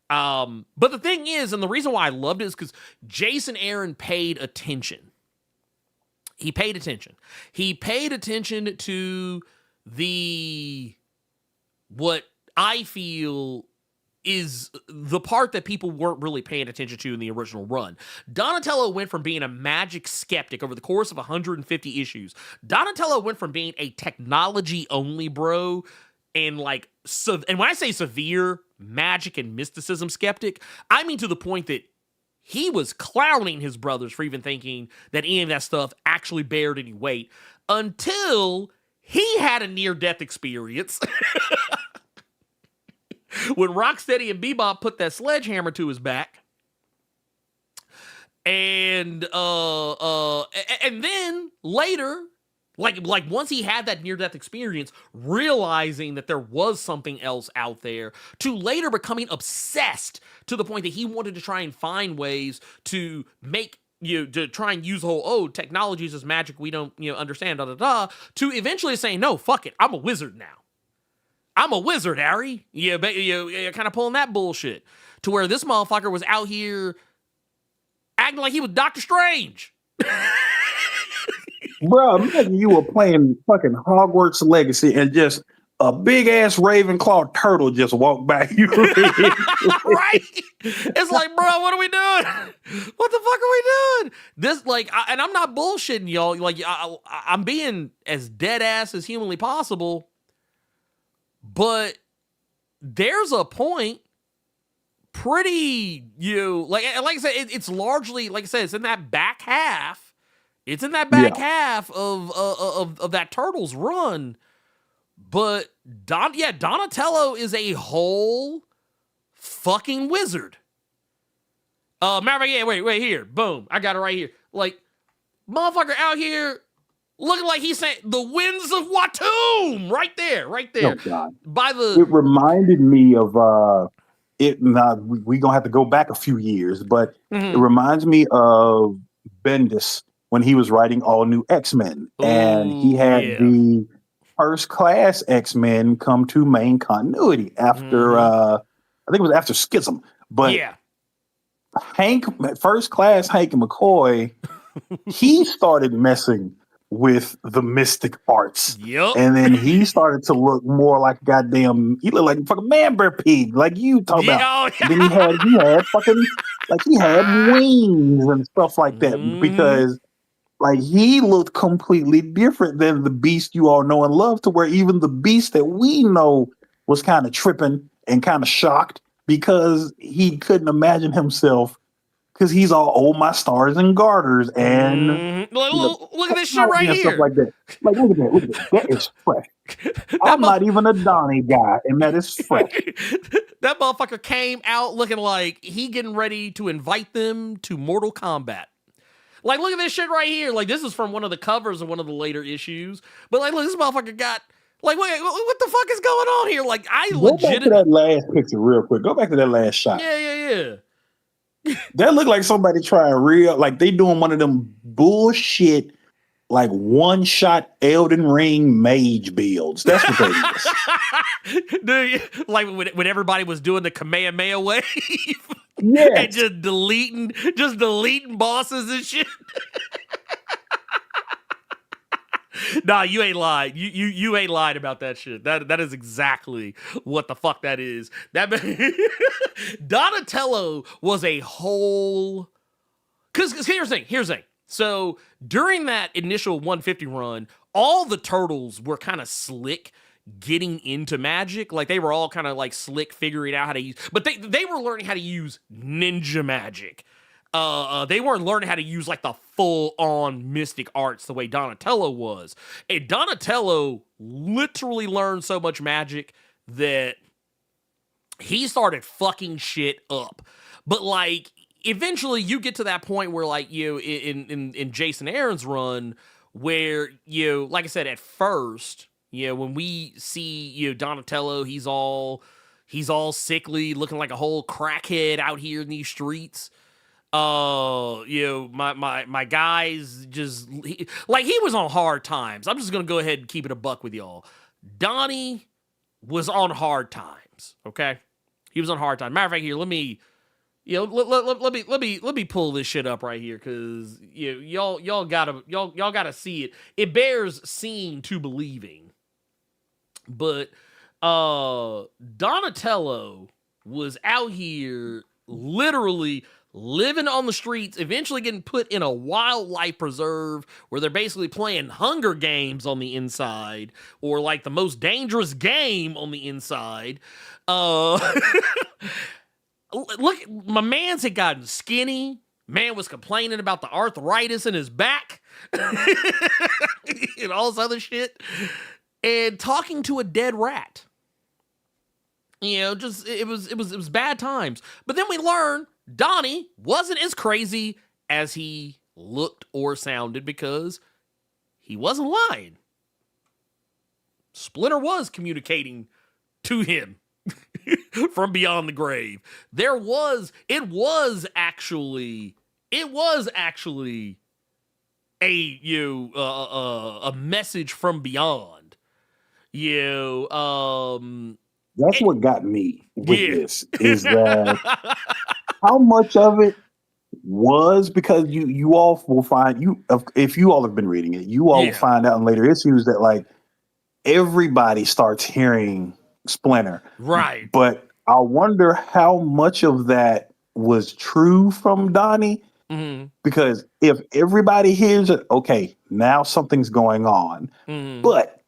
But the thing is, and the reason why I loved it is because Jason Aaron paid attention. He paid attention. He paid attention to what I feel is the part that people weren't really paying attention to in the original run. Donatello went from being a magic skeptic over the course of 150 issues. Donatello went from being a technology only bro and like, so, and when I say severe magic and mysticism skeptic, I mean to the point that he was clowning his brothers for even thinking that any of that stuff actually bared any weight until he had a near-death experience when Rocksteady and Bebop put that sledgehammer to his back. And then later, like once he had that near-death experience, realizing that there was something else out there, to later becoming obsessed to the point that he wanted to try and find ways to make, to try and use the whole, technologies is magic, we don't, understand, to eventually saying, no, fuck it, I'm a wizard now. I'm a wizard, Harry. You're kind of pulling that bullshit. To where this motherfucker was out here acting like he was Doctor Strange. Bro, imagine you were playing fucking Hogwarts Legacy and just a big ass Ravenclaw turtle just walked by you. Right? It's like, bro, what are we doing? What the fuck are we doing? This, and I'm not bullshitting y'all. Like, I'm being as dead ass as humanly possible, but there's a point. Pretty, like I said, it's largely, like I said, it's in that back half. It's in that back half of that Turtles run. But Donatello is a whole fucking wizard. Maverick, wait here. Boom. I got it right here. Like, motherfucker out here looking like he's saying the winds of Watum. Right there. Oh, God. It It reminded me of we gonna have to go back a few years, but it reminds me of Bendis when he was writing All New X-Men, and he had the First Class X-Men come to main continuity after I think it was after Schism. But First Class Hank McCoy, he started messing with the mystic arts. Yep. And then he started to look more like he looked like fucking Man-Bear Pig, like you talk about. Then he had fucking, like he had wings and stuff like that because like he looked completely different than the Beast you all know and love, to where even the Beast that we know was kind of tripping and kind of shocked because he couldn't imagine himself, because he's all, oh, my stars and garters, and look at this shit right here. Stuff like that. Like, look at that. That is fresh. I'm not even a Donnie guy, and that is fresh. That motherfucker came out looking like he getting ready to invite them to Mortal Kombat. Like, look at this shit right here. Like, this is from one of the covers of one of the later issues. But like, look, this motherfucker got, like, wait, what the fuck is going on here? Like, Go back to that last picture real quick. Go back to that last shot. Yeah. That looked like somebody trying like they doing one of them bullshit, like one shot Elden Ring mage builds. That's what they is. Dude, like when everybody was doing the Kamehameha wave. Yeah. And just deleting bosses and shit. Nah, you ain't lied. You ain't lied about that shit. That is exactly what the fuck that is. That Donatello was a whole. Because here's the thing. So during that initial 150 run, all the turtles were kind of slick getting into magic. Like they were all kind of like slick figuring out how to use, but they were learning how to use ninja magic. They weren't learning how to use like the full-on mystic arts the way Donatello was. And Donatello literally learned so much magic that he started fucking shit up. But like eventually you get to that point where like in Jason Aaron's run where like I said at first, when we see Donatello, he's all sickly, looking like a whole crackhead out here in these streets. My guys just he was on hard times. I'm just gonna go ahead and keep it a buck with y'all. Donnie was on hard times. Okay, he was on hard time. Matter of fact, here let me pull this shit up right here because y'all gotta see it. It bears seeing to believing. But Donatello was out here literally living on the streets, eventually getting put in a wildlife preserve where they're basically playing Hunger Games on the inside, or like the most dangerous game on the inside. look, my man's had gotten skinny. Man was complaining about the arthritis in his back and all this other shit, and talking to a dead rat. You know, just it was bad times. But then we learned Donnie wasn't as crazy as he looked or sounded because he wasn't lying. Splinter was communicating to him from beyond the grave. It was actually a message from beyond. That's what got me with this is that how much of it was because you all will find if you all have been reading it, you all will find out in later issues that like everybody starts hearing Splinter. Right. But I wonder how much of that was true from Donnie. Mm-hmm. Because if everybody hears it, okay, now something's going on. Mm-hmm. But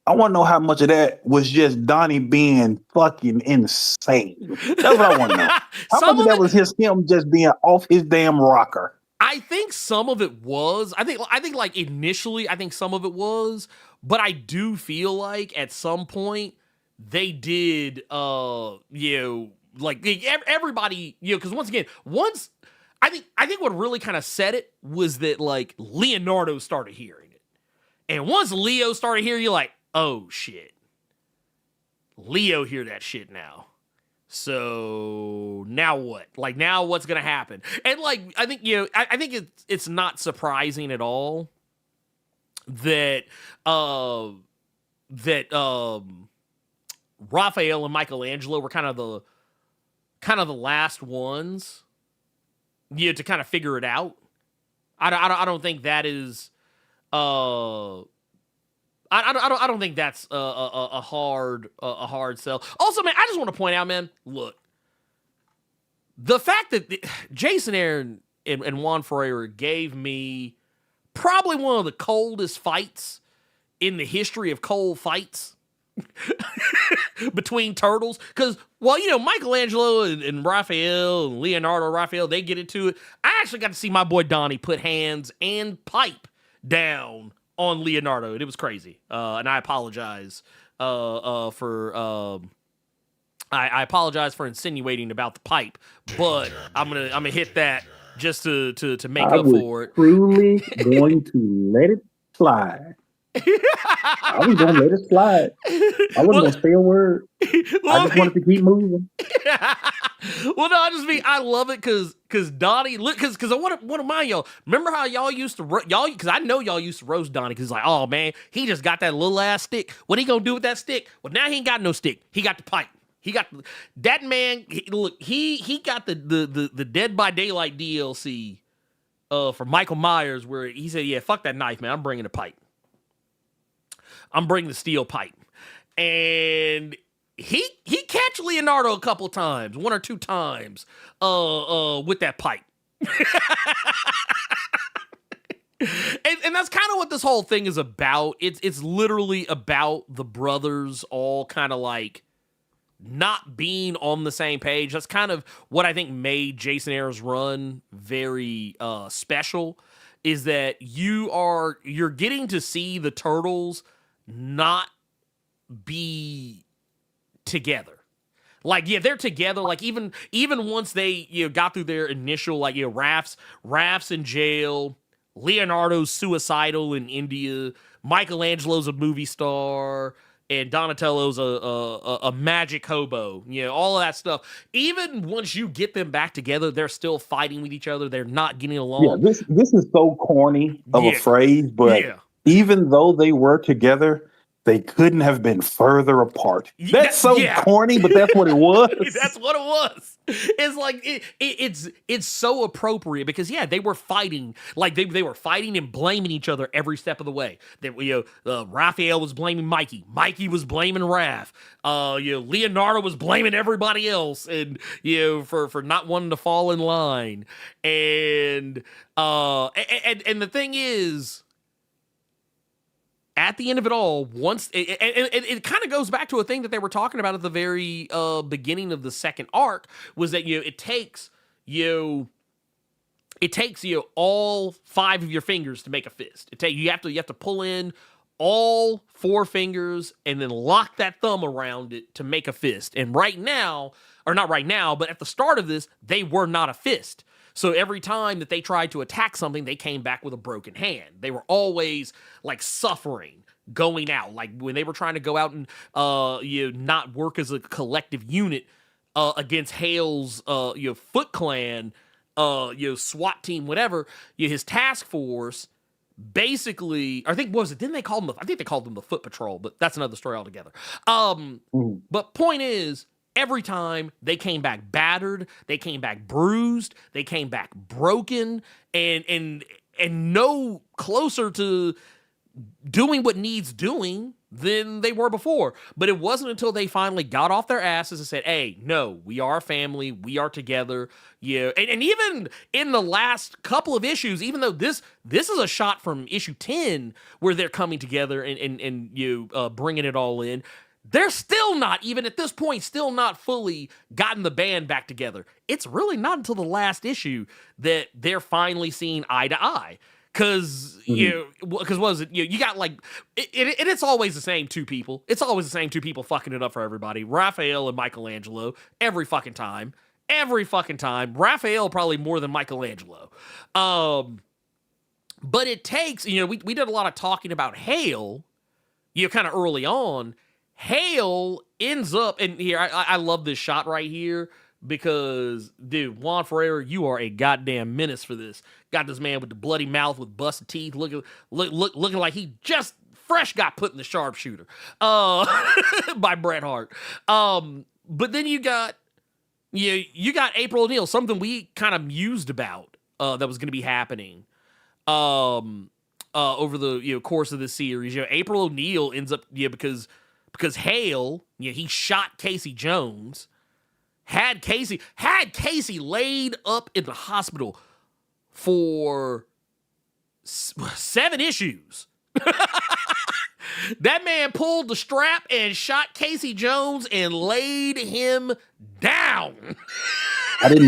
I want to know how much of that was just Donnie being fucking insane. That's what I want to know. How much of that was him just being off his damn rocker? I think some of it was. I think like initially, I think some of it was, but I do feel like at some point they did, like everybody, because once again, I think what really kind of said it was that like Leonardo started hearing it, and once Leo started hearing, you're like, oh shit, Leo hear that shit now. So now what? Like now what's gonna happen? And like I think I think it's not surprising at all that Raphael and Michelangelo were kind of the last ones, to kind of figure it out. I don't think that is I don't think that's a hard sell. Also, man, I just want to point out, man, look, the fact that Jason Aaron and Juan Ferreira gave me probably one of the coldest fights in the history of cold fights between turtles, because Michelangelo and Raphael and Leonardo Raphael, they get into it. I actually got to see my boy Donnie put hands and pipe down on Leonardo, and it was crazy. And I apologize for I apologize for insinuating about the pipe, but I'm gonna hit that just to make up for it. Truly going to let it slide. I was gonna let it slide. I wasn't gonna say a word. I just wanted to keep moving. Well, no, I love it because Donnie, because I want to remind y'all. Remember how y'all used to because I know y'all used to roast Donnie because like, oh man, he just got that little ass stick. What he gonna do with that stick? Well, now he ain't got no stick. He got the pipe. He got that man. He got the Dead by Daylight DLC for Michael Myers where he said, yeah, fuck that knife, man. I'm bringing a pipe. I'm bringing the steel pipe. And he catch Leonardo a couple times, one or two times, with that pipe. and that's kind of what this whole thing is about. It's literally about the brothers all kind of like not being on the same page. That's kind of what I think made Jason Aaron's run very special, is that you're getting to see the Turtles not be together. Like, yeah, they're together. Like, even once they got through their initial, like, Raph's in jail, Leonardo's suicidal in India, Michelangelo's a movie star, and Donatello's a magic hobo. All of that stuff. Even once you get them back together, they're still fighting with each other. They're not getting along. Yeah, this is so corny of a phrase, but even though they were together, they couldn't have been further apart. That's corny, but that's what it was. That's what it was. It's like it's so appropriate because they were fighting, like they were fighting and blaming each other every step of the way. Raphael was blaming Mikey. Mikey was blaming Raph. Leonardo was blaming everybody else, and for not wanting to fall in line. And the thing is, at the end of it all, once it kind of goes back to a thing that they were talking about at the very beginning of the second arc, was that it takes all 5 of your fingers to make a fist. You have to pull in all 4 fingers and then lock that thumb around it to make a fist. And right now, or not right now, but at the start of this, they were not a fist. So every time that they tried to attack something, they came back with a broken hand. They were always like suffering, going out. Like when they were trying to go out and not work as a collective unit against Hale's Foot Clan, SWAT team, whatever, his task force. Basically, I think didn't they call them? I think they called them the Foot Patrol, but that's another story altogether. But point is, every time they came back battered, they came back bruised, they came back broken, and no closer to doing what needs doing than they were before. But it wasn't until they finally got off their asses and said, hey, no, we are a family, we are together. Yeah. And even in the last couple of issues, even though this is a shot from issue 10 where they're coming together and bringing it all in, they're still not, even at this point, still not fully gotten the band back together. It's really not until the last issue that they're finally seeing eye to eye. Because what was it? You got like, it's always the same 2 people. It's always the same 2 people fucking it up for everybody. Raphael and Michelangelo, every fucking time. Raphael probably more than Michelangelo. But it takes, we did a lot of talking about Hale, kind of early on. Hale ends up, and here, I love this shot right here. Because, dude, Juan Ferreira, you are a goddamn menace for this. Got this man with the bloody mouth with busted teeth, looking like he just fresh got put in the sharpshooter by Bret Hart. But then you got April O'Neil, something we kind of mused about that was going to be happening over the course of the series. April O'Neil ends up because Hale, he shot Casey Jones. Had Casey laid up in the hospital for 7 issues. That man pulled the strap and shot Casey Jones and laid him down. I did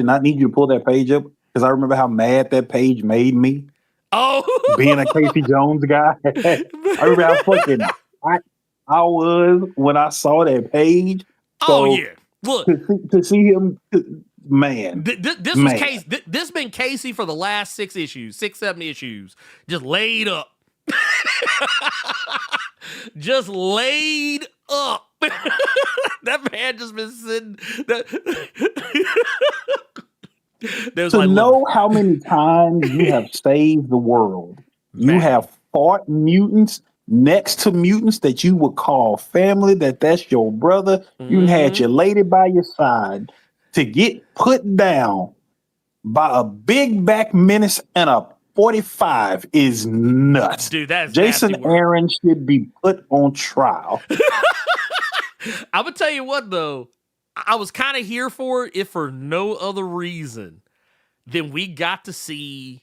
not need you to pull that page up because I remember how mad that page made me. Oh, being a Casey Jones guy. I remember how fucking I was when I saw that page. So, yeah. Look, to see him, man. This was Casey. This been Casey for the last 6 issues, 7 issues, just laid up, just laid up. That man just been sitting. To know how many times you have saved the world, man. You have fought mutants. Next to mutants that you would call family, that's your brother. You had your lady by your side to get put down by a big back menace and a 45 is nuts. Dude, that's Jason Aaron should be put on trial. I'm gonna tell you what though, I was kind of here for it, if for no other reason than we got to see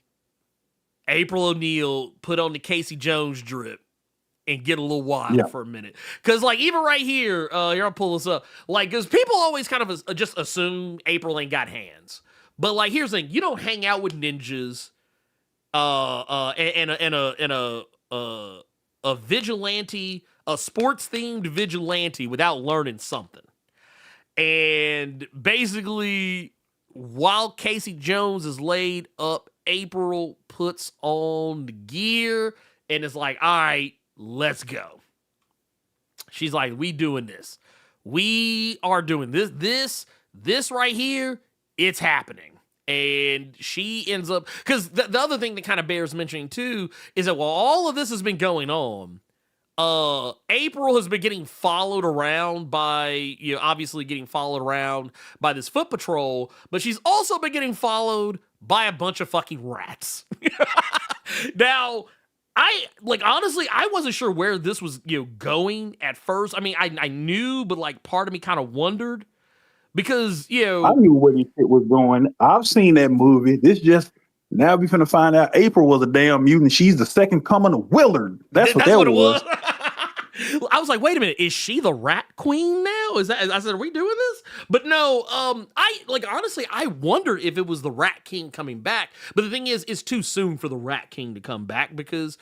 April O'Neil put on the Casey Jones drip and get a little wild for a minute. Because, like, even right here, here, I'll pull this up. Like, because people always kind of just assume April ain't got hands. But, like, here's the thing. You don't hang out with ninjas and a vigilante, a sports-themed vigilante without learning something. And basically, while Casey Jones is laid up, April puts on the gear and is like, all right, let's go. She's like, we doing this. We are doing this right here. It's happening. And she ends up, because the other thing that kind of bears mentioning too is that while all of this has been going on, April has been getting followed around by, obviously getting followed around by this foot patrol, but she's also been getting followed by a bunch of fucking rats. Now, honestly, I wasn't sure where this was, going at first. I mean, I knew, but like part of me kind of wondered because, I knew where this shit was going. I've seen that movie. This Now we finna find out April was a damn mutant. She's the second coming of Willard. That's what that was. I was like, wait a minute, is she the Rat Queen now? Is that? I said, are we doing this? But no, honestly, I wondered if it was the Rat King coming back. But the thing is, it's too soon for the Rat King to come back because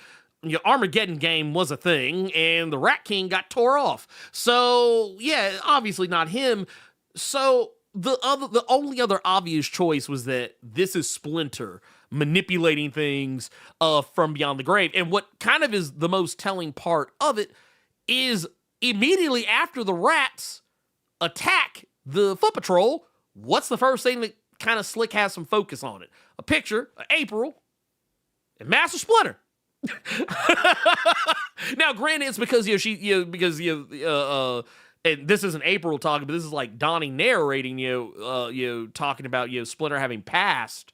Armageddon game was a thing, and the Rat King got tore off. So yeah, obviously not him. So the only other obvious choice was that this is Splinter manipulating things from beyond the grave. And what kind of is the most telling part of it is immediately after the rats attack the Foot Patrol, what's the first thing that kind of Slick has some focus on it? A picture of April and Master Splinter. Now, granted, it's because and this isn't April talking, but this is like Donnie narrating, talking about Splinter having passed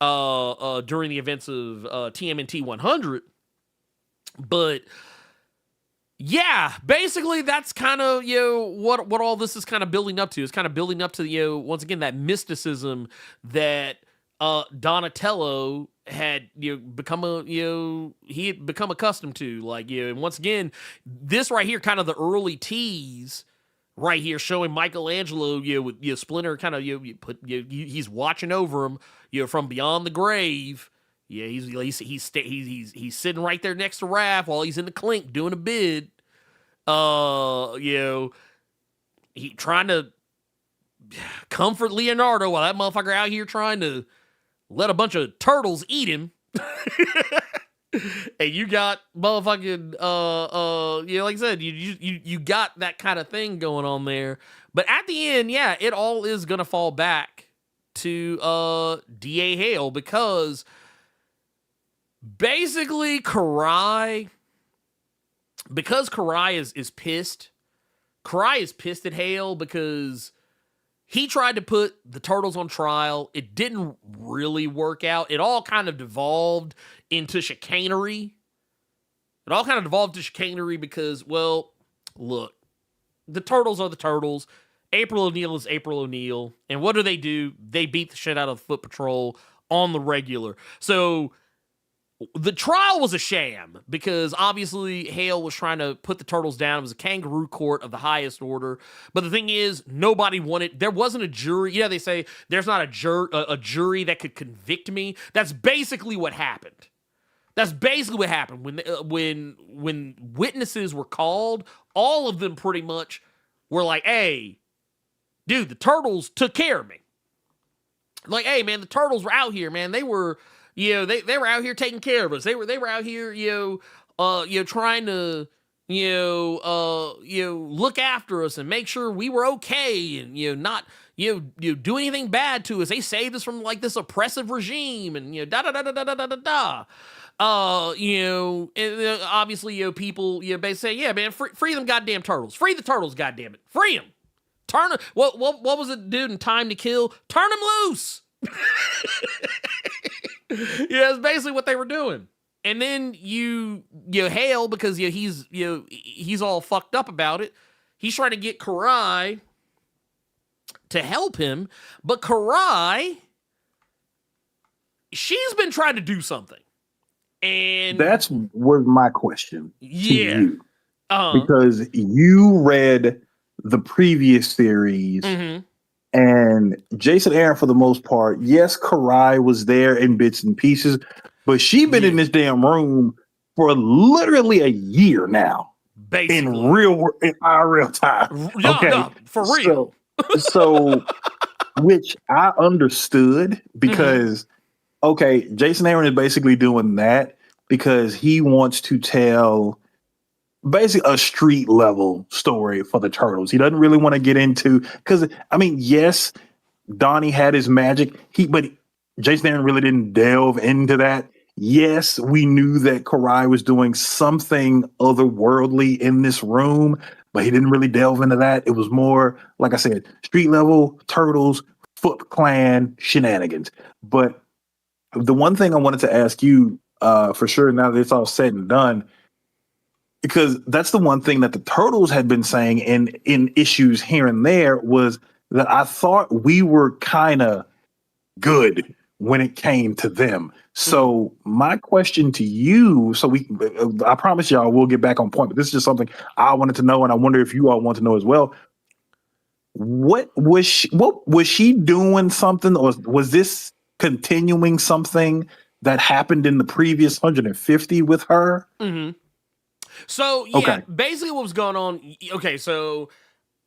during the events of TMNT 100. But yeah, basically that's kind of what all this is kind of building up to. It's kind of building up to once again that mysticism that Donatello had become accustomed to, like and once again this right here, kind of the early tease right here showing Michelangelo with Splinter kind of he's watching over him from beyond the grave. Yeah, he's sitting right there next to Raph while he's in the clink doing a bid. He trying to comfort Leonardo while that motherfucker out here trying to let a bunch of turtles eat him. And you got motherfucking like I said, you got that kind of thing going on there. But at the end, yeah, it all is gonna fall back to D.A. Hale, because basically Karai is pissed. Karai is pissed at Hale because he tried to put the turtles on trial. It didn't really work out. It all kind of devolved into chicanery. Because, well, look, the turtles are the turtles. April O'Neil is April O'Neil. And what do? They beat the shit out of the Foot Patrol on the regular. So the trial was a sham because obviously Hale was trying to put the turtles down. It was a kangaroo court of the highest order. But the thing is, nobody wanted. There wasn't a jury. They say there's not a jury that could convict me. That's basically what happened. When witnesses were called, all of them pretty much were like, "Hey, dude, the turtles took care of me." Like, "Hey, man, the turtles were out here, man. They were." They were out here taking care of us. They were out here, trying to, look after us and make sure we were okay and, not, do anything bad to us. They saved us from like this oppressive regime and, and obviously, people, they say, yeah, man, free them goddamn turtles. Free the turtles, goddammit. Free them. Turn them. What was it, dude, in Time to Kill? Turn them loose. Yeah, it's basically what they were doing. And then Hale, because he's all fucked up about it. He's trying to get Karai to help him, but Karai, she's been trying to do something. And that's was my question to you. Uh-huh. Because you read the previous series. Mm-hmm. And Jason Aaron, for the most part, yes, Karai was there in bits and pieces, but she's been in this damn room for literally a year now. Basically. In our real time. No, for real. So which I understood because, Jason Aaron is basically doing that because he wants to tell basically a street level story for the turtles. He doesn't really want to get into, because yes, Donnie had his magic. But Jason Aaron really didn't delve into that. Yes, we knew that Karai was doing something otherworldly in this room, but he didn't really delve into that. It was more, like I said, street level turtles, Foot Clan shenanigans. But the one thing I wanted to ask you for sure, now that it's all said and done, because that's the one thing that the turtles had been saying in issues here and there, was that I thought we were kind of good when it came to them. So my question to you, I promise y'all we'll get back on point, but this is just something I wanted to know, and I wonder if you all want to know as well. What was she doing something, or was this continuing something that happened in the previous 150 with her? Mm-hmm. So yeah, Okay. basically what was going on. Okay, so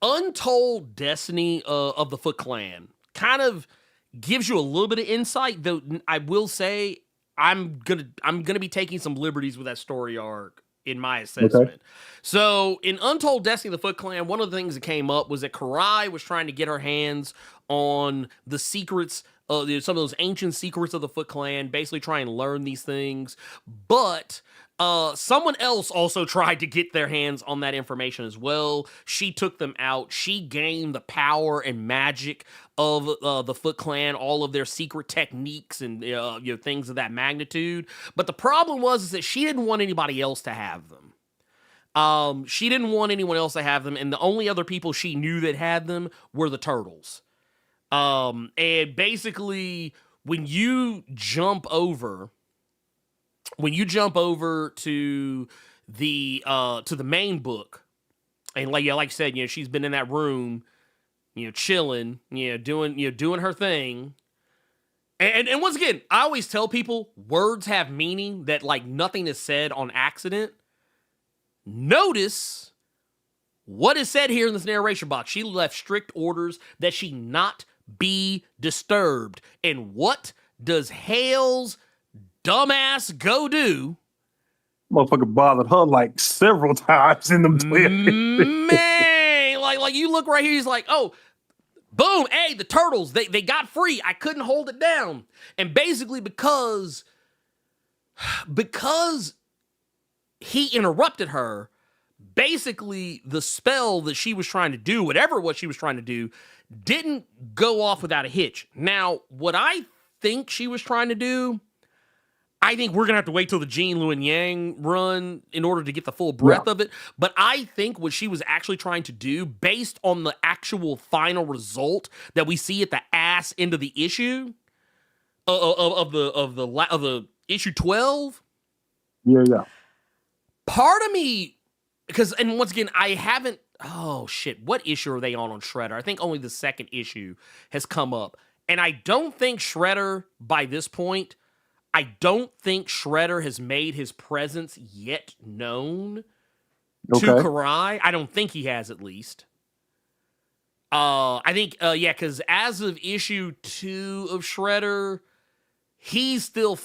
Untold Destiny of the Foot Clan kind of gives you a little bit of insight, though I will say I'm gonna be taking some liberties with that story arc in my assessment. Okay. So in Untold Destiny of the Foot Clan, one of the things that came up was that Karai was trying to get her hands on the secrets, some of those ancient secrets of the Foot Clan, basically try and learn these things, but someone else also tried to get their hands on that information as well. She took them out. She gained the power and magic of the Foot Clan, all of their secret techniques and things of that magnitude. But the problem was that she didn't want anybody else to have them. She didn't want anyone else to have them, and the only other people she knew that had them were the turtles. And basically, when you jump over to the main book, and like I said, she's been in that room, chilling, doing her thing. And once again, I always tell people words have meaning, that like nothing is said on accident. Notice what is said here in this narration box. She left strict orders that she not be disturbed. And what does Hale's dumbass go do? Motherfucker bothered her like several times in them 12. Man, like you look right here, he's like, oh, boom, hey, the turtles, they got free. I couldn't hold it down. And basically because he interrupted her, basically the spell that she was trying to do, whatever it was she was trying to do, didn't go off without a hitch. Now, what I think she was trying to do, I think we're going to have to wait till the Jean, Lu, and Yang run in order to get the full breadth of it. But I think what she was actually trying to do, based on the actual final result that we see at the ass end of the issue, of the issue 12. Yeah. Part of me, and once again, I haven't, oh shit, what issue are they on Shredder? I think only the second issue has come up. And I don't think Shredder, by this point, I don't think Shredder has made his presence yet known to Karai. I don't think he has, at least. I think, because as of issue 2 of Shredder, he's still,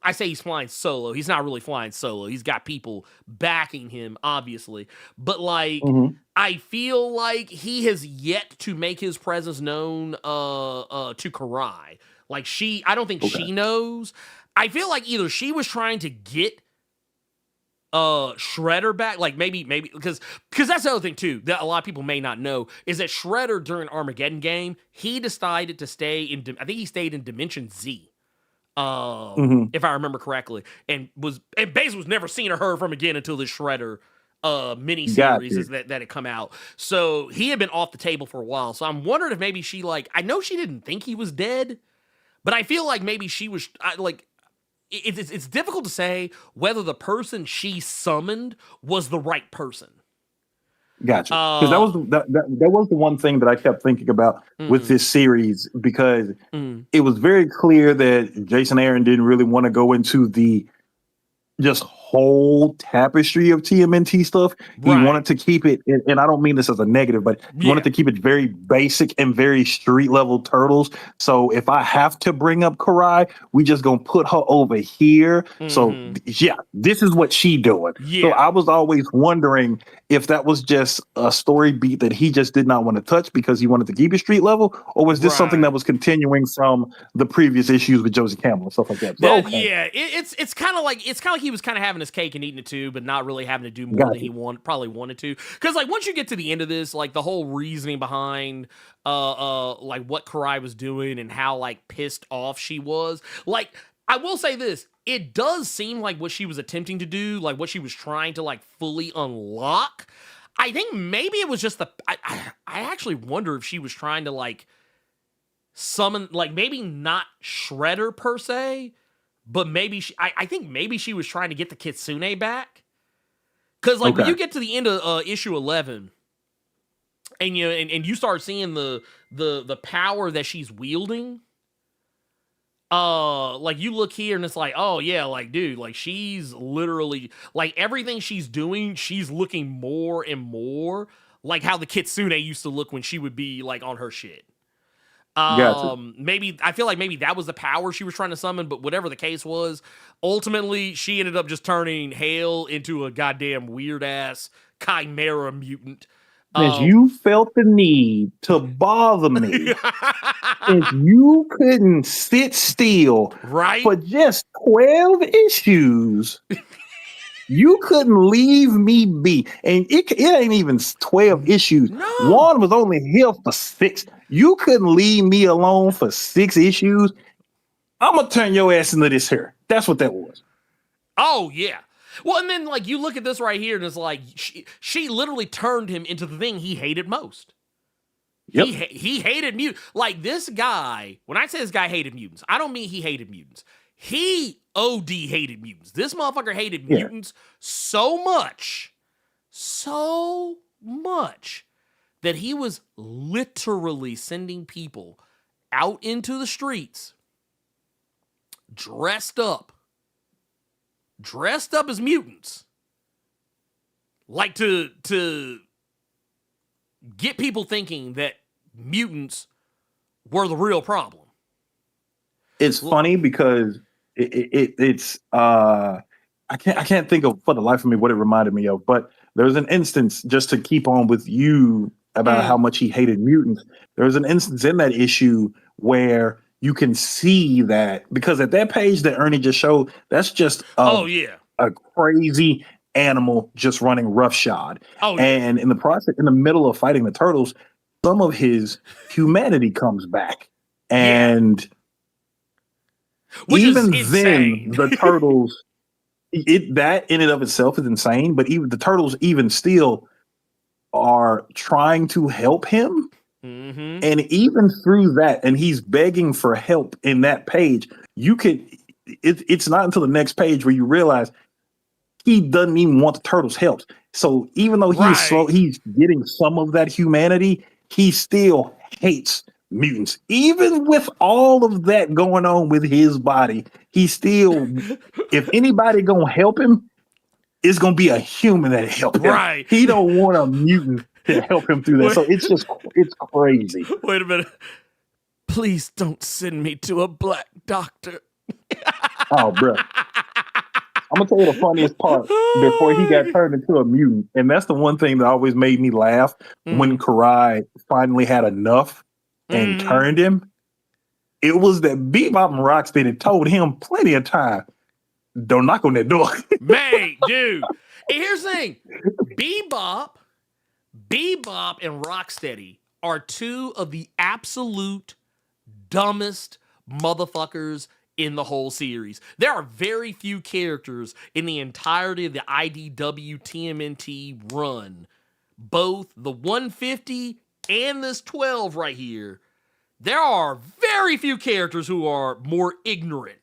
I say he's flying solo. He's not really flying solo. He's got people backing him, obviously. But, like, I feel like he has yet to make his presence known to Karai. Like, I don't think she knows. I feel like either she was trying to get Shredder back, like maybe because that's the other thing too that a lot of people may not know, is that Shredder during Armageddon game, he decided to stay in, I think he stayed in Dimension Z, if I remember correctly, and basically was never seen or heard from again until this Shredder mini series that had come out. So he had been off the table for a while. So I'm wondering if maybe she, like, I know she didn't think he was dead, but I feel like maybe she was like, it's difficult to say whether the person she summoned was the right person. Gotcha. Because that was the one thing that I kept thinking about with this series, because it was very clear that Jason Aaron didn't really want to go into the just whole tapestry of TMNT stuff. He wanted to keep it, and I don't mean this as a negative, but he wanted to keep it very basic and very street level Turtles. So if I have to bring up Karai, we just gonna put her over here. So yeah, this is what she doing. So I was always wondering if that was just a story beat that he just did not want to touch because he wanted to keep it street level, or was this something that was continuing from the previous issues with Josie Campbell and stuff like that? So, yeah, it's kind of like he was kind of having his cake and eating it too, but not really having to do more than he probably wanted to. Because like once you get to the end of this, like the whole reasoning behind like what Karai was doing and how like pissed off she was, like I will say this, it does seem like what she was attempting to do, like what she was trying to like fully unlock. I think maybe it was just I actually wonder if she was trying to like summon, like maybe not Shredder per se, but maybe I think maybe she was trying to get the Kitsune back. Because like when Okay. you get to the end of issue 11, and you start seeing the power that she's wielding, like you look here and it's like, oh yeah, like dude, like she's literally like everything she's doing, she's looking more and more like how the Kitsune used to look when she would be like on her shit. Gotcha. Maybe I feel like maybe that was the power she was trying to summon, but whatever the case was, ultimately she ended up just turning Hale into a goddamn weird ass chimera mutant. Since you felt the need to bother me, if you couldn't sit still right? for just 12 issues, you couldn't leave me be. And it ain't even 12 issues. No. One was only here for 6. You couldn't leave me alone for 6 issues. I'm going to turn your ass into this here. That's what that was. Oh, yeah. Well, and then, like, you look at this right here, and it's like, she literally turned him into the thing he hated most. Yep. He hated mutants. Like, this guy, when I say this guy hated mutants, I don't mean he hated mutants. He OD hated mutants. This motherfucker hated mutants so much, that he was literally sending people out into the streets dressed up as mutants, like to get people thinking that mutants were the real problem. It's funny because it's I can't think of for the life of me what it reminded me of, but there's an instance, just to keep on with you about how much he hated mutants. There's an instance in that issue where you can see that, because at that page that Ernie just showed, that's just a crazy animal just running roughshod. And in the process, in the middle of fighting the turtles, some of his humanity comes back. And which even is then, the turtles, that in and of itself is insane, but even the turtles even still are trying to help him. Mm-hmm. And even through that, and he's begging for help in that page, you could, it's not until the next page where you realize he doesn't even want the turtles' help. So even though he's getting some of that humanity, he still hates mutants. Even with all of that going on with his body, he still, if anybody gonna help him, it's gonna be a human that help him. Right. He don't want a mutant to help him through that. So it's crazy. Wait a minute. Please don't send me to a black doctor. Oh, bro. I'm gonna tell you the funniest part before he got turned into a mutant, and that's the one thing that always made me laugh when Karai finally had enough and turned him. It was that Bebop and Rocksteady told him plenty of time, don't knock on that door. Man, dude. And here's the thing. Bebop and Rocksteady are two of the absolute dumbest motherfuckers in the whole series. There are very few characters in the entirety of the IDW TMNT run, both the 150 and this 12 right here. There are very few characters who are more ignorant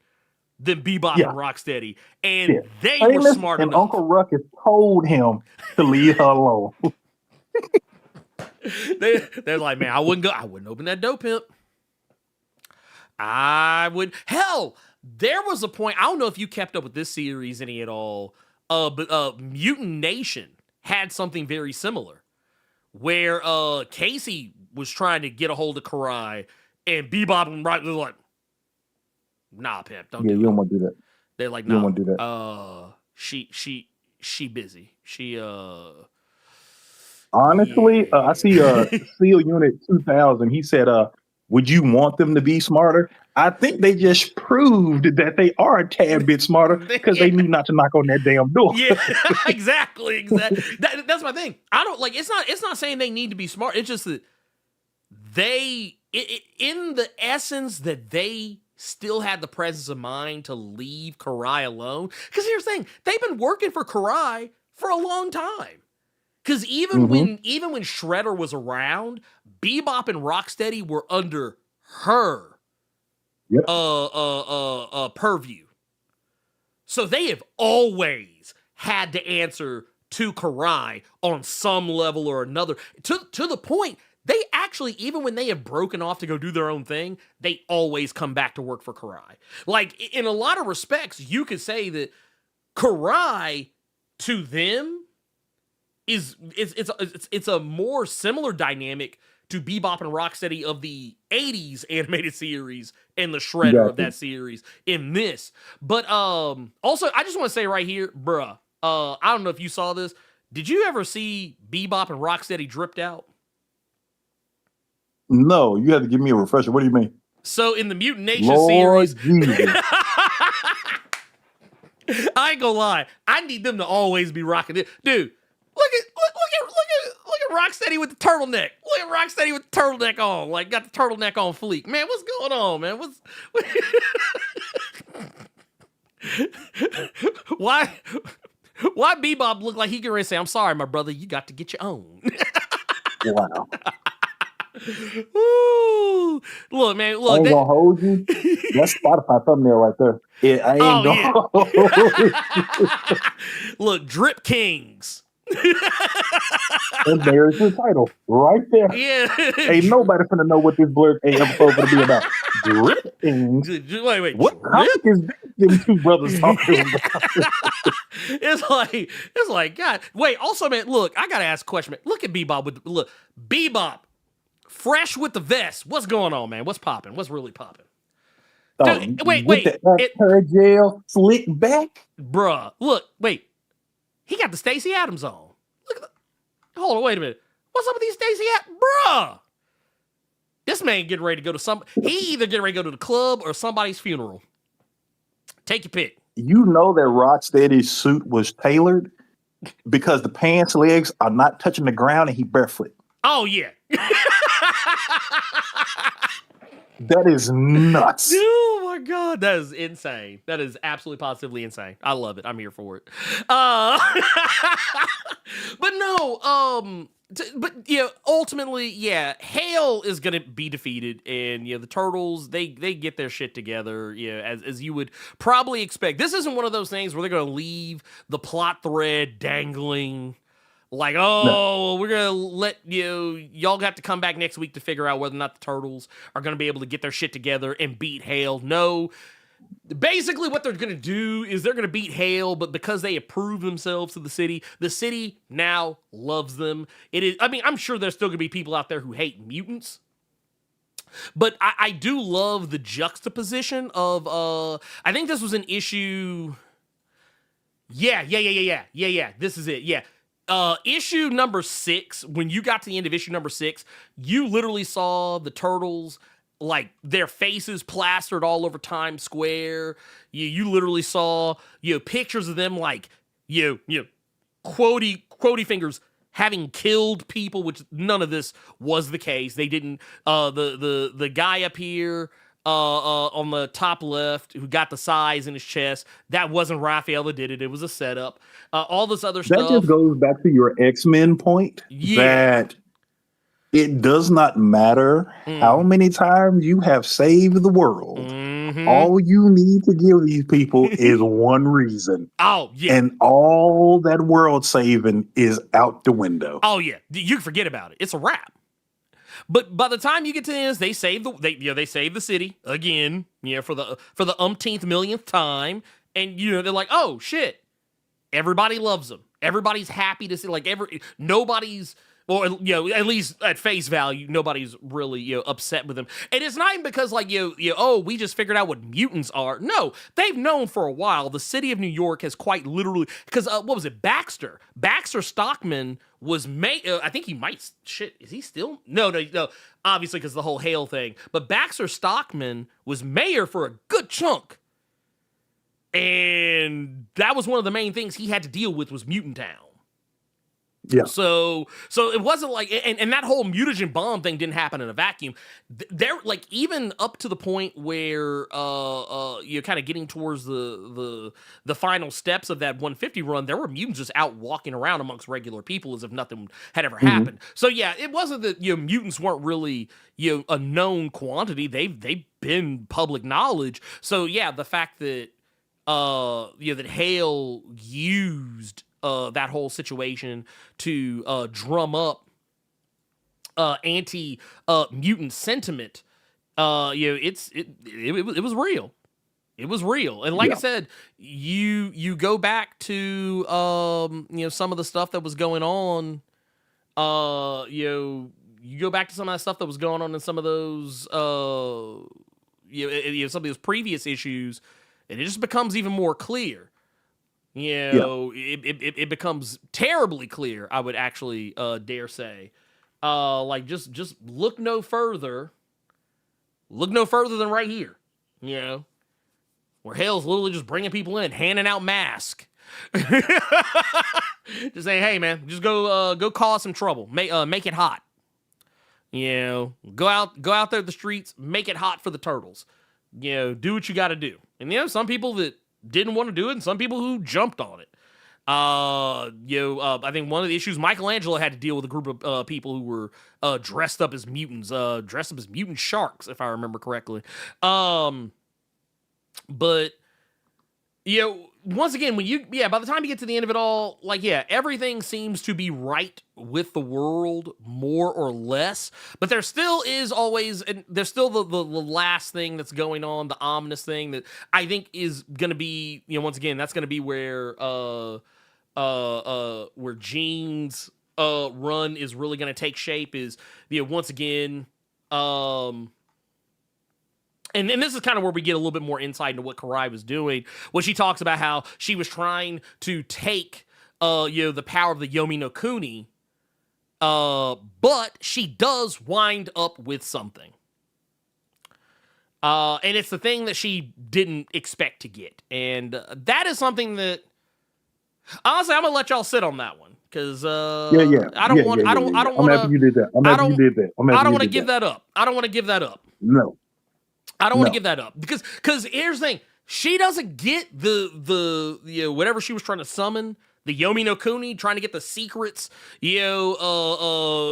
than Bebop and Rocksteady, and they were smart and enough. Uncle Ruckus told him to leave her alone. They're like, man, I wouldn't open that dope pimp. Hell, there was a point, I don't know if you kept up with this series any at all, but Mutant Nation had something very similar, where Casey was trying to get a hold of Karai, and Bebop and Rock was like, nah, pimp, don't do you it. don't want to do that. They're like, You don't nah, want to do that. she busy. Honestly, I see Seal Unit 2000. He said, would you want them to be smarter? I think they just proved that they are a tad bit smarter because they knew not to knock on that damn door. Yeah, exactly. That's my thing. I don't like. It's not saying they need to be smart. It's just that in the essence that they still had the presence of mind to leave Karai alone. Because here's the thing: they've been working for Karai for a long time. Because even when Shredder was around, Bebop and Rocksteady were under her Yep. purview. So they have always had to answer to Karai on some level or another, to the point they actually, even when they have broken off to go do their own thing, they always come back to work for Karai. Like, in a lot of respects, you could say that Karai, to them, it's a more similar dynamic to Bebop and Rocksteady of the 80s animated series and the Shredder of that series in this. But also, I just want to say right here, bruh, I don't know if you saw this. Did you ever see Bebop and Rocksteady Dripped Out? No, you have to give me a refresher. What do you mean? So in the Mutant Nation Lord series, Jesus. I ain't gonna lie, I need them to always be rocking it, dude. Look at Rocksteady with the turtleneck. Look at Rocksteady with the turtleneck on. Like, got the turtleneck on fleek. Man, what's going on, man? Why Bebop look like he can say, "I'm sorry, my brother, you got to get your own." Wow. Ooh. Look, man, I look. ain't gonna hold you. That's Spotify thumbnail right there. Yeah, I ain't gonna hold you. Look, Drip Kings. And there's your title right there. Yeah. Ain't nobody finna know what this Blerd episode gonna be about. Dripping. Wait. What comic is this? Them two brothers talking about. It's like, God. Wait, also, man, look, I gotta ask a question, man. Look at Bebop look, Bebop, fresh with the vest. What's going on, man? What's popping? What's really popping? Dude, wait. Her jail slick back. Bruh, look, wait. He got the Stacey Adams on. Look at the. Hold on, wait a minute. What's up with these Stacey Adams? Bruh. This man getting ready to go to he either getting ready to go to the club or somebody's funeral. Take your pick. You know that Rocksteady's suit was tailored because the pants legs are not touching the ground and he barefoot. Oh, yeah. That is nuts. Oh my God, that is insane. That is absolutely positively insane. I love it. I'm here for it. But no, but yeah, ultimately, yeah, Hale is gonna be defeated, and the Turtles they get their shit together, as you would probably expect. This isn't one of those things where they're gonna leave the plot thread dangling. Like, we're going to let y'all have to come back next week to figure out whether or not the Turtles are going to be able to get their shit together and beat Hale. No. Basically, what they're going to do is they're going to beat Hale, but because they approve themselves to the city now loves them. I'm sure there's still going to be people out there who hate mutants. But I do love the juxtaposition of, I think this was an issue. Yeah. This is it. Yeah. Issue number 6, when you got to the end of issue number 6, you literally saw the Turtles, like, their faces plastered all over Times Square. You literally saw, pictures of them, like, quotey fingers having killed people, which none of this was the case. They didn't, the guy up here, on the top left, who got the size in his chest, that wasn't Raphael that did it. It was a setup. All this other stuff. That just goes back to your X-Men point. Yeah. That it does not matter how many times you have saved the world. Mm-hmm. All you need to give these people is one reason. Oh, yeah. And all that world saving is out the window. Oh, yeah. You can forget about it. It's a wrap. But by the time you get to this, they save the city again, for the umpteenth millionth time, and they're like, oh shit, everybody loves them, everybody's happy to see, like nobody's, or at least at face value, nobody's really upset with them, and it's not even because like we just figured out what mutants are. No, they've known for a while. The city of New York has quite literally, because what was it, Baxter Stockman was I think he might, shit, is he still? No, obviously because the whole Hale thing. But Baxter Stockman was mayor for a good chunk. And that was one of the main things he had to deal with was Mutant Town. Yeah. So it wasn't like, and that whole mutagen bomb thing didn't happen in a vacuum. There, like, even up to the point where you're kind of getting towards the final steps of that 150 run, there were mutants just out walking around amongst regular people as if nothing had ever happened. So yeah, it wasn't that mutants weren't really a known quantity. They've been public knowledge. So yeah, the fact that that Hale used that whole situation to drum up anti mutant sentiment, it was real. It was real. And like I said, you go back to some of the stuff that was going on, you go back to some of that stuff that was going on in some of those some of those previous issues, and it just becomes even more clear. It becomes terribly clear, I would actually dare say. Like just look no further. Look no further than right here. Where Hale's literally just bringing people in, handing out masks. Just say, hey man, just go cause some trouble. Make it hot. Go out there in the streets, make it hot for the turtles. Do what you got to do. And some people that didn't want to do it, and some people who jumped on it. I think one of the issues Michelangelo had to deal with a group of people who were dressed up as mutants, dressed up as mutant sharks, if I remember correctly. But once again, by the time you get to the end of it all, everything seems to be right with the world, more or less. But there still is always, and there's still the last thing that's going on, the ominous thing that I think is going to be, once again, that's going to be where Jean's run is really going to take shape. Is once again, and this is kind of where we get a little bit more insight into what Karai was doing, when she talks about how she was trying to take, the power of the Yomi no Kuni, but she does wind up with something. And it's the thing that she didn't expect to get. And that is something that, honestly, I'm going to let y'all sit on that one. Because I don't want to you did that. I don't want to give that up. I don't want to give that up. No. I don't want to give that up because here's the thing: she doesn't get the whatever she was trying to summon, the Yomi no Kuni, trying to get the secrets, of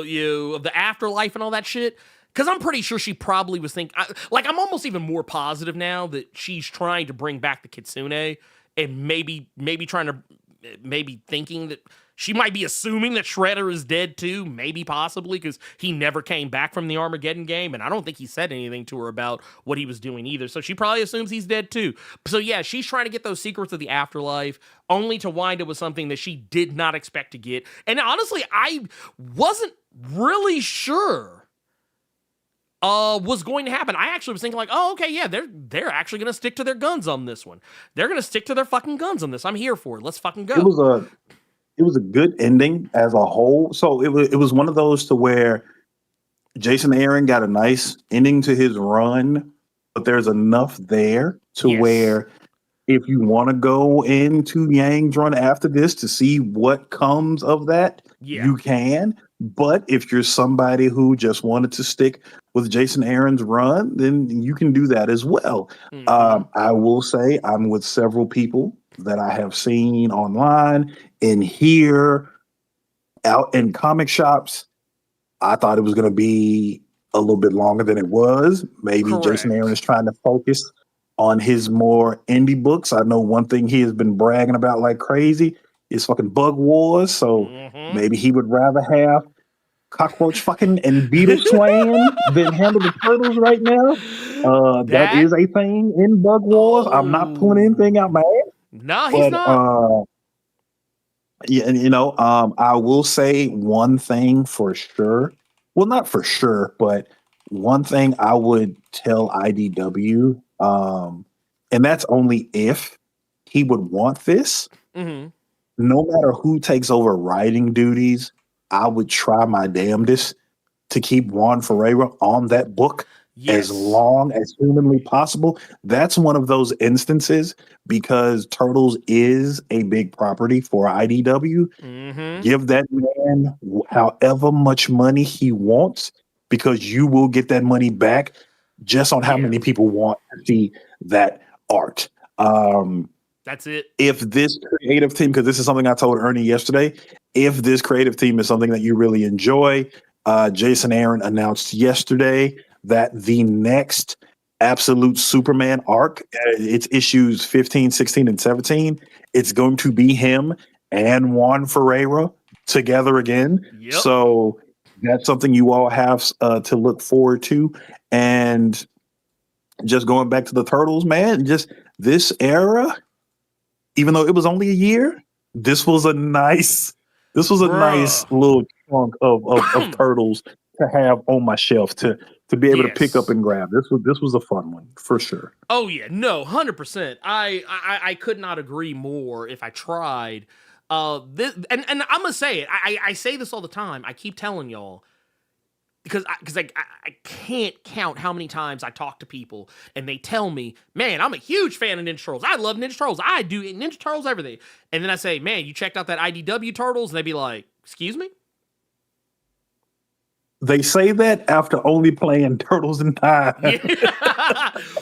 the afterlife and all that shit. Because I'm pretty sure she probably was thinking, I'm almost even more positive now that she's trying to bring back the Kitsune, and maybe thinking that she might be assuming that Shredder is dead too, maybe possibly, because he never came back from the Armageddon game, and I don't think he said anything to her about what he was doing either, so she probably assumes he's dead too. So yeah, she's trying to get those secrets of the afterlife, only to wind up with something that she did not expect to get. And honestly, I wasn't really sure was going to happen. I actually was thinking they're actually going to stick to their guns on this one. They're going to stick to their fucking guns on this. I'm here for it. Let's fucking go. It was a good ending as a whole. So it was one of those to where Jason Aaron got a nice ending to his run, but there's enough there to where if you want to go into Yang's run after this to see what comes of that, you can. But if you're somebody who just wanted to stick with Jason Aaron's run, then you can do that as well. I will say I'm with several people that I have seen online and here out in comic shops. I thought it was going to be a little bit longer than it was. Maybe Jason Aaron is trying to focus on his more indie books. I know one thing he has been bragging about like crazy is fucking Bug Wars. So maybe he would rather have Cockroach fucking and Beetle slaying than handle the turtles right now. That is a thing in Bug Wars. I'm not pulling anything out my ass. No, he's not. I will say one thing for sure. Well, not for sure, but one thing I would tell IDW, and that's only if he would want this. No matter who takes over writing duties, I would try my damnedest to keep Juan Ferreira on that book. Yes. as long as humanly possible. That's one of those instances because Turtles is a big property for IDW. Mm-hmm. Give that man however much money he wants because you will get that money back just on how many people want to see that art. That's it. If this creative team, because this is something I told Ernie yesterday, if this creative team is something that you really enjoy, Jason Aaron announced yesterday that the next Absolute Superman arc, it's issues 15, 16, and 17, it's going to be him and Juan Ferreira together again. Yep. So that's something you all have to look forward to. And just going back to the Turtles, man, just this era, even though it was only a year, this was a nice little chunk of Turtles to have on my shelf to be able to pick up and grab. This was a fun one for sure. Oh yeah, no, 100%. I could not agree more if I tried. And I'm gonna say it. I say this all the time. I keep telling y'all because I can't count how many times I talk to people and they tell me, man, I'm a huge fan of Ninja Turtles. I love Ninja Turtles. I do Ninja Turtles everything. And then I say, man, you checked out that IDW Turtles? And they'd be like, excuse me? They say that after only playing Turtles in Time. Yeah.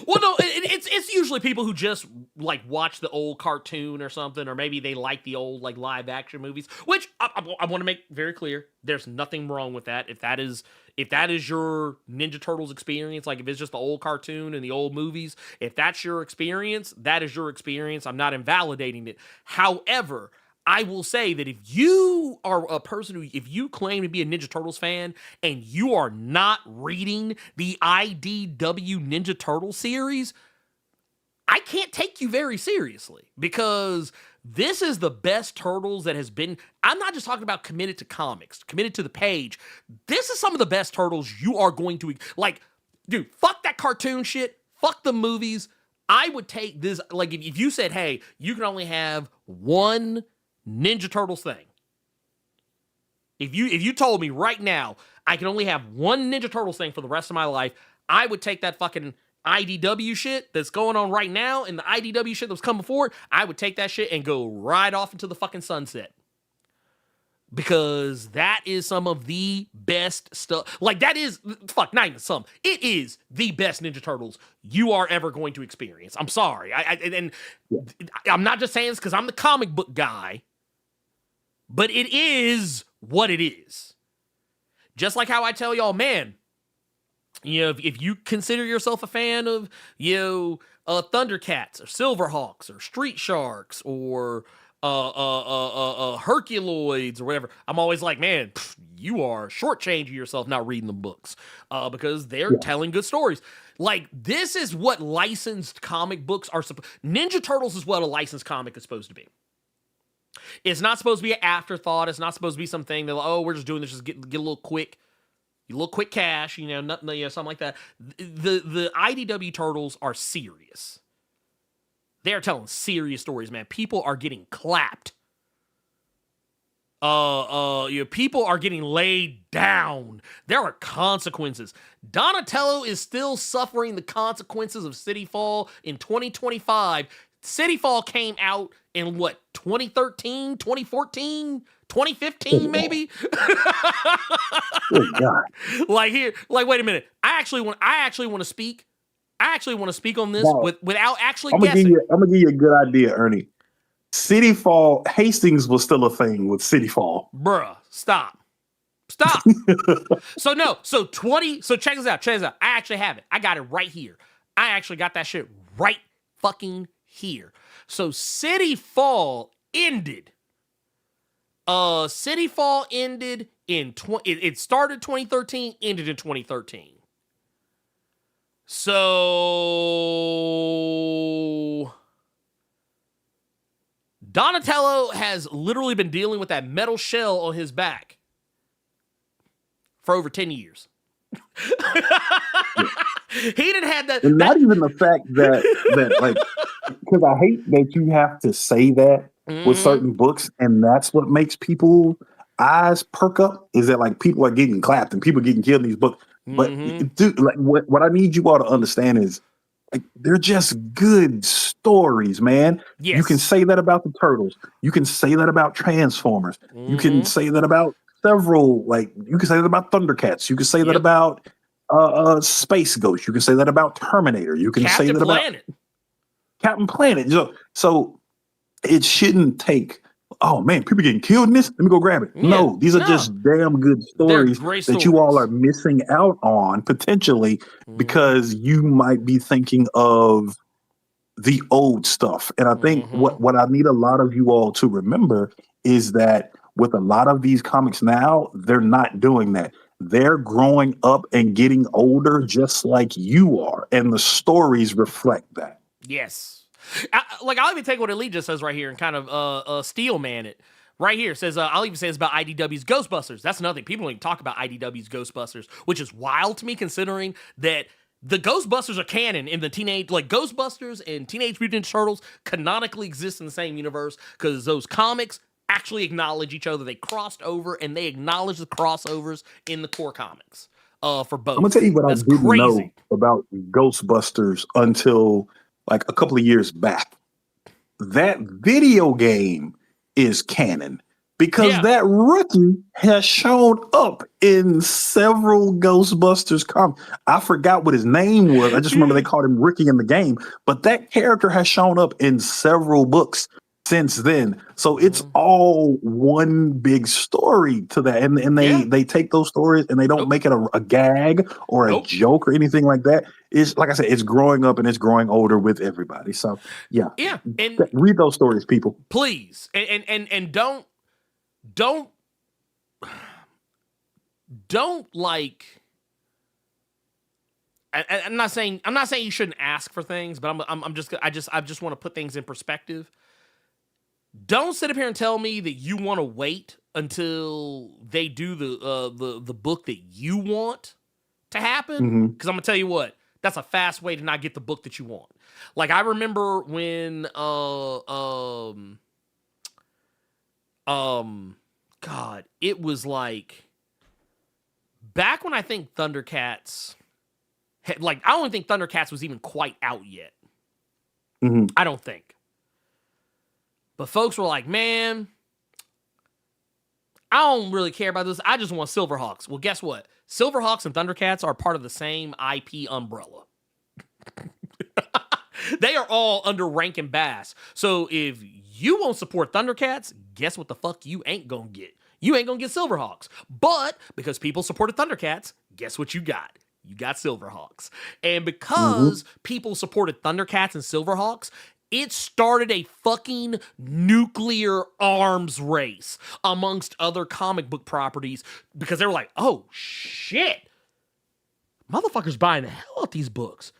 Well, no, it's usually people who just like watch the old cartoon or something, or maybe they like the old like live action movies. Which I want to make very clear: there's nothing wrong with that. If that is your Ninja Turtles experience, like if it's just the old cartoon and the old movies, if that's your experience, that is your experience. I'm not invalidating it. However, I will say that if you are a person if you claim to be a Ninja Turtles fan and you are not reading the IDW Ninja Turtle series, I can't take you very seriously because this is the best Turtles that has been. I'm not just talking about committed to comics, committed to the page. This is some of the best Turtles you are going to like. Dude, fuck that cartoon shit. Fuck the movies. I would take this. Like if you said, hey, you can only have one Ninja Turtles thing. If you told me right now I can only have one Ninja Turtles thing for the rest of my life, I would take that fucking IDW shit that's going on right now and the IDW shit that was coming before it, I would take that shit and go right off into the fucking sunset. Because that is some of the best stuff. Like that is, not even some. It is the best Ninja Turtles you are ever going to experience. I'm sorry. I'm not just saying this because I'm the comic book guy. But it is what it is. Just like how I tell y'all, man, if you consider yourself a fan of, Thundercats or Silverhawks or Street Sharks or Herculoids or whatever, I'm always like, man, you are shortchanging yourself not reading the books because they're telling good stories. Like, this is what licensed comic books are supposed. Ninja Turtles is what a licensed comic is supposed to be. It's not supposed to be an afterthought. It's not supposed to be something that, we're just doing this, just get a little quick cash, nothing, something like that. The IDW Turtles are serious. They are telling serious stories, man. People are getting clapped. People are getting laid down. There are consequences. Donatello is still suffering the consequences of City Fall in 2025. City Fall came out in what, 2013, 2014, 2015 maybe? Oh God. Wait a minute. I actually want to speak. I actually want to speak on this without actually I'm guessing. I'm gonna give you a good idea, Ernie. City Fall, Hastings was still a thing with City Fall. Bruh, stop. So check this out. I actually have it. I got it right here. I actually got that shit right fucking here. So City Fall ended. City Fall ended in it started 2013, ended in 2013. So Donatello has literally been dealing with that metal shell on his back for over 10 years. He didn't have that. And not even the fact that like, because I hate that you have to say that with certain books, and that's what makes people eyes perk up, is that like people are getting clapped and people getting killed in these books. But Mm-hmm. dude, like what I need you all to understand is like they're just good stories, man. You can Yes. say that about the Turtles. You can say that about Transformers. You can Mm-hmm. say that about several, like you can say that about Thundercats. You can say that Yep. about Space Ghost. You can say that about Terminator. You can say Captain that about Planet. Captain Planet. So it shouldn't take, oh man, people getting killed in this. Let me go grab it. Yeah. No, these are No. just damn good They're stories great that you all are stories. missing out on potentially Mm-hmm. because you might be thinking of the old stuff. And I think Mm-hmm. what I need a lot of you all to remember is that with a lot of these comics now, they're not doing that. They're growing up and getting older just like you are. And the stories reflect that. Yes. I'll even take what Elite just says right here and kind of steel man it. Right here it says, I'll even say it's about IDW's Ghostbusters. That's another thing. People don't even talk about IDW's Ghostbusters, which is wild to me considering that the Ghostbusters are canon in the teenage, like Ghostbusters and Teenage Mutant Ninja Turtles canonically exist in the same universe because those comics actually acknowledge each other. They crossed over and they acknowledge the crossovers in the core comics for I'm gonna both. tell you what I That's didn't know crazy. about Ghostbusters until like a couple of years back. That video game is canon because Yeah. that rookie has shown up in several Ghostbusters comics. I forgot what his name was. I just remember they called him Rookie in the game, but that character has shown up in several books since then. So it's Mhm. all one big story to that. And Yeah. they take those stories and they don't Nope. make it a gag or a Nope. joke or anything like that. It's like I said, it's growing up and it's growing older with everybody. So yeah, Yeah. And read those stories, people. please, and don't like. I'm not saying you shouldn't ask for things, but I just want to put things in perspective. Don't sit up here and tell me that you want to wait until they do the book that you want to happen, Hmm. because I'm gonna tell you what, that's a fast way to not get the book that you want. Like I remember when God, it was like back when I think Thundercats like I don't think Thundercats was even quite out yet. Hmm. I don't think. But folks were like, man, I don't really care about this. I just want Silverhawks. Well, guess what? Silverhawks and Thundercats are part of the same IP umbrella. They are all under Rankin Bass. So if you won't support Thundercats, guess what the fuck you ain't gonna get? You ain't gonna get Silverhawks. But because people supported Thundercats, guess what you got? You got Silverhawks. And Hmm. because people supported Thundercats and Silverhawks, it started a fucking nuclear arms race amongst other comic book properties because they were like, oh shit, motherfuckers buying the hell out these books.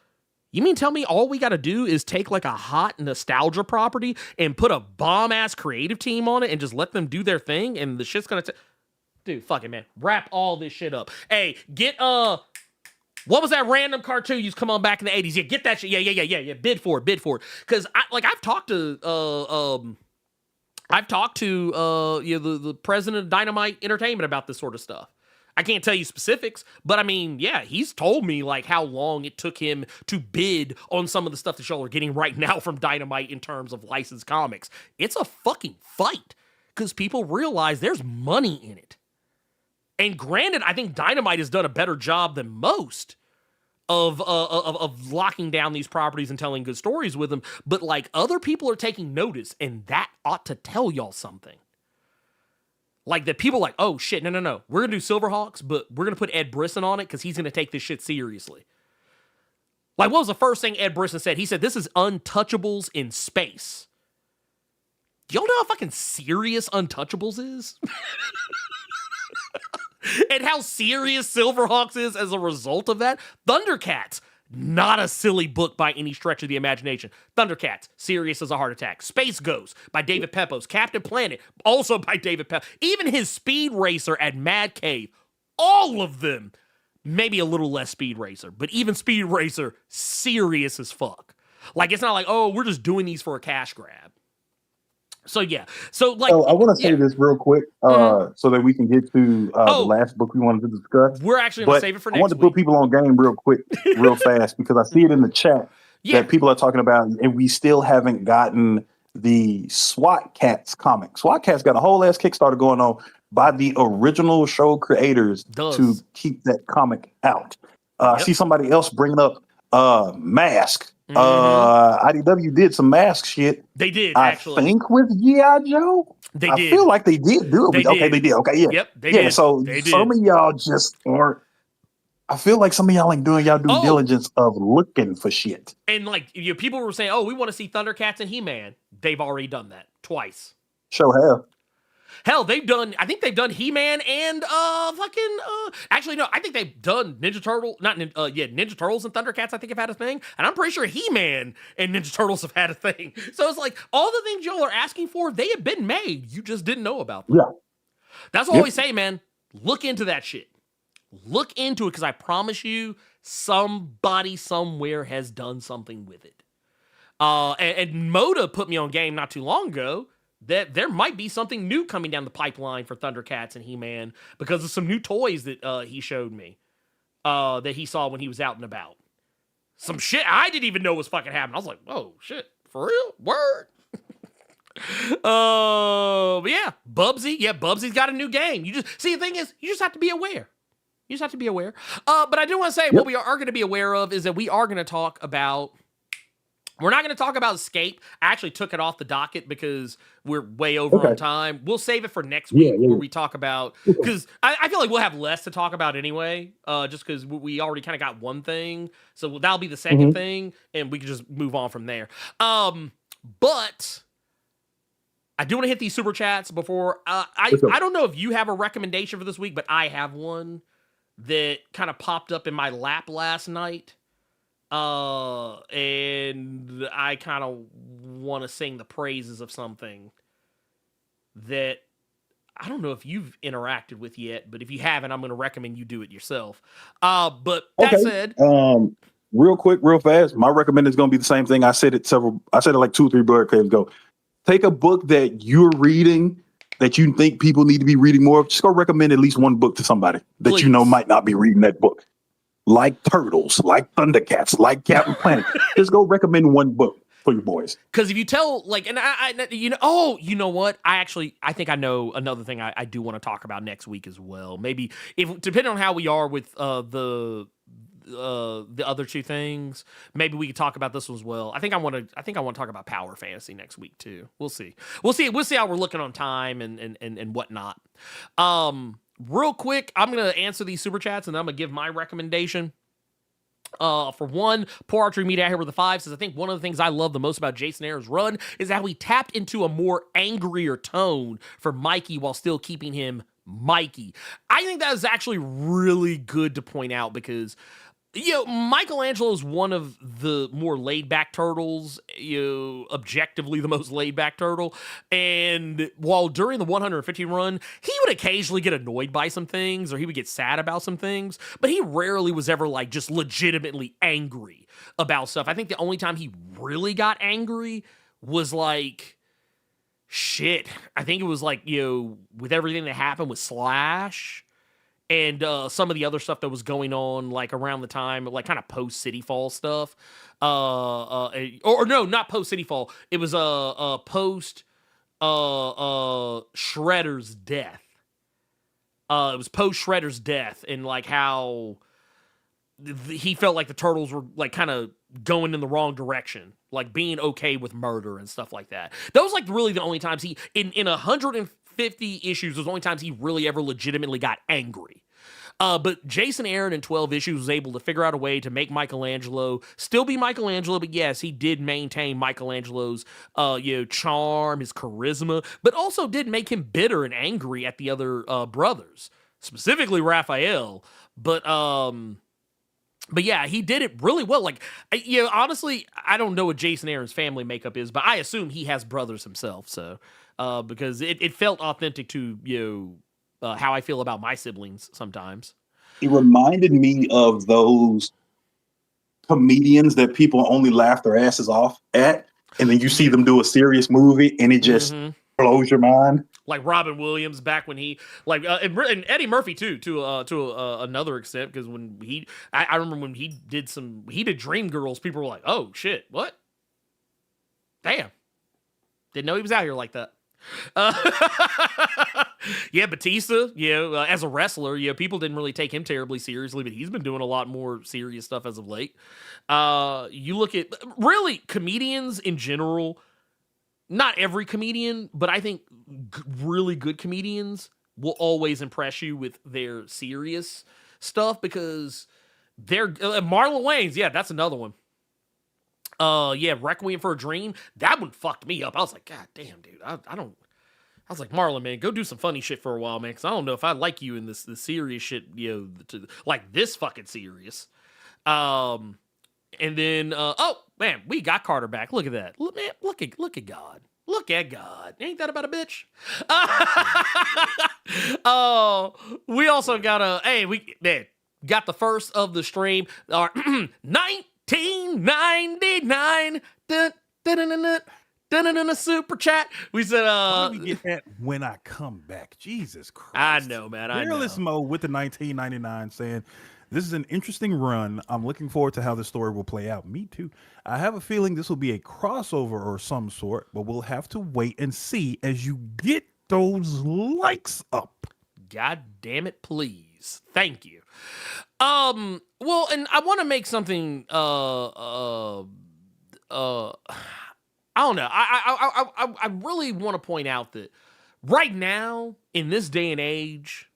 You mean tell me all we got to do is take like a hot nostalgia property and put a bomb ass creative team on it and just let them do their thing and the shit's gonna dude, fuck it, man. Wrap all this shit up. Hey, get what was that random cartoon used to come on back in the 80s? Yeah, get that shit. Yeah. Bid for it. Cause I've talked to the president of Dynamite Entertainment about this sort of stuff. I can't tell you specifics, but I mean, yeah, he's told me like how long it took him to bid on some of the stuff that y'all are getting right now from Dynamite in terms of licensed comics. It's a fucking fight because people realize there's money in it. And granted, I think Dynamite has done a better job than most of locking down these properties and telling good stories with them. But like other people are taking notice, and that ought to tell y'all something. Like that people are like, oh shit, no. We're gonna do Silverhawks, but we're gonna put Ed Brisson on it because he's gonna take this shit seriously. Like, what was the first thing Ed Brisson said? He said, this is Untouchables in space. Do y'all know how fucking serious Untouchables is? And how serious Silverhawks is as a result of that? Thundercats, not a silly book by any stretch of the imagination. Thundercats, serious as a heart attack. Space Ghost by David Pepose. Captain Planet, also by David Pepose. Even his Speed Racer at Mad Cave, all of them, maybe a little less Speed Racer, but even Speed Racer, serious as fuck. Like, it's not like, oh, we're just doing these for a cash grab. So yeah, so like, So I want to say yeah, this real quick, so that we can get to the Oh. last book we wanted to discuss. we're actually gonna But save it for I want next to put week. people on game real quick, real fast, because I see it in the chat Yeah, that people are talking about, and we still haven't gotten the SWAT Cats comic. SWAT Cats got a whole ass Kickstarter going on by the original show creators to does. keep that comic out. I Yep. see somebody else bringing up Mask. Mhm. IDW did some Mask shit. They did I actually. think with G.I. Joe. They I did. feel like they did do it. They Okay, did. they did. Okay, yeah. Yep, they Yeah, did. so They some did. of y'all just aren't. I feel like some of y'all ain't doing y'all due Oh. diligence of looking for shit. And like, people were saying, "Oh, we want to see Thundercats and He-Man." They've already done that twice. Show have. Hell, they've done. I think they've done He-Man and Actually, no. I think they've done Ninja Turtle. Not Ninja Turtles and Thundercats. I think have had a thing, and I'm pretty sure He-Man and Ninja Turtles have had a thing. So it's like all the things y'all are asking for, they have been made. You just didn't know about them. Yeah. That's all we say, man. Look into that shit. Look into it, because I promise you, somebody somewhere has done something with it. And Moda put me on game not too long ago that there might be something new coming down the pipeline for Thundercats and He-Man because of some new toys that he showed me that he saw when he was out and about. Some shit I didn't even know was fucking happening. I was like, oh shit, for real? Word? But yeah, Bubsy. Yeah, Bubsy's got a new game. You just see, the thing is, you just have to be aware. You just have to be aware. But I do want to say what we are going to be aware of is that we are going to talk about. We're not going to talk about Escape. I actually took it off the docket because we're way over on time. We'll save it for next week where we talk about, because I feel like we'll have less to talk about anyway, just because we already kind of got one thing. So that'll be the second thing, and we can just move on from there. But I do want to hit these super chats before. I don't know if you have a recommendation for this week, but I have one that kind of popped up in my lap last night. And I kind of want to sing the praises of something that I don't know if you've interacted with yet, but if you haven't, I'm going to recommend you do it yourself. But that said, real quick, real fast, my recommend is going to be the same thing. I said it like 2 or 3 broadcasts ago. Take a book that you're reading that you think people need to be reading more of. Just go recommend at least one book to somebody that you know might not be reading that book. Like Turtles, like Thundercats, like Captain Planet. Just go recommend one book for your boys. Because if you tell, like, and you know what? I think I know another thing I do want to talk about next week as well. Maybe if depending on how we are with the other two things, maybe we could talk about this one as well. I think I want to talk about Power Fantasy next week too. We'll see how we're looking on time and whatnot. Real quick, I'm gonna answer these super chats and then I'm gonna give my recommendation. For one, Poor Archery Media out here with the 5 says, I think one of the things I love the most about Jason Aaron's run is how he tapped into a more angrier tone for Mikey while still keeping him Mikey. I think that is actually really good to point out because, Michelangelo is one of the more laid-back turtles, objectively the most laid-back turtle, and while during the 150 run, he would occasionally get annoyed by some things, or he would get sad about some things, but he rarely was ever, like, just legitimately angry about stuff. I think the only time he really got angry was, like, shit. I think it was, like, with everything that happened with Slash, and some of the other stuff that was going on, like around the time, like kind of post City Fall stuff, or no, not post City Fall. It was post Shredder's death. It was post Shredder's death, and like how he felt like the Turtles were like kind of going in the wrong direction, like being okay with murder and stuff like that. That was like really the only times he in 150 issues, those only times he really ever legitimately got angry. But Jason Aaron in 12 issues was able to figure out a way to make Michelangelo still be Michelangelo, but yes, he did maintain Michelangelo's charm, his charisma, but also did make him bitter and angry at the other brothers, specifically Raphael. But yeah, he did it really well. Like, honestly, I don't know what Jason Aaron's family makeup is, but I assume he has brothers himself. So, because it felt authentic to how I feel about my siblings sometimes. He reminded me of those comedians that people only laugh their asses off at. and then you see them do a serious movie, and it just blows your mind. Like Robin Williams back when he and Eddie Murphy too to another extent, because when I remember when he did Dreamgirls, people were like, oh shit, what? Damn, didn't know he was out here like that. Yeah, Batista, as a wrestler, people didn't really take him terribly seriously, but he's been doing a lot more serious stuff as of late. You look at really comedians in general. Not every comedian, but I think really good comedians will always impress you with their serious stuff, because they're Marlon Wayans. Yeah, that's another one. Requiem for a Dream. That one fucked me up. I was like, God damn, dude. I was like, Marlon, man, go do some funny shit for a while, man, because I don't know if I like you in this serious shit, like this fucking serious. And then, oh man, we got Carter back. Look at that. Look at God. Look at God. Ain't that about a bitch? We also got we got the first of the stream. Our 1999 super chat. We said, why do we get that when I come back? Jesus Christ. I know, man. I know. Fearless Mo with the 1999 saying, this is an interesting run. I'm looking forward to how the story will play out. Me too. I have a feeling this will be a crossover or some sort, but we'll have to wait and see as you get those likes up. God damn it, please. Thank you. Well, and I want to make something I don't know. I really want to point out that right now, in this day and age,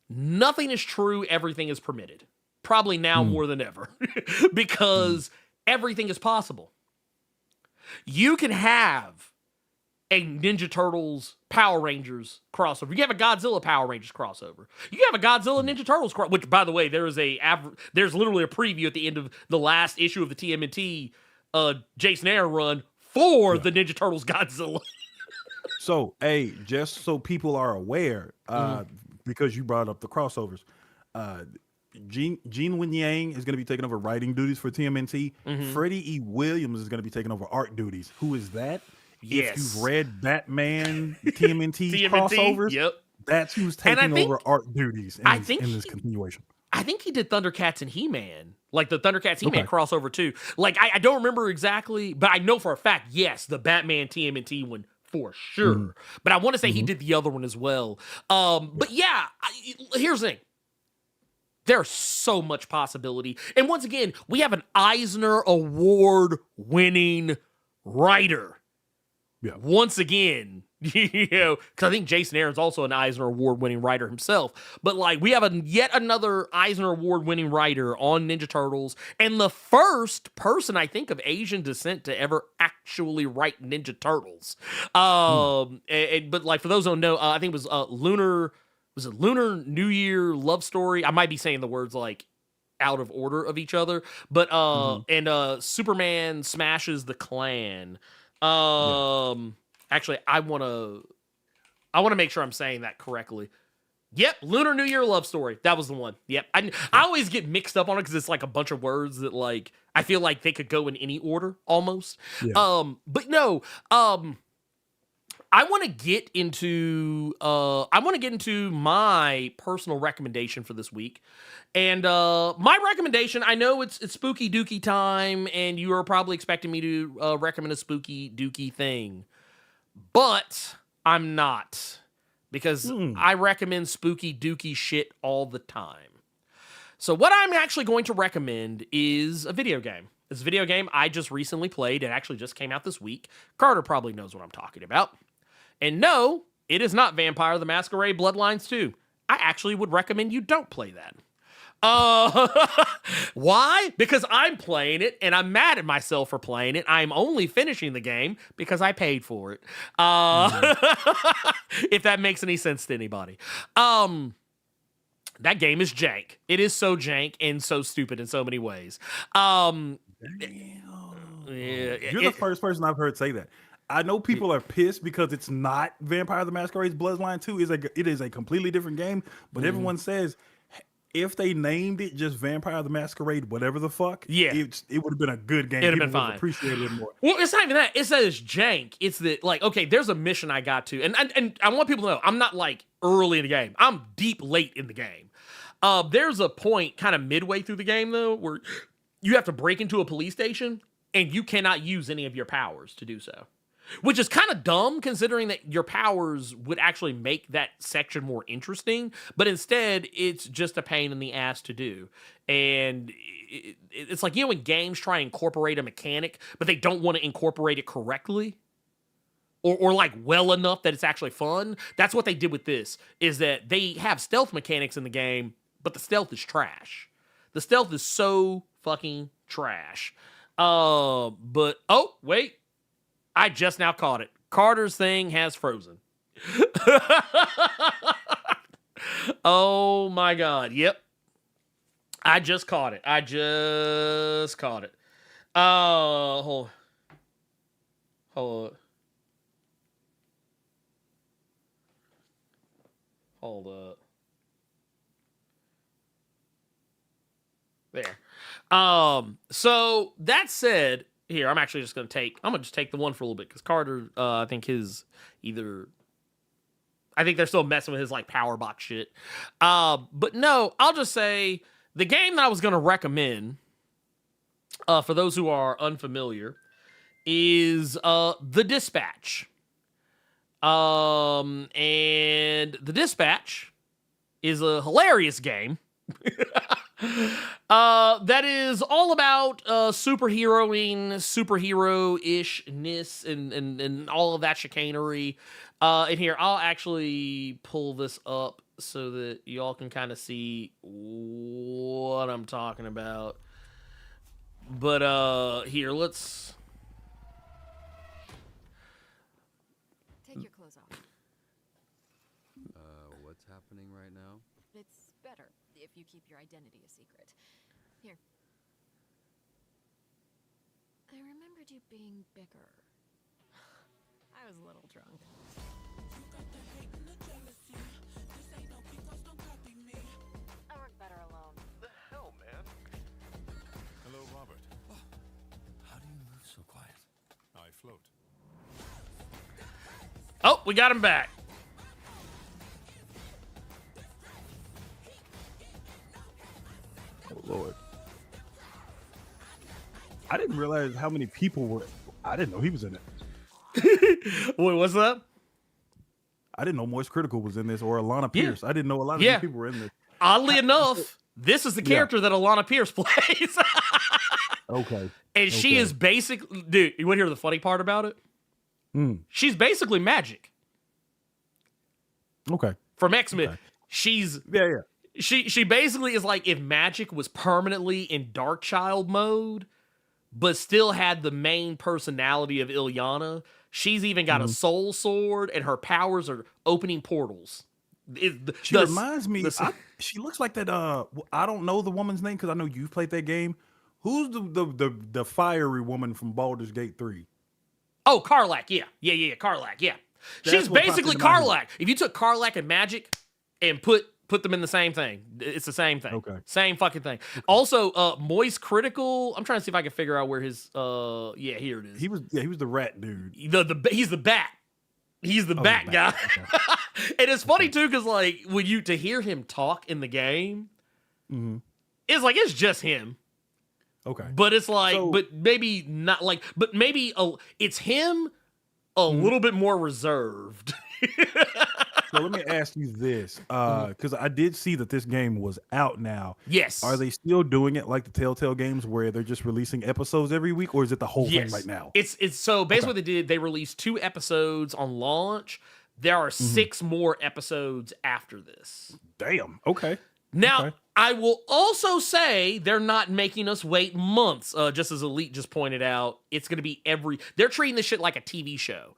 nothing is true, everything is permitted. Probably now more than ever. Because everything is possible. You can have a Ninja Turtles Power Rangers crossover. You have a Godzilla Power Rangers crossover. You have a Godzilla Ninja Turtles crossover, which, by the way, there's literally a preview at the end of the last issue of the TMNT Jason Aaron run for the Ninja Turtles Godzilla. So, hey, just so people are aware, because you brought up the crossovers, Gene Wen Yang is going to be taking over writing duties for TMNT. Freddie E. Williams is going to be taking over art duties. Who is that? Yes. If you've read Batman TMNT crossovers, yep, that's who's taking over art duties in this continuation. I think he did Thundercats and He-Man, like the Thundercats He-Man crossover too. Like I don't remember exactly, but I know for a fact, yes, the Batman TMNT one for sure. But I want to say he did the other one as well. But yeah, here's the thing. There's so much possibility. And once again, we have an Eisner Award-winning writer. Yeah. Once again, because I think Jason Aaron's also an Eisner Award-winning writer himself. But like, we have yet another Eisner Award-winning writer on Ninja Turtles, and the first person I think of Asian descent to ever actually write Ninja Turtles. But like, for those who don't know, I think it was Lunar New Year Love Story. I might be saying the words like out of order of each other, but and Superman Smashes the Klan. Actually, I want to make sure I'm saying that correctly. Yep, Lunar New Year Love Story. That was the one. Yep. I always get mixed up on it because it's like a bunch of words that like I feel like they could go in any order almost. Yeah. But no, I want to get into my personal recommendation for this week. And my recommendation, I know it's spooky dooky time, and you are probably expecting me to recommend a spooky dooky thing. But I'm not, because I recommend spooky dooky shit all the time. So what I'm actually going to recommend is a video game. It's a video game I just recently played. It actually just came out this week. Carter probably knows what I'm talking about. And no, it is not Vampire the Masquerade Bloodlines 2. I actually would recommend you don't play that. Why? Because I'm playing it and I'm mad at myself for playing it. I'm only finishing the game because I paid for it. If that makes any sense to anybody. That game is jank. It is so jank and so stupid in so many ways. You're the first person I've heard say that. I know people are pissed because it's not Vampire the Masquerade's Bloodline 2. It is a completely different game, but everyone says if they named it just Vampire the Masquerade, whatever the fuck, Yeah. it would have been a good game. It'd have People been would have fine. appreciated it more. Well, it's not even that. It's that it's jank. It's that, like, okay, there's a mission I got to, and I want people to know I'm not like early in the game. I'm deep late in the game. There's a point kind of midway through the game though where you have to break into a police station and you cannot use any of your powers to do so. Which is kind of dumb considering that your powers would actually make that section more interesting, but instead it's just a pain in the ass to do. And it's like, you know, when games try to incorporate a mechanic, but they don't want to incorporate it correctly or like well enough that it's actually fun. That's what they did with this, is that they have stealth mechanics in the game, but the stealth is trash. The stealth is so fucking trash. But, oh, wait. I just now caught it. Carter's thing has frozen. Oh my God. Yep. I just caught it. Hold up. There. So that said, here, I'm actually just going to take the one for a little bit, because Carter, I think they're still messing with his, like, power box shit. But no, I'll just say, the game that I was going to recommend, for those who are unfamiliar, is The Dispatch. And The Dispatch is a hilarious game. That is all about superhero-ishness and all of that chicanery. And here, I'll actually pull this up so that y'all can kind of see what I'm talking about. But here, let's take your clothes off. What's happening right now? It's better if you keep your identity a secret. Here. I remembered you being bigger. I was a little drunk. I work better alone. The hell, man? Hello, Robert. How do you move so quiet? I float. Oh, we got him back. Oh Lord. I didn't realize how many people were. I didn't know he was in it. Wait, what's up? I didn't know Moist Critical was in this, or Alana Pierce. I didn't know a lot of Yeah. these people were in this. Oddly enough, this is the character that Alana Pierce plays. Okay. And she is basically, dude, you want to hear the funny part about it? She's basically Magic Okay. from X-Men. Okay. She's Yeah. she basically is like if Magic was permanently in Darkchild mode, but still had the main personality of Ilyana. She's even got a soul sword, and her powers are opening portals. She reminds me. She looks like that. I don't know the woman's name because I know you've played that game. Who's the fiery woman from Baldur's Gate 3? Oh, Karlach. Yeah. Karlach. Yeah. That's She's what popped basically into my head. Karlach. If you took Karlach and Magic and put them in the same thing, it's the same thing. Okay. Same fucking thing. Also, Moist Critical. I'm trying to see if I can figure out where his. Yeah, here it is. He was the rat dude. He's the bat. He's the bat the guy. bat. Okay. And it's funny too, because like to hear him talk in the game, it's like it's just him. Okay. But it's like, So- but maybe not like, but maybe it's him a little bit more reserved. So let me ask you this, because I did see that this game was out now. Yes. Are they still doing it like the Telltale games, where they're just releasing episodes every week, or is it the whole thing right now? It's so basically what they did, they released 2 episodes on launch. There are 6 more episodes after this. Damn. Okay. Now, Okay. I will also say they're not making us wait months. Just as Elite just pointed out, it's going to be they're treating this shit like a TV show.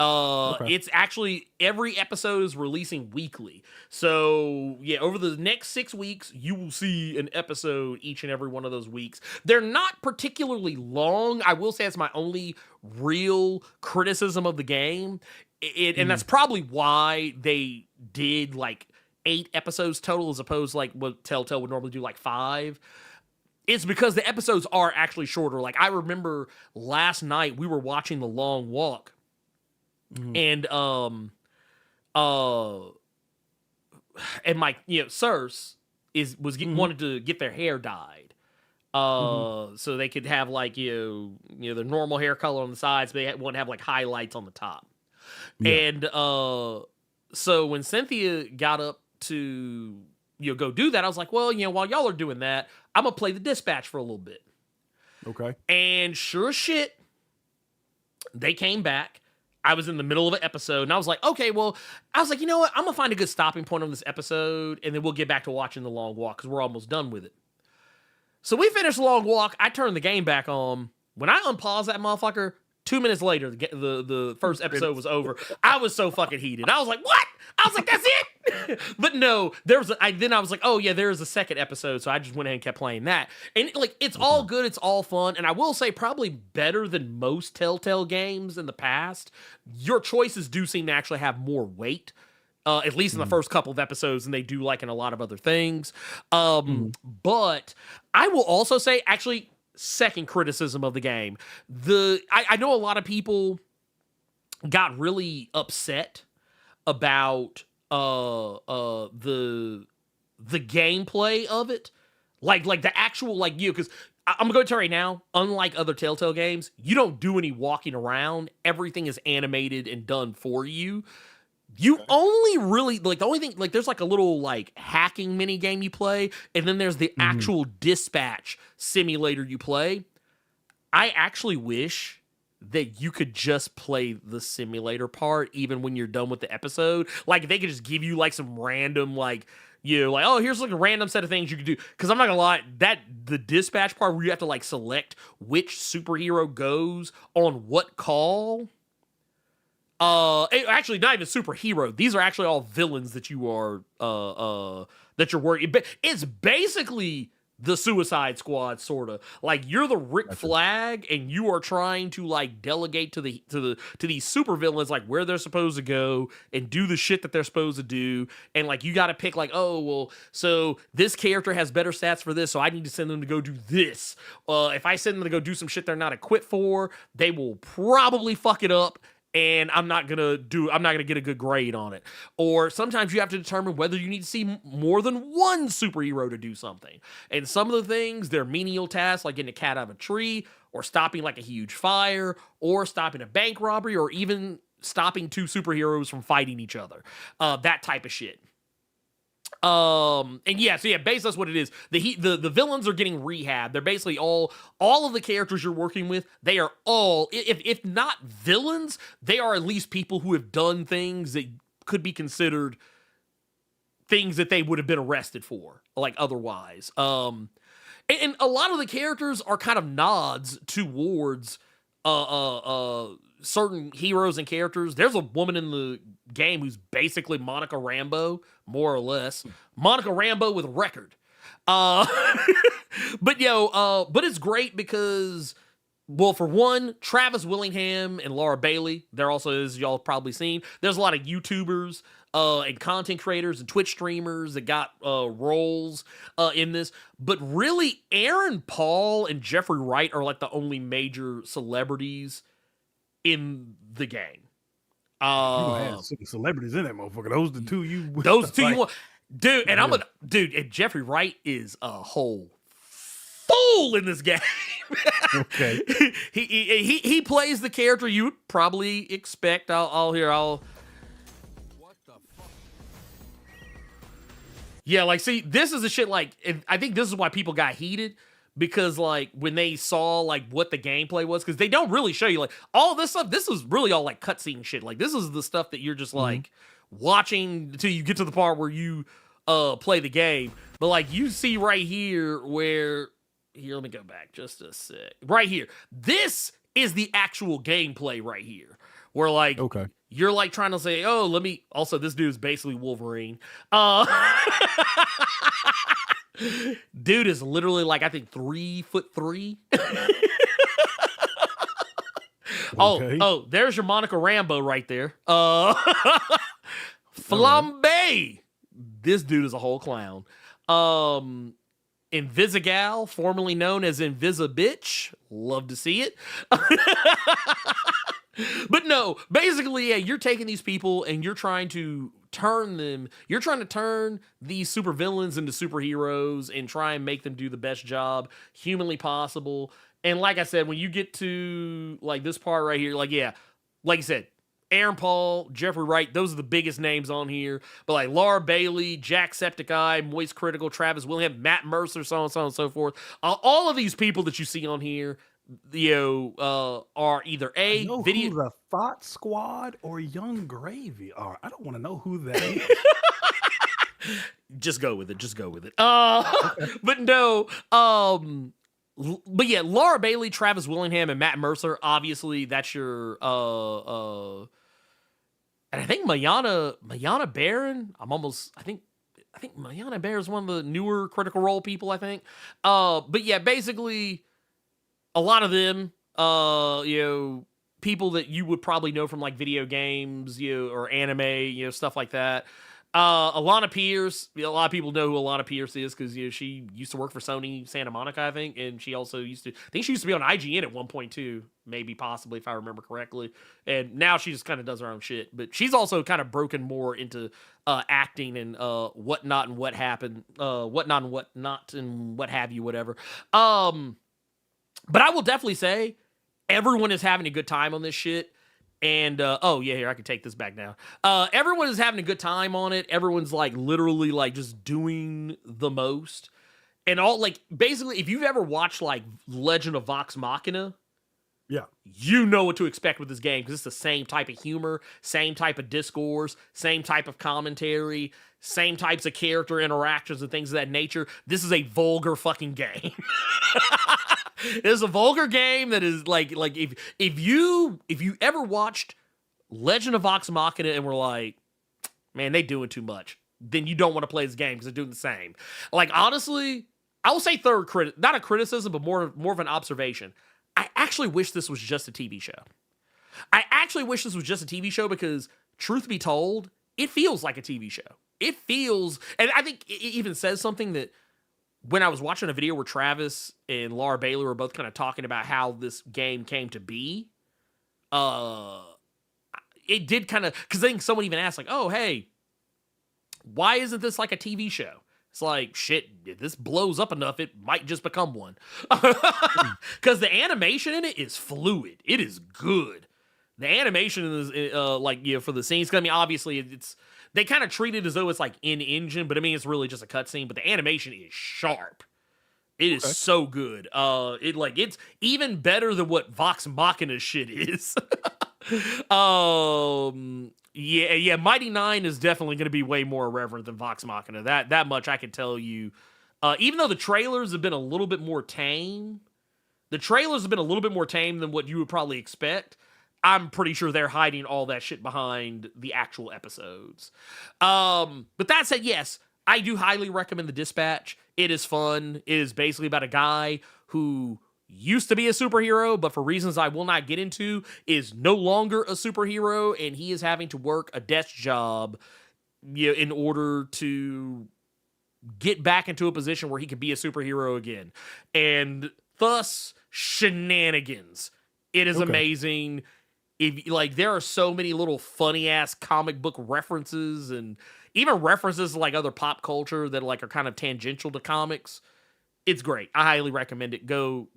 It's actually every episode is releasing weekly. So yeah, over the next 6 weeks, you will see an episode each and every one of those weeks. They're not particularly long. I will say it's my only real criticism of the game. And that's probably why they did like 8 episodes total as opposed to like what Telltale would normally do, like 5. It's because the episodes are actually shorter. Like, I remember last night we were watching The Long Walk, and my Sirs wanted to get their hair dyed, so they could have like their normal hair color on the sides, but they want to have like highlights on the top. Yeah. And so when Cynthia got up to go do that, I was like, well, while y'all are doing that, I'm gonna play the dispatch for a little bit. Okay. And sure as shit, they came back. I was in the middle of an episode, and I was like, okay, well, I was like, you know what? I'm gonna find a good stopping point on this episode, and then we'll get back to watching The Long Walk because we're almost done with it. So we finished The Long Walk. I turned the game back on. When I unpaused that motherfucker, 2 minutes later, the first episode was over. I was so fucking heated. I was like, what? I was like, that's it? But no, then I was like, oh yeah, there is a second episode. So I just went ahead and kept playing that. And like, it's all good. It's all fun. And I will say probably better than most Telltale games in the past. Your choices do seem to actually have more weight. At least in the first couple of episodes, than they do like in a lot of other things. But I will also say, actually, second criticism of the game. I know a lot of people got really upset about the gameplay of it. Like the actual, like, because I'm gonna go to right now, unlike other Telltale games, you don't do any walking around. Everything is animated and done for you. You only really, like, the only thing, like, there's like a little like hacking mini game you play, and then there's the actual dispatch simulator you play. I actually wish that you could just play the simulator part even when you're done with the episode. Like, if they could just give you like some random, like, like, oh, here's like a random set of things you could do. Because I'm not gonna lie, the dispatch part where you have to like select which superhero goes on what call. Actually, not even superhero. These are actually all villains that you are that you're working. It's basically the Suicide Squad, sort of. Like, you're the Rick Flag, and you are trying to like delegate to these supervillains like where they're supposed to go and do the shit that they're supposed to do. And like, you got to pick like, oh well, so this character has better stats for this, so I need to send them to go do this. If I send them to go do some shit they're not equipped for, they will probably fuck it up. And I'm not gonna get a good grade on it. Or sometimes you have to determine whether you need to see more than one superhero to do something. And some of the things, they're menial tasks, like getting a cat out of a tree, or stopping like a huge fire, or stopping a bank robbery, or even stopping 2 superheroes from fighting each other. That type of shit. So basically that's what it is. The villains are getting rehab. They're basically all of the characters you're working with, they are all, if not villains, they are at least people who have done things that could be considered things that they would have been arrested for, like, otherwise. And a lot of the characters are kind of nods towards certain heroes and characters. There's a woman in the game who's basically Monica Rambeau, more or less. Monica Rambeau with a record. But it's great because, well, for one, Travis Willingham and Laura Bailey, there also is, y'all probably seen, there's a lot of YouTubers and content creators and Twitch streamers that got roles in this. But really, Aaron Paul and Jeffrey Wright are like the only major celebrities in the game. You gonna have some celebrities in that motherfucker. Those the two you. Those two you want, dude. And and Jeffrey Wright is a whole fool in this game. Okay. he plays the character you would probably expect. What the fuck? Yeah, like, see, this is the shit. Like, I think this is why people got heated. Because, like, when they saw, like, what the gameplay was, because they don't really show you, like, all this stuff, this is really all, like, cutscene shit. Like, this is the stuff that you're just, like, watching until you get to the part where you play the game. But, like, you see right here where, here, let me go back just a sec. Right here. This is the actual gameplay right here. Where, like, okay, you're, like, trying to say, oh, also, this dude is basically Wolverine. Dude is literally like, I think 3'3". Okay. Oh, there's your Monica Rambeau right there. Flambe, this dude is a whole clown. Invisigal, formerly known as Invisibitch, love to see it. But no, basically, yeah, you're taking these people and you're trying to turn these supervillains into superheroes and try and make them do the best job humanly possible. And like I said, when you get to like this part right here, like, yeah, like you said, Aaron Paul, Jeffrey Wright, those are the biggest names on here. But like Laura Bailey, Jacksepticeye, Moist Critical, Travis William, Matt Mercer, so on and so forth. All of these people that you see on here, are either I know video. who the Thought Squad or Young Gravy are. I don't want to know who that is. Just go with it. But no, but yeah, Laura Bailey, Travis Willingham, and Matt Mercer. Obviously, that's your and I think Mayana Baron. I think Mayana Baron is one of the newer Critical Role people. I think. But yeah, basically, a lot of them, people that you would probably know from like video games, or anime, stuff like that. Alana Pierce, a lot of people know who Alana Pierce is because she used to work for Sony Santa Monica, I think, and she also used to be on IGN at one point too, maybe possibly if I remember correctly. And now she just kind of does her own shit, but she's also kind of broken more into acting and whatnot and what happened, whatnot and whatnot and what have you, whatever. But I will definitely say everyone is having a good time on this shit. And, here, I can take this back now. Everyone is having a good time on it. Everyone's, like, literally, like, just doing the most. And all, like, basically, if you've ever watched, like, Legend of Vox Machina, Yeah. you know what to expect with this game, because it's the same type of humor, same type of discourse, same type of commentary, same types of character interactions and things of that nature. This is a vulgar fucking game. It's a vulgar game that is like if you ever watched Legend of Vox Machina and were like, man, they doing too much, then you don't want to play this game because they're doing the same. Like, honestly, I will say not a criticism, but more of an observation. I actually wish this was just a TV show. Because, truth be told, it feels like a TV show. It feels, and I think it even says something that when I was watching a video where Travis and Laura Bailey were both kind of talking about how this game came to be, it did kind of, because I think someone even asked, like, oh, hey, why isn't this like a TV show? It's like, shit, if this blows up enough, it might just become one. Because the animation in it is fluid. It is good. The animation is, for the scenes, I mean, obviously, they kind of treat it as though it's like in-engine, but I mean, it's really just a cutscene, but the animation is sharp. It is so good. It's even better than what Vox Machina shit is. Mighty Nine is definitely going to be way more irreverent than Vox Machina. That much I can tell you. Even though the trailers have been a little bit more tame, than what you would probably expect. I'm pretty sure they're hiding all that shit behind the actual episodes. But that said, yes, I do highly recommend The Dispatch. It is fun. It is basically about a guy who used to be a superhero, but for reasons I will not get into, is no longer a superhero, and he is having to work a desk job in order to get back into a position where he can be a superhero again. And thus, shenanigans. It is amazing. There are so many little funny ass comic book references and even references to like other pop culture that like are kind of tangential to comics. It's great. I highly recommend it. Go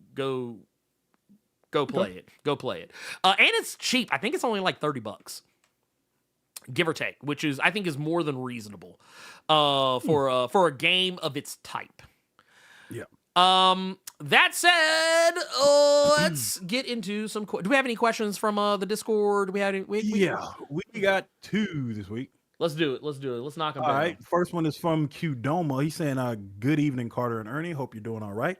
play it. Go play it. And it's cheap. I think it's only like $30, give or take, which is I think is more than reasonable for a game of its type. Yeah. That said, let's get into some. Do we have any questions from the Discord? Do we have any? We got 2 this week. Let's do it. Let's knock them All down. right. First one is from Qdoma. He's saying, good evening, Carter and Ernie. Hope you're doing all right.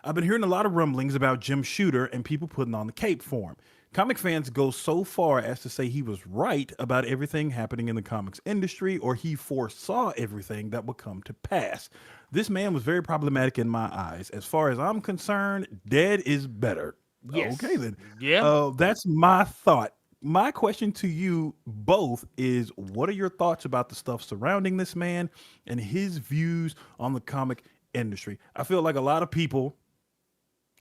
I've been hearing a lot of rumblings about Jim Shooter and people putting on the cape for him. Comic fans go so far as to say he was right about everything happening in the comics industry, or he foresaw everything that would come to pass. This man was very problematic in my eyes. As far as I'm concerned, dead is better. Yes. Okay, then. Yeah. That's my thought. my question to you both is, what are your thoughts about the stuff surrounding this man and his views on the comic industry? I feel like a lot of people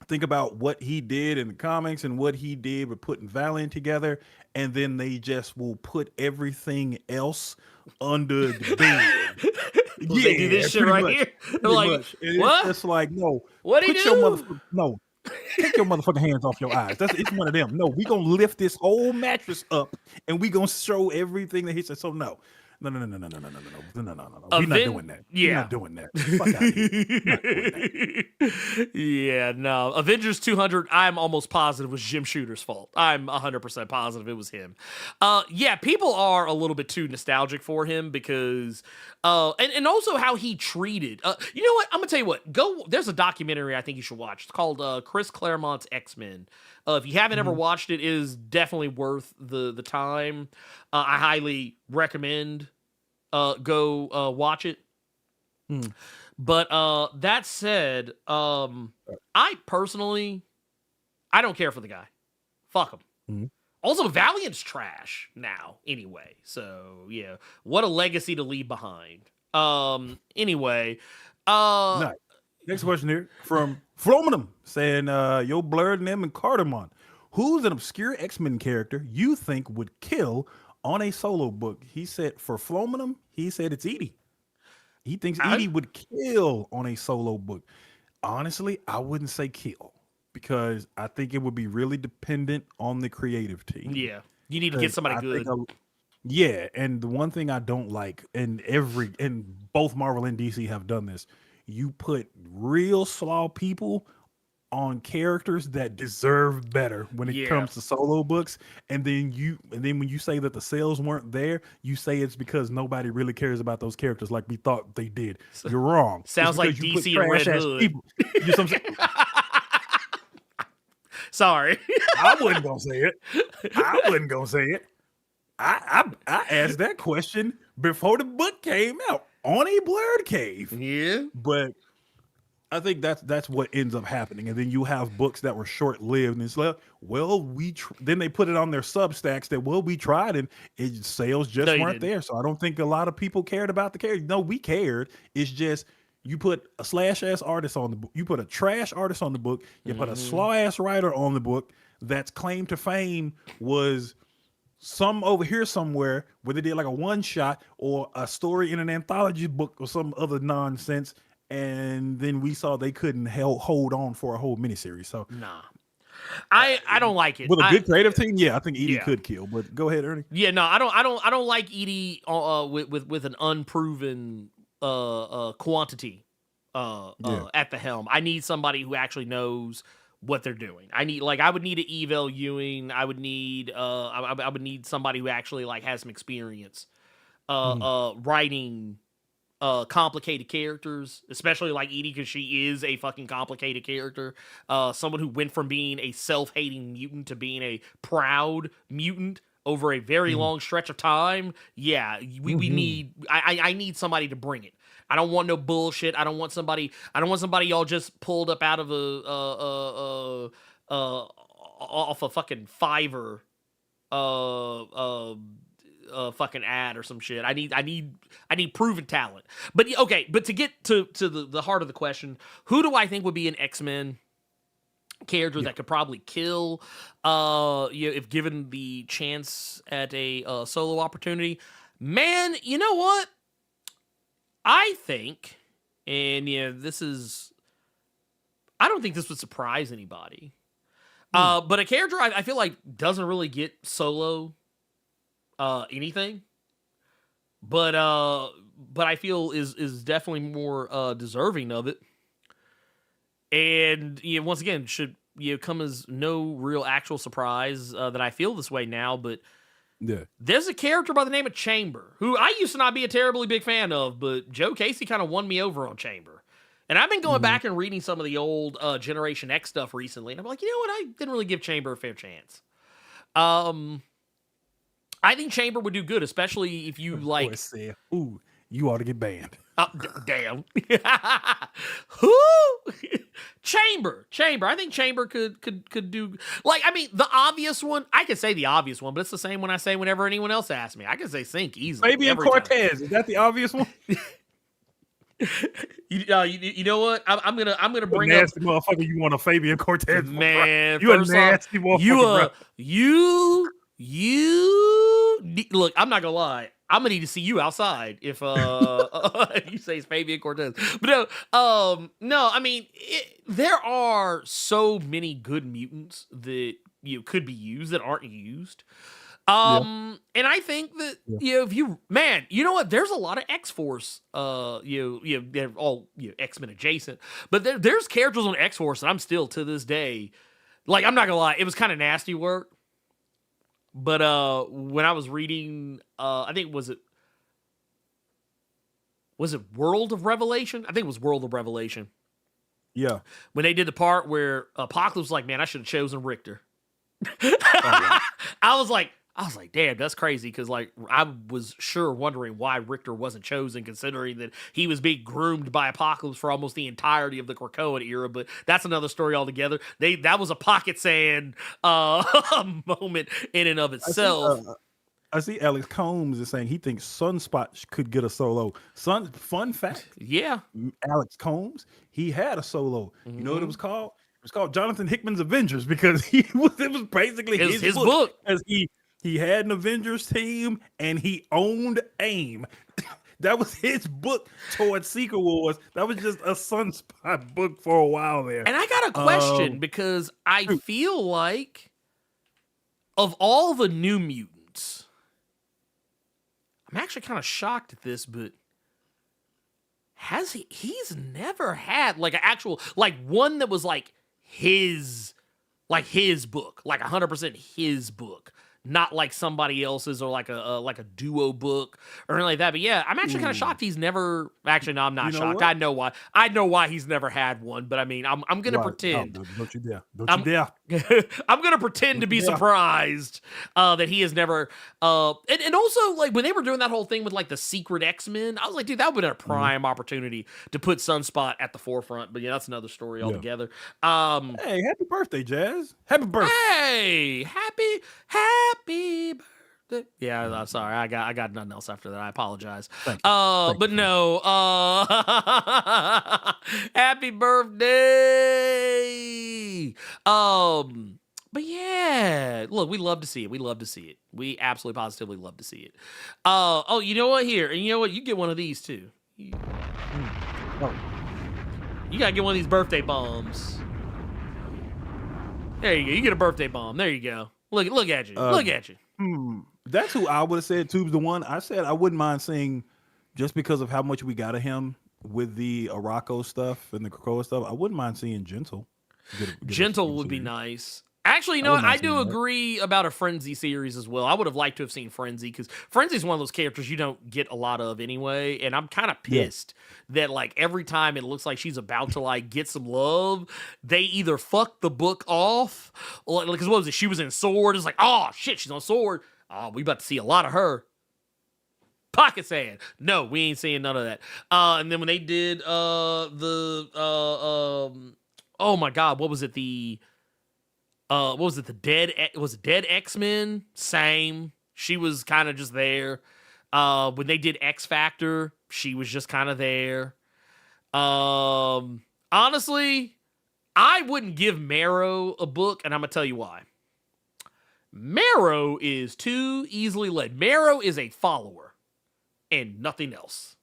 think about what he did in the comics and what he did with putting Valiant together, and then they just will put everything else under the bed. Well, they do this shit pretty right much, here. They're pretty like, much. And what? It's just like, no, What'd he put your do? no, take your motherfucking hands off your eyes. It's one of them. No, we gonna lift this whole mattress up and we gonna show everything that he said. So no. No. We're not doing that. We're not doing that. Fuck out of here. We're not doing that. Yeah, no. Avengers 200, I'm almost positive was Jim Shooter's fault. I'm 100% positive it was him. Yeah, people are a little bit too nostalgic for him because, and also how he treated. You know what? I'm gonna tell you what. There's a documentary I think you should watch. It's called Chris Claremont's X-Men. If you haven't ever watched it, it is definitely worth the time. I highly recommend go watch it. But that said, I personally, I don't care for the guy. Fuck him. Also, Valiant's trash now anyway. So yeah, what a legacy to leave behind. Anyway, Nice. Next question here from Flominum saying, yo, Blerd and them and Cardamon, who's an obscure X-Men character you think would kill on a solo book? He said for Flominum, he said it's Edie. He thinks Edie would kill on a solo book. Honestly, I wouldn't say kill because I think it would be really dependent on the creative team. Yeah, you need to get somebody good. Yeah, and the one thing I don't like, and both Marvel and DC have done this, you put real slaw people on characters that deserve better when it comes to solo books, and then when you say that the sales weren't there, you say it's because nobody really cares about those characters like we thought they did. You're wrong. Sounds like DC and Red Hood. You know what I'm saying? Sorry. I wasn't gonna say it. I asked that question before the book came out on a Blerd Cave. Yeah, but I think that's what ends up happening, and then you have books that were short lived, and it's like, well, then they put it on their Substacks that we tried, and sales just weren't there. So I don't think a lot of people cared about the character. No, we cared. It's just you put a slash ass artist on the book, you put a trash artist on the book, you put a slaw ass writer on the book that's claim to fame was some over here somewhere where they did like a one shot or a story in an anthology book or some other nonsense, and then we saw they couldn't hold on for a whole miniseries. So nah, I don't like it. With a good creative team, yeah, I think Edie could kill. But go ahead, Ernie. Yeah, no, I don't like Edie with an unproven quantity at the helm. I need somebody who actually knows what they're doing. I would need an Evel Ewing. I would need I would need somebody who actually like has some experience writing complicated characters, especially like Edie, because she is a fucking complicated character. Someone who went from being a self-hating mutant to being a proud mutant over a very long stretch of time. Yeah, we need I need somebody to bring it. I don't want no bullshit. I don't want somebody y'all just pulled up out of off a fucking Fiverr fucking ad or some shit. I need proven talent. But okay, but to get to the heart of the question, who do I think would be an X-Men character that could probably kill if given the chance at a solo opportunity? Man, you know what? I think, and this is, I don't think this would surprise anybody. But a character I feel like doesn't really get solo anything, but I feel is definitely more deserving of it. And once again, should come as no real actual surprise that I feel this way now, but there's a character by the name of Chamber, who I used to not be a terribly big fan of, but Joe Casey kind of won me over on Chamber. And I've been going back and reading some of the old Generation X stuff recently, and I'm like, you know what? I didn't really give Chamber a fair chance. I think Chamber would do good, especially if you like. Ooh, you ought to get banned. Damn. Chamber. I think Chamber could do, like, I mean, the obvious one. I could say the obvious one, but it's the same one I say whenever anyone else asks me. I can say Sync easily. Fabian every time. Cortez. Is that the obvious one? You know what? I'm gonna bring a up nasty motherfucker. You want a Fabian Cortez? man. You a first nasty off, motherfucker. look. I'm not gonna lie. I'm gonna need to see you outside if you say it's Fabian Cortez. But no. I mean, there are so many good mutants that could be used that aren't used. And I think that if you know what, there's a lot of X-Force they're all X-Men adjacent, but there's characters on X-Force that I'm still to this day, like, I'm not gonna lie, it was kind of nasty work, but when I was reading I think was it World of Revelation? I think it was World of Revelation. Yeah. When they did the part where Apocalypse was like, man, I should have chosen Richter. I was like, damn, that's crazy, because like I was wondering why Richter wasn't chosen, considering that he was being groomed by Apocalypse for almost the entirety of the Krakoan era. But that's another story altogether. That was a pocket sand moment in and of itself. I see Alex Combs is saying he thinks Sunspot could get a solo. Fun fact. Yeah. Alex Combs, he had a solo. You know what it was called? It was called Jonathan Hickman's Avengers, because it was basically his book. Because he had an Avengers team and he owned AIM. That was his book towards Secret Wars. That was just a Sunspot book for a while there. And I got a question, because I feel like of all the New Mutants, I'm actually kind of shocked at this, but he's never had like an actual, like, one that was like his book, like 100% his book. Not like somebody else's, or like a duo book or anything like that. But yeah, I'm actually kind of shocked he's never. Actually, no, I'm not shocked. What? I know why. I know why he's never had one. But I mean, I'm gonna pretend. No, don't you dare! Don't you dare! I'm gonna pretend to be surprised that he has never. And also, like, when they were doing that whole thing with like the secret X-Men, I was like, dude, that would have been a prime opportunity to put Sunspot at the forefront. But yeah, that's another story altogether. Hey, happy birthday, Jazz! Happy birthday! Hey, happy birthday. Yeah, I'm sorry. I got nothing else after that. I apologize. Thank but no. Happy birthday. But yeah, look, we love to see it. We love to see it. We absolutely positively love to see it. Oh, you know what? Here, and you know what? You get one of these too. You gotta get one of these birthday bombs. There you go. You get a birthday bomb. There you go. Look at you. Look at you. That's who I would have said Tube's the one. I said I wouldn't mind seeing, just because of how much we got of him with the Araco stuff and the Krakoa stuff. I wouldn't mind seeing Gentle. Gentle would be nice. Actually, you know what? I do agree about a Frenzy series as well. I would have liked to have seen Frenzy, because Frenzy's one of those characters you don't get a lot of anyway. And I'm kind of pissed that, like, every time it looks like she's about to, like, get some love, they either fuck the book off, or, because what was it? She was in Sword. It's like, oh, shit, she's on Sword. Oh, we about to see a lot of her. Pocket sand. No, we ain't seeing none of that. And then when they did oh my God, what was it? What was it? Dead X-Men? Same. She was kind of just there. When they did X Factor, she was just kind of there. Honestly, I wouldn't give Marrow a book, and I'm gonna tell you why. Marrow is too easily led. Marrow is a follower and nothing else.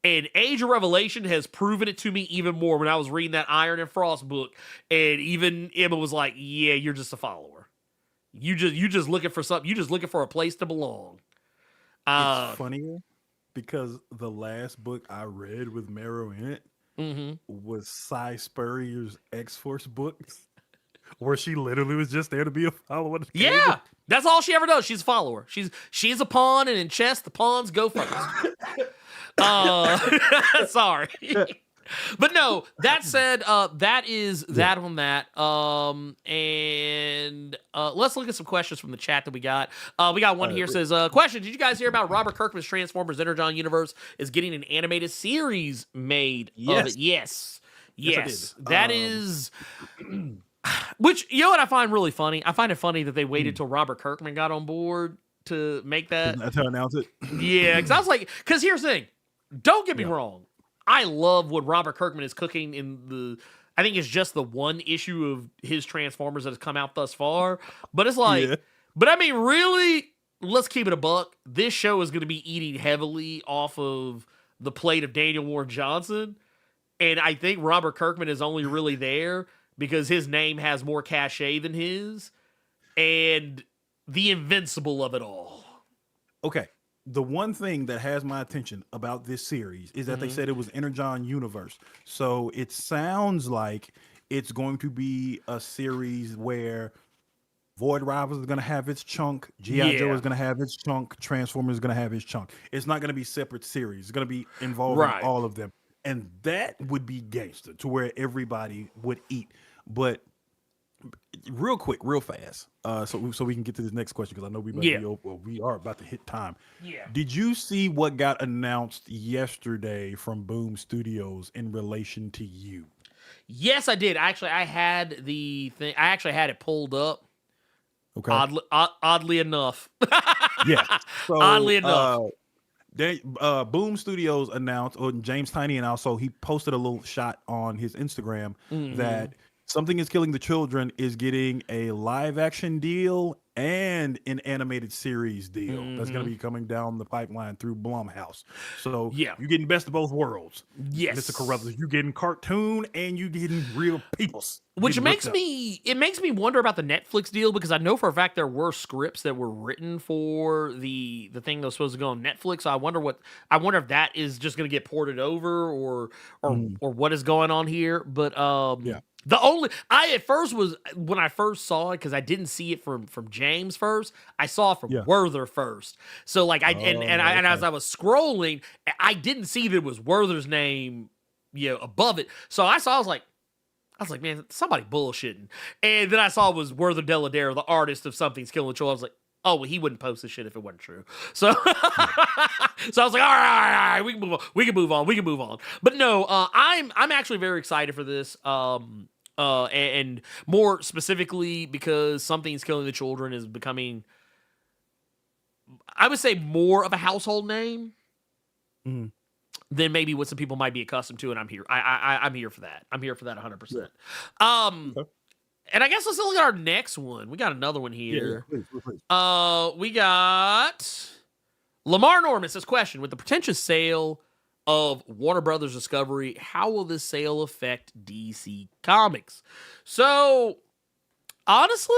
And Age of Revelation has proven it to me even more when I was reading that Iron and Frost book. And even Emma was like, yeah, you're just a follower. You just looking for something. You just looking for a place to belong. It's funnier because the last book I read with Marrow in it was Cy Spurrier's X-Force book, where she literally was just there to be a follower. Yeah, that's all she ever does. She's a follower. She's a pawn, and in chess, the pawns go first. Sorry. But no, that said, that is that on that. And let's look at some questions from the chat that we got. We got one here says, question, did you guys hear about Robert Kirkman's Transformers Energon universe is getting an animated series made of it? Yes. Yes, that is. Which, you know what I find really funny? I find it funny that they waited till Robert Kirkman got on board to make that. That's how I announce it. Yeah, because I was like, because here's the thing. Don't get me wrong. I love what Robert Kirkman is cooking in the. I think it's just the one issue of his Transformers that has come out thus far. But it's like, but I mean, really, let's keep it a buck. This show is going to be eating heavily off of the plate of Daniel Warren Johnson. And I think Robert Kirkman is only really there because his name has more cachet than his. And the invincible of it all. Okay. The one thing that has my attention about this series is that they said it was Energon Universe. So it sounds like it's going to be a series where Void Rivals is going to have its chunk, G.I. Joe is going to have its chunk, Transformers is going to have its chunk. It's not going to be separate series. It's going to be involving all of them. And that would be gangster to where everybody would eat. But real quick, real fast, so we can get to this next question because I know we are about to hit time. Yeah. Did you see what got announced yesterday from Boom Studios in relation to you? Yes, I did. Actually, I had the thing. I actually had it pulled up. Okay. Oddly enough. Yeah. So, oddly enough. Boom Studios announced, or James Tiny and also he posted a little shot on his Instagram that Something is Killing the Children is getting a live action deal and an animated series deal that's going to be coming down the pipeline through Blumhouse. So you're getting best of both worlds. Yes, Mr. Carruthers, you're getting cartoon and you're getting real peoples. Which makes me wonder about the Netflix deal because I know for a fact there were scripts that were written for the thing that was supposed to go on Netflix. So I wonder if that is just going to get ported over or what is going on here. But the only at first was when I first saw it because I didn't see it from James first. I saw it from Werther first. So like as I was scrolling, I didn't see that it was Werther's name, above it. So I was like, man, somebody bullshitting. And then I saw it was Werther Deladare, the artist of Something's Killing the Children. I was like, oh, well, he wouldn't post this shit if it wasn't true. So, so I was like, all right, we can move on. But no, I'm actually very excited for this. And more specifically because Something's Killing the Children is becoming, I would say, more of a household name than maybe what some people might be accustomed to. And I'm here. I'm here for that. I'm here for that 100%. And I guess let's look at our next one. We got another one here. Please. We got Lamar Norman says, question, with the pretentious sale of Warner Brothers Discovery, how will this sale affect DC Comics? So, honestly,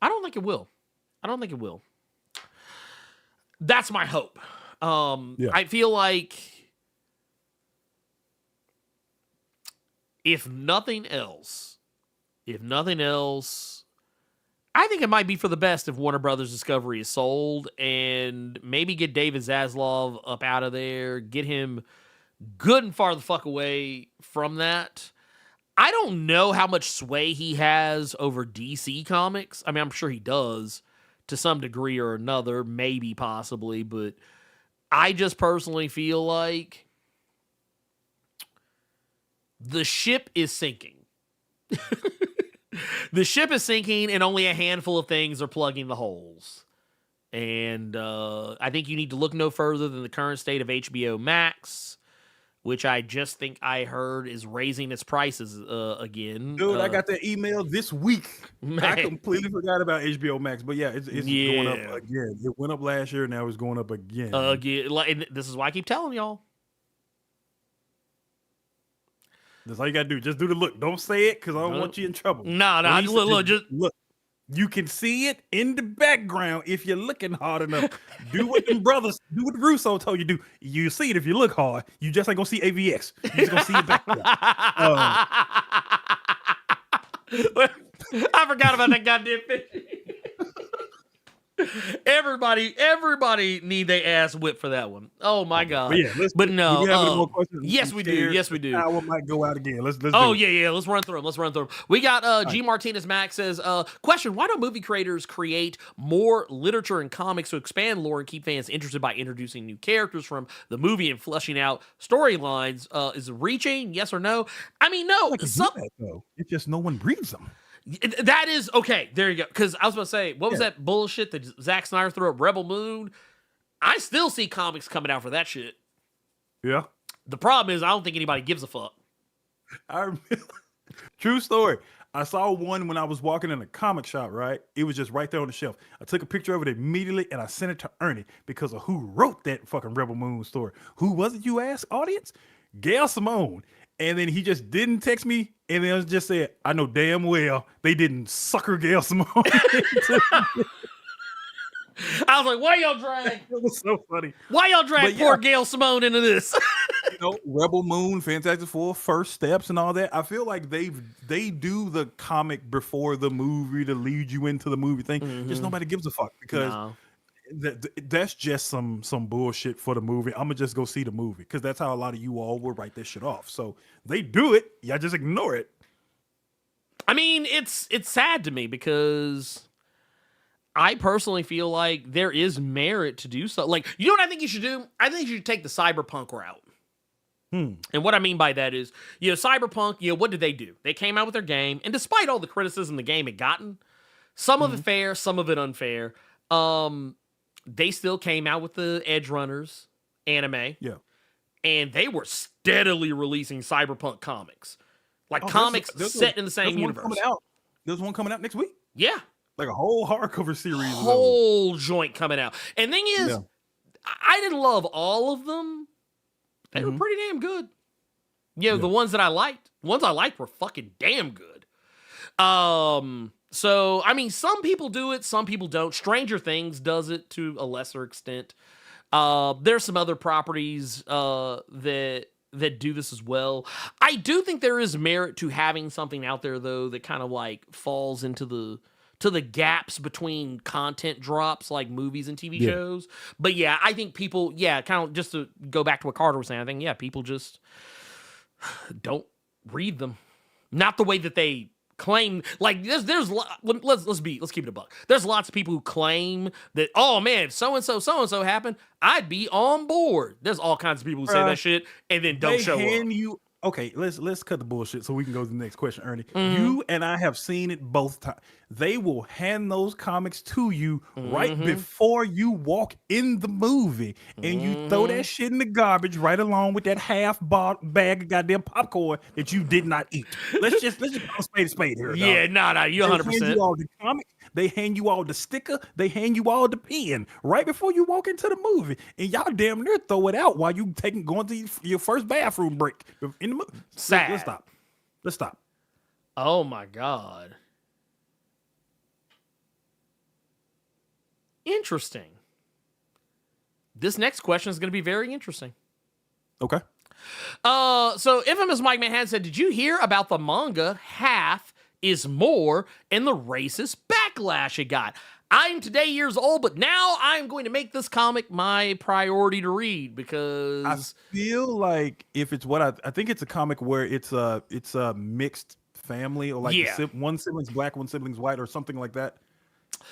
I don't think it will. That's my hope. I feel like if nothing else, I think it might be for the best if Warner Brothers Discovery is sold and maybe get David Zaslav up out of there, get him good and far the fuck away from that. I don't know how much sway he has over DC Comics. I mean, I'm sure he does to some degree or another, maybe possibly, but I just personally feel like the ship is sinking. The ship is sinking, and only a handful of things are plugging the holes. And I think you need to look no further than the current state of HBO Max, which I just think I heard is raising its prices again. Dude, I got that email this week. Man. I completely forgot about HBO Max, but it's going up again. It went up last year, now it's going up again. And this is why I keep telling y'all. That's all you gotta do. Just do the look. Don't say it because I don't want you in trouble. No. Just look. You can see it in the background if you're looking hard enough. Do what them brothers, do what Russo told you to do. You see it if you look hard. You just ain't gonna see AVX. You just gonna see it background. I forgot about that goddamn fish. Everybody need their ass whipped for that one. Oh my god! But yeah, but do no. we have any more questions? Yes, we do. Yes, we do. Power might go out again. Let's Oh do it. yeah. Let's run through them. We got G Martinez Max says, question: why don't movie creators create more literature and comics to expand lore and keep fans interested by introducing new characters from the movie and fleshing out storylines? Is it reaching? Yes or no? I mean, no. Like that, though. It's just no one reads them. That is okay. There you go. Because I was about to say, what was that bullshit that Zack Snyder threw up Rebel Moon? I still see comics coming out for that shit. Yeah. The problem is, I don't think anybody gives a fuck. True story. I saw one when I was walking in a comic shop, right? It was just right there on the shelf. I took a picture of it immediately and I sent it to Ernie because of who wrote that fucking Rebel Moon story. Who was it, you ask, audience? Gail Simone. And then he just didn't text me, and then just said, I know damn well they didn't sucker Gail Simone. I was like, why y'all drag? It was so funny. Why y'all drag poor Gail Simone into this? Rebel Moon, Fantastic Four, First Steps, and all that. I feel like they do the comic before the movie to lead you into the movie thing. Just nobody gives a fuck because that's just some bullshit for the movie. I'm gonna just go see the movie because that's how a lot of you all will write this shit off. So they do it, y'all just ignore it. I mean, it's sad to me because I personally feel like there is merit to do so. Like, you know what I think you should do? I think you should take the cyberpunk route. And what I mean by that is, Cyberpunk, what did they do? They came out with their game, and despite all the criticism the game had gotten, some of it fair, some of it unfair, they still came out with the Edge Runners anime. Yeah. And they were steadily releasing cyberpunk comics. Like comics set in the same universe. There's one coming out next week. Yeah. Like a whole hardcover series. Whole joint coming out. And thing is, I didn't love all of them. They were pretty damn good. The ones that I liked. Ones I liked were fucking damn good. So, I mean, some people do it, some people don't. Stranger Things does it to a lesser extent. There's some other properties that do this as well. I do think there is merit to having something out there, though, that kind of like falls into the gaps between content drops, like movies and TV shows. But yeah, I think people, kind of just to go back to what Carter was saying, I think, people just don't read them. Not the way that they claim. Like, let's keep it a buck. There's lots of people who claim that, oh man, if so-and-so happened, I'd be on board. There's all kinds of people who say that shit and then don't show up. Okay, let's cut the bullshit so we can go to the next question, Ernie. You and I have seen it both times. They will hand those comics to you right before you walk in the movie, and you throw that shit in the garbage right along with that half-bag of goddamn popcorn that you did not eat. Let's just call a spade here. Yeah, nah, you 100%. They hand you all the comic, they hand you all the sticker, they hand you all the pen right before you walk into the movie, and y'all damn near throw it out while you going to your first bathroom break in the movie. Sad. Let's stop. Oh my god. Interesting. This next question is going to be very interesting. Okay. So Infamous Mike Manhattan said, did you hear about the manga Half is More and the racist backlash it got? I'm today years old, but now I'm going to make this comic my priority to read because I feel like if it's what I think it's a comic where it's a mixed family, or like one sibling's black, one sibling's white, or something like that.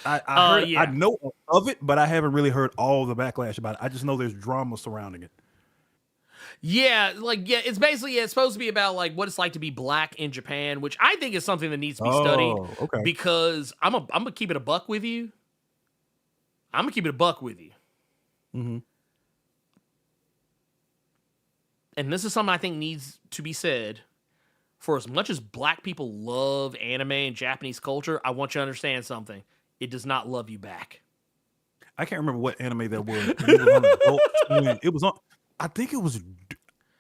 I know of it, but I haven't really heard all the backlash about it. I just know there's drama surrounding it. Yeah, it's basically it's supposed to be about like what it's like to be black in Japan, which I think is something that needs to be studied. Okay. Because I'm gonna keep it a buck with you. Mm-hmm. And this is something I think needs to be said. For as much as black people love anime and Japanese culture, I want you to understand something. It does not love you back. I can't remember what anime that was. It was on Adult Swim. It was on. I think it was,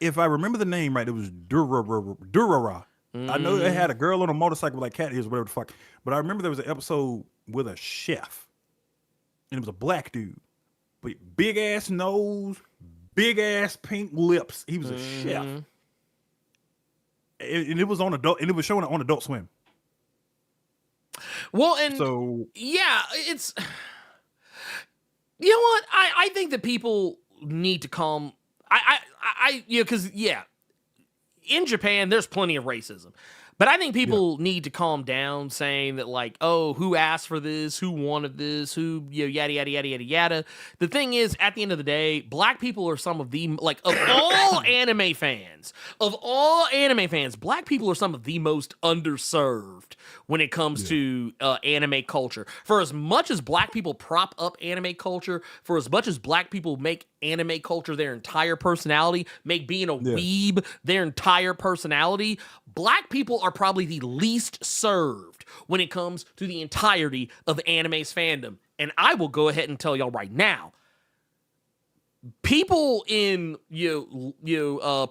if I remember the name right, it was Durara. I know they had a girl on a motorcycle with like cat ears, whatever the fuck. But I remember there was an episode with a chef, and it was a black dude, but big ass nose, big ass pink lips. He was a chef, and it was on adult, and it was showing it on Adult Swim. Well, and so yeah, it's. You know what? I think that people need to calm. Because in Japan, there's plenty of racism. But I think people need to calm down saying that, like, oh, who asked for this? Who wanted this? Who, yada, yada, yada, yada, yada. The thing is, at the end of the day, black people are some of the, like, of all anime fans, black people are some of the most underserved when it comes to anime culture. For as much as black people prop up anime culture, for as much as black people make anime culture their entire personality, make being a weeb their entire personality, black people are probably the least served when it comes to the entirety of anime's fandom. And I will go ahead and tell y'all right now, people in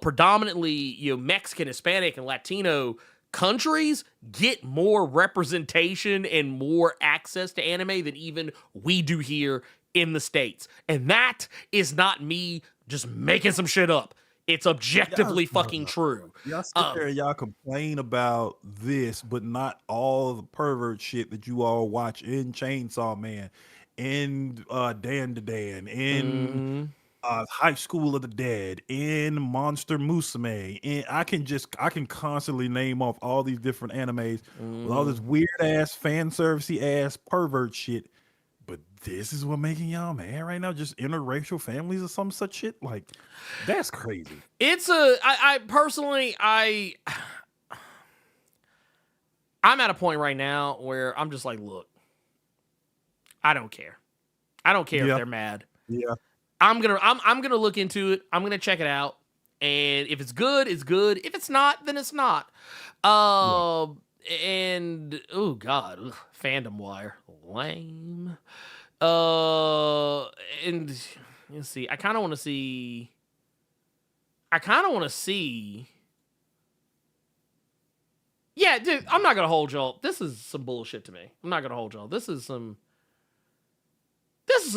predominantly Mexican, Hispanic, and Latino countries get more representation and more access to anime than even we do here in the States. And that is not me just making some shit up. It's objectively fucking true. Y'all sit there and y'all complain about this, but not all the pervert shit that you all watch in Chainsaw Man, in Dan to Dan, in High School of the Dead, in Monster Musume. And I can constantly name off all these different animes with all this weird ass fan servicey ass pervert shit. But this is what making y'all mad right now? Just interracial families or some such shit? Like, that's crazy. I personally, I'm at a point right now where I'm just like, look, I don't care. I don't care if they're mad. Yeah. I'm gonna look into it. I'm gonna check it out. And if it's good, it's good. If it's not, then it's not. And oh god, fandom wire, lame. And let's see. I kind of want to see. Yeah, dude, I'm not gonna hold y'all. This is some bullshit to me. I'm not gonna hold y'all. This is some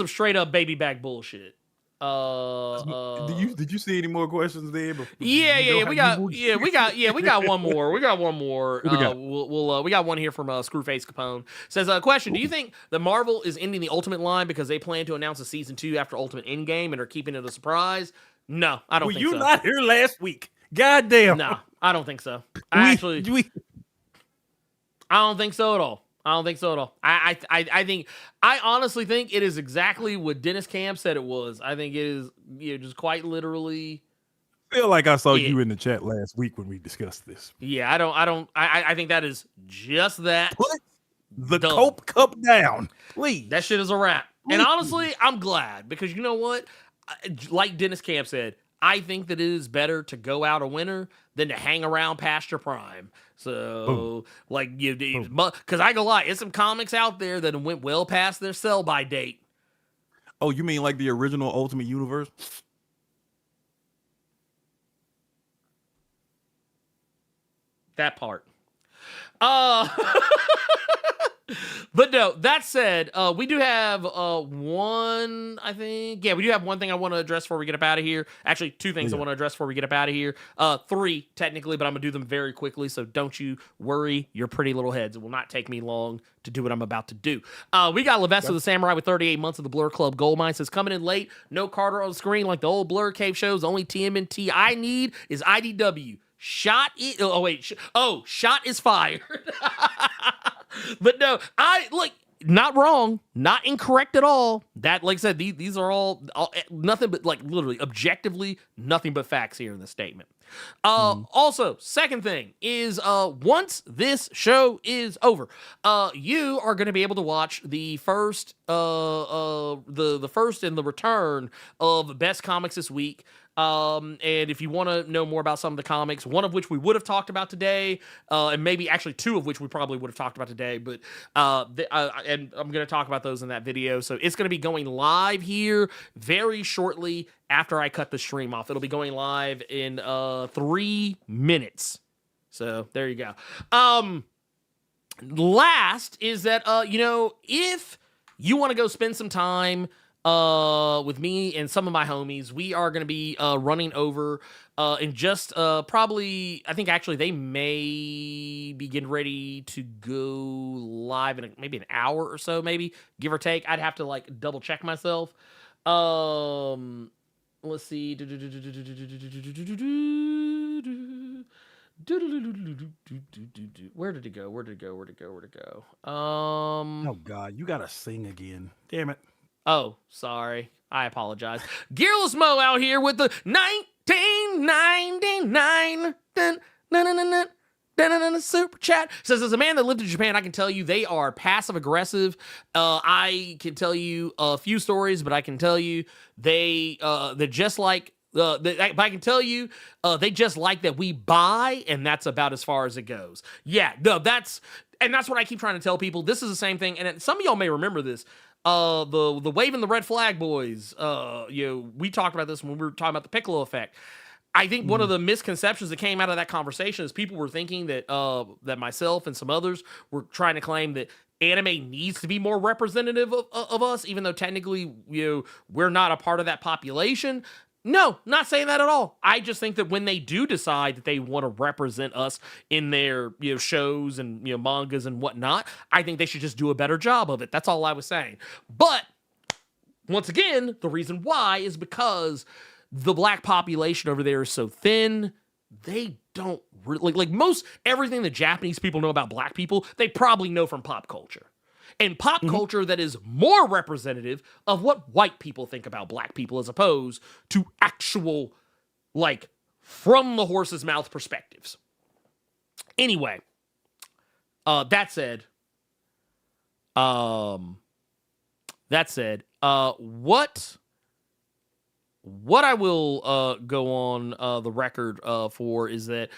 straight up baby back bullshit. Did you see any more questions there? We got one more. We got one here from Screwface Capone. Says, question: do you think that Marvel is ending the Ultimate line because they plan to announce a season 2 after Ultimate Endgame and are keeping it a surprise? No, I don't think so. Were you not here last week? God damn. No, I don't think so. I don't think so at all. I honestly think it is exactly what Dennis Camp said it was. I think it is just quite literally. I feel like I saw you in the chat last week when we discussed this. Yeah, I think that is just that. Put the Cope Cup down, please. That shit is a wrap. Please. And honestly, I'm glad because you know what? Like Dennis Camp said, I think that it is better to go out a winner than to hang around past your prime. So, like, because I go lie, it's some comics out there that went well past their sell-by date. Oh, you mean like the original Ultimate Universe? That part. But no, that said, we do have one, I think. Yeah, we do have one thing I want to address before we get up out of here. Actually, two things I want to address before we get up out of here. 3, technically, but I'm going to do them very quickly, so don't you worry your pretty little heads. It will not take me long to do what I'm about to do. We got Levesto the Samurai with 38 months of the Blur Club Gold Mine. Says, coming in late, no Carter on the screen like the old Blur Cave shows. The only TMNT I need is IDW. Shot is fired. But no, not wrong, not incorrect at all. That, like I said, these are all nothing but, like, literally, objectively, nothing but facts here in this statement. Also, second thing is, once this show is over, you are going to be able to watch the first, the first and the return of Best Comics this week. And if you want to know more about some of the comics, one of which we would have talked about today, and maybe actually 2 of which we probably would have talked about today, but and I'm going to talk about those in that video. So it's going to be going live here very shortly after I cut the stream off. It'll be going live in 3 minutes. So there you go. Last is that if you want to go spend some time with me and some of my homies. We are going to be running over in just probably, I think actually they may be getting ready to go live in maybe an hour or so, maybe, give or take. I'd have to like double check myself. Let's see. Where did it go? Oh God, you gotta sing again. Damn it. Oh, sorry. I apologize. Gearless Mo out here with the 1999 super chat. Says, as a man that lived in Japan, I can tell you they are passive aggressive. I can tell you a few stories, but I can tell you they're just like. But I can tell you, they just like that we buy, and that's about as far as it goes. Yeah, no, that's what I keep trying to tell people. This is the same thing, and some of y'all may remember this. The waving the red flag boys. We talked about this when we were talking about the Piccolo effect. I think one of the misconceptions that came out of that conversation is people were thinking that that myself and some others were trying to claim that anime needs to be more representative of us, even though technically we're not a part of that population. No, not saying that at all. I just think that when they do decide that they want to represent us in their shows and mangas and whatnot, I think they should just do a better job of it. That's all I was saying. But once again, the reason why is because the black population over there is so thin. They don't really like most everything the Japanese people know about black people, they probably know from pop culture. And pop culture that is more representative of what white people think about black people as opposed to actual, like, from the horse's mouth perspectives. Anyway, that said, what I will go on the record for is that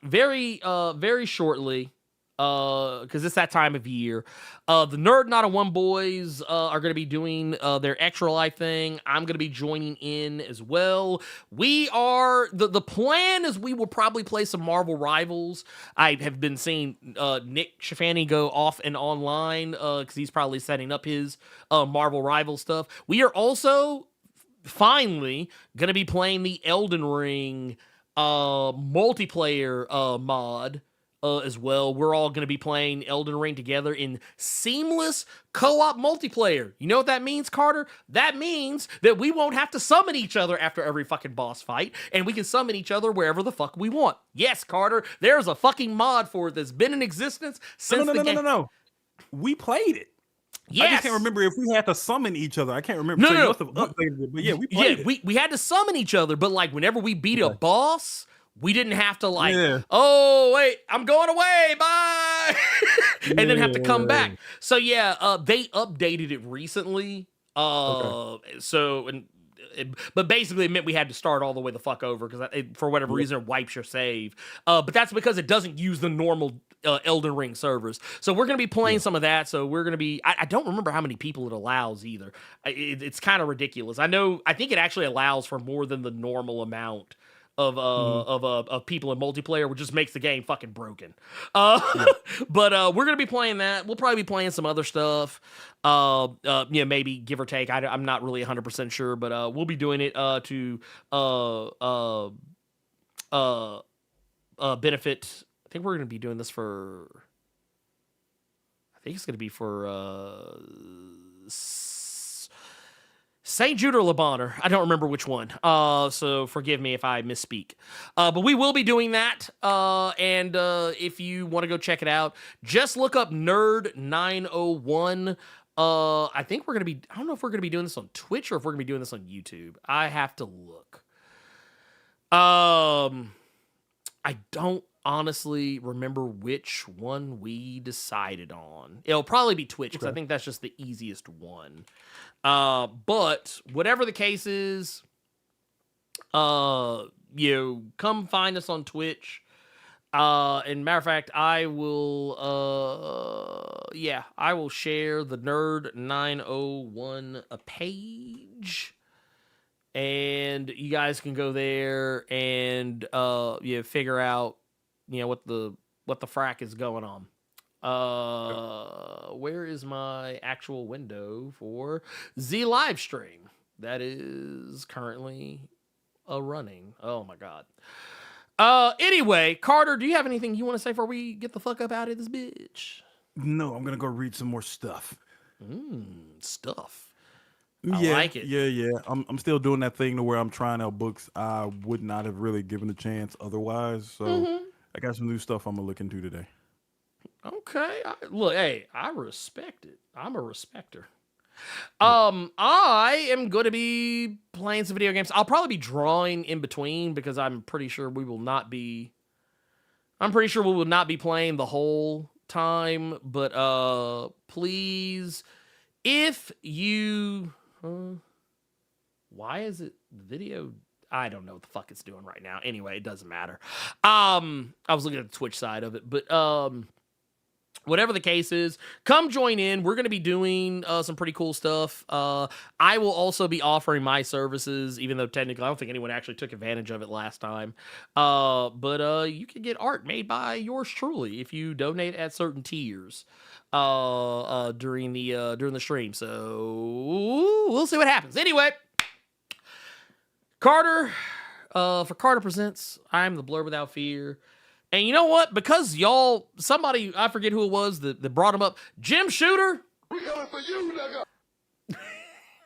very shortly, because it's that time of year, the Nerd Not a One boys are going to be doing their Extra Life thing. I'm going to be joining in as well. We are the plan is we will probably play some Marvel Rivals. I have been seeing Nick Shafani go off and online because he's probably setting up his Marvel Rival stuff. We are also finally going to be playing the Elden Ring multiplayer mod as well. We're all going to be playing Elden Ring together in seamless co-op multiplayer. You know what that means, Carter? That means that we won't have to summon each other after every fucking boss fight, and we can summon each other wherever the fuck we want. Yes, Carter, there's a fucking mod for it that's been in existence since the game. No. We played it. Yes. I just can't remember if we had to summon each other. I can't remember. You must have updated it, but yeah, we played it. We had to summon each other, but like whenever we beat a boss, we didn't have to oh wait, I'm going away, bye, and then have to come back. So they updated it recently. But basically it meant we had to start all the way the fuck over because for whatever reason it wipes your save. But that's because it doesn't use the normal Elden Ring servers. So we're going to be playing some of that. So we're going to be, I don't remember how many people it allows either. It's kind of ridiculous. I think it actually allows for more than the normal amount of people in multiplayer, which just makes the game fucking broken. But we're gonna be playing that. We'll probably be playing some other stuff. Maybe give or take. I'm not really 100% sure, but we'll be doing it to benefit. I think we're gonna be doing this for. I think it's gonna be for St. Jude or Le Bonheur. I don't remember which one. So forgive me if I misspeak. But we will be doing that. And if you want to go check it out, just look up Nerd 901. I think we're going to be, I don't know if we're going to be doing this on Twitch or if we're going to be doing this on YouTube. I have to look. I don't honestly remember which one we decided on. It'll probably be Twitch because I think that's just the easiest one. But whatever the case is, come find us on Twitch. And matter of fact, I will share the Nerd 901 page. And you guys can go there and figure out what the frack is going on. Where is my actual window for the live stream? That is currently running. Oh my god. Anyway, Carter, do you have anything you want to say before we get the fuck up out of this bitch? No, I'm gonna go read some more stuff. Stuff. I Yeah, like it. yeah. I'm still doing that thing to where I'm trying out books I would not have really given a chance otherwise. So I got some new stuff I'm gonna look into today. Okay. Look, hey, I respect it. I'm a respecter. I am going to be playing some video games. I'll probably be drawing in between because I'm pretty sure we will not be playing the whole time, but please, if you why is it video? I don't know what the fuck it's doing right now. Anyway, it doesn't matter. I was looking at the Twitch side of it, but whatever the case is, come join in. We're going to be doing some pretty cool stuff. I will also be offering my services, even though technically I don't think anyone actually took advantage of it last time. But you can get art made by yours truly if you donate at certain tiers during the stream. So we'll see what happens. Anyway, Carter, for Carter Presents, I'm the Blerd Without Fear. And you know what? Because y'all, somebody, I forget who it was that brought him up, Jim Shooter. We coming for you, nigga.